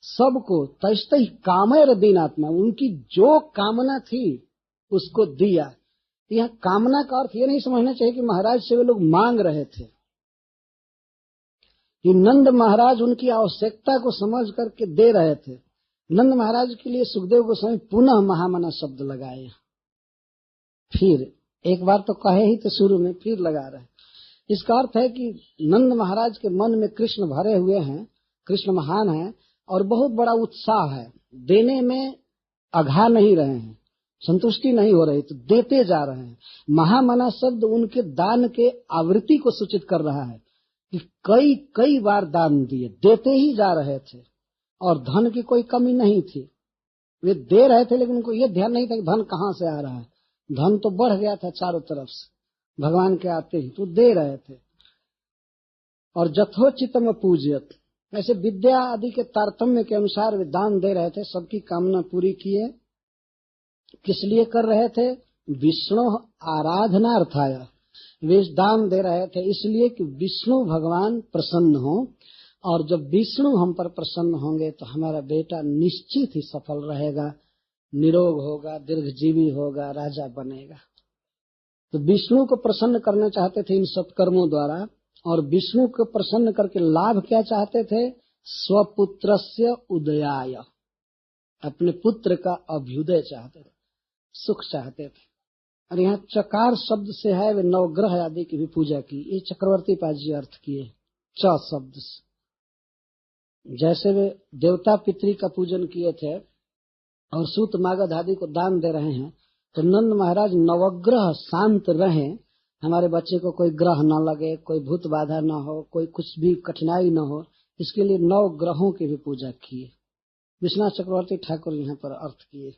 सबको। तैस्तै कामैर दीनात्मा, उनकी जो कामना थी उसको दिया। यह कामना का अर्थ ये नहीं समझना चाहिए कि महाराज से वे लोग मांग रहे थे। कि नंद महाराज उनकी आवश्यकता को समझ करके दे रहे थे। नंद महाराज के लिए सुखदेव गोस्वामी पुनः महामना शब्द लगाए। फिर एक बार तो कहे ही तो शुरू में फिर लगा रहे। इसका अर्थ है कि नंद महाराज के मन में कृष्ण भरे हुए हैं, कृष्ण महान है और बहुत बड़ा उत्साह है, देने में अघा नहीं रहे हैं, संतुष्टि नहीं हो रही तो देते जा रहे हैं। महामना शब्द उनके दान के आवृत्ति को सूचित कर रहा है कि कई कई बार दान दिए, देते ही जा रहे थे और धन की कोई कमी नहीं थी। वे दे रहे थे लेकिन उनको ये ध्यान नहीं था कि धन कहाँ से आ रहा है। धन तो बढ़ गया था चारों तरफ से भगवान के आते ही, तो दे रहे थे। और जथोचितम पूज्यत, ऐसे विद्या आदि के तारतम्य के अनुसार वे दान दे रहे थे, सबकी कामना पूरी किए। किस लिए कर रहे थे? विष्णु आराधनार्थाय। वे दान दे रहे थे इसलिए कि विष्णु भगवान प्रसन्न हो, और जब विष्णु हम पर प्रसन्न होंगे तो हमारा बेटा निश्चित ही सफल रहेगा, निरोग होगा, दीर्घजीवी होगा, राजा बनेगा। तो विष्णु को प्रसन्न करना चाहते थे इन सत्कर्मों द्वारा, और विष्णु को प्रसन्न करके लाभ क्या चाहते थे? स्वपुत्रस्य उदयाय, अपने पुत्र का अभ्युदय चाहते थे, सुख चाहते थे। और यहाँ चकार शब्द से है वे नवग्रह आदि की भी पूजा की। ये चक्रवर्ती पाजी अर्थ किए च शब्द से। जैसे वे देवता पितरी का पूजन किए थे और सूत मागध आदि को दान दे रहे हैं, तो नंद महाराज नवग्रह शांत रहे, हमारे बच्चे को कोई ग्रह न लगे, कोई भूत बाधा न हो, कोई कुछ भी कठिनाई न हो, इसके लिए 9 ग्रहों की भी पूजा किए। विश्वनाथ चक्रवर्ती ठाकुर यहाँ पर अर्थ किए।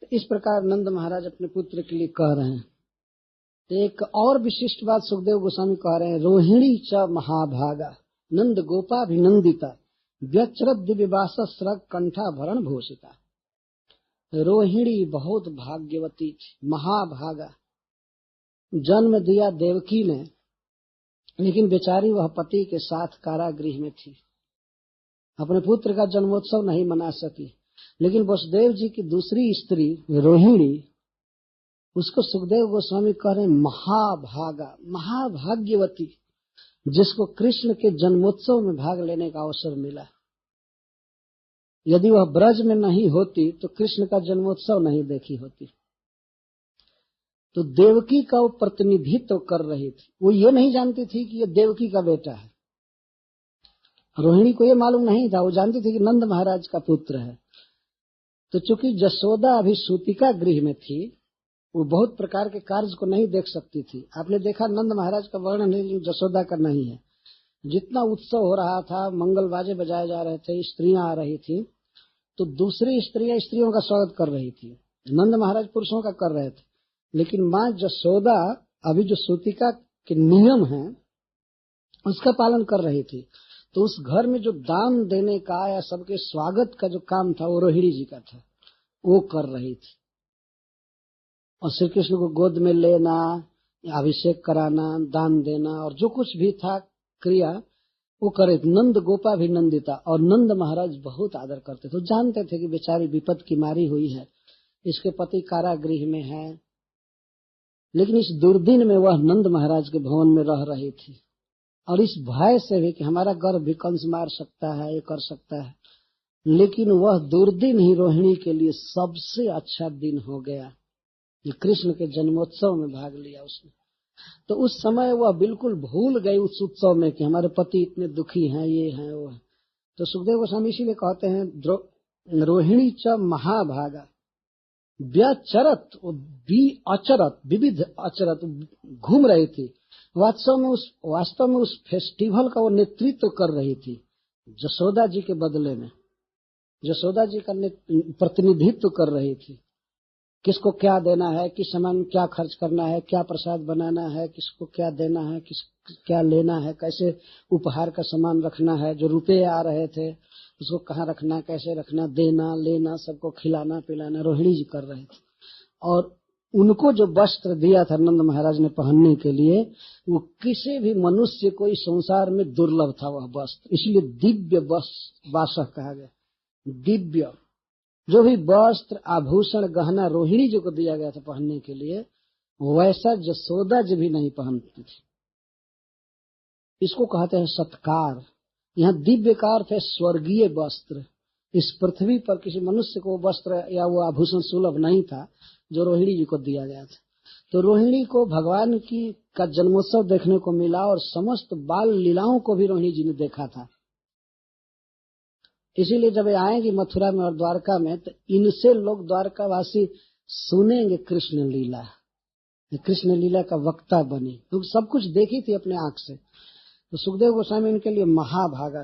तो इस प्रकार नंद महाराज अपने पुत्र के लिए कह रहे हैं। एक और विशिष्ट बात सुखदेव गोस्वामी कह रहे हैं, रोहिणी च महाभागा नंद गोपाभिनंदिता व्यचरत दिव्यवास स्रग कंठाभरण भूषिता। रोहिणी बहुत भाग्यवती थी, महाभागा। जन्म दिया देवकी ने, लेकिन बेचारी वह पति के साथ कारागृह में थी, अपने पुत्र का जन्मोत्सव नहीं मना सकी। लेकिन वसुदेव जी की दूसरी स्त्री रोहिणी, उसको सुखदेव गोस्वामी कह रहे महाभागा, महाभाग्यवती, जिसको कृष्ण के जन्मोत्सव में भाग लेने का अवसर मिला। यदि वह ब्रज में नहीं होती तो कृष्ण का जन्मोत्सव नहीं देखी होती। तो देवकी का वो प्रतिनिधित्व कर रही थी। वो ये नहीं जानती थी कि ये देवकी का बेटा है, रोहिणी को ये मालूम नहीं था। वो जानती थी कि नंद महाराज का पुत्र है। तो चूंकि जसोदा अभी सूतिका गृह में थी, वो बहुत प्रकार के कार्य को नहीं देख सकती थी। आपने देखा नंद महाराज का वर्णन है, जसोदा का नहीं है। जितना उत्सव हो रहा था, मंगल बाजे बजाए जा रहे थे, स्त्रियां आ रही थी, तो दूसरी स्त्रियां स्त्रियों का स्वागत कर रही थी, नंद महाराज पुरुषों का कर रहे थे। लेकिन माँ जसोदा अभी जो सूतिका के नियम हैं उसका पालन कर रही थी। तो उस घर में जो दान देने का या सबके स्वागत का जो काम था वो रोहिणी जी का था, वो कर रही थी। और श्री कृष्ण को गोद में लेना, अभिषेक कराना, दान देना और जो कुछ भी था क्रिया वो करे। नंद गोपा भी नंदिता, और नंद महाराज बहुत आदर करते थे। जानते थे कि बेचारी विपद की मारी हुई है, इसके पति कारागृह में है, लेकिन इस दुर्दिन में वह नंद महाराज के भवन में रह रही थी, और इस भय से भी कि हमारा गर्भ भी कंस मार सकता है, ये कर सकता है। लेकिन वह दुर्दिन ही रोहिणी के लिए सबसे अच्छा दिन हो गया, कृष्ण के जन्मोत्सव में भाग लिया उसने। तो उस समय वह बिल्कुल भूल गई उस उत्सव में कि हमारे पति इतने दुखी हैं, ये हैं, वो है। तो सुखदेव गोस्वामी इसीलिए कहते हैं रोहिणी च महाभागा व्यचरत, अचरत, विविध अचरत, घूम रही थी। वास्तव में उस फेस्टिवल का वो नेतृत्व कर रही थी जसोदा जी के बदले में। जसोदा जी का प्रतिनिधित्व कर रही थी, किसको क्या देना है, किस सामान क्या खर्च करना है, क्या प्रसाद बनाना है, किसको क्या देना है, क्या लेना है, कैसे उपहार का सामान रखना है, जो रुपए आ रहे थे उसको कहाँ रखना, कैसे रखना, देना लेना, सबको खिलाना पिलाना रोहिणी जी कर रहे थे। और उनको जो वस्त्र दिया था नंद महाराज ने पहनने के लिए, वो किसी भी मनुष्य को इस संसार में दुर्लभ था वह वस्त्र, इसलिए दिव्य वासः कहा गया। दिव्य जो भी वस्त्र आभूषण गहना रोहिणी जी को दिया गया था पहनने के लिए, वैसा जसोदा जी भी नहीं पहनती थी। इसको कहते हैं सत्कार। यहाँ दिव्य का अर्थ है स्वर्गीय वस्त्र, इस पृथ्वी पर किसी मनुष्य को वस्त्र या वो आभूषण सुलभ नहीं था जो रोहिणी जी को दिया गया था। तो रोहिणी को भगवान की का जन्मोत्सव देखने को मिला और समस्त बाल लीलाओं को भी रोहिणी जी ने देखा था। इसीलिए जब ये आएंगी मथुरा में और द्वारका में तो इनसे लोग द्वारकावासी सुनेंगे कृष्ण लीला, कृष्ण लीला का वक्ता बने, क्योंकि सब कुछ देखी थी अपने आंख से। तो सुखदेव गोस्वामी इनके लिए महाभागा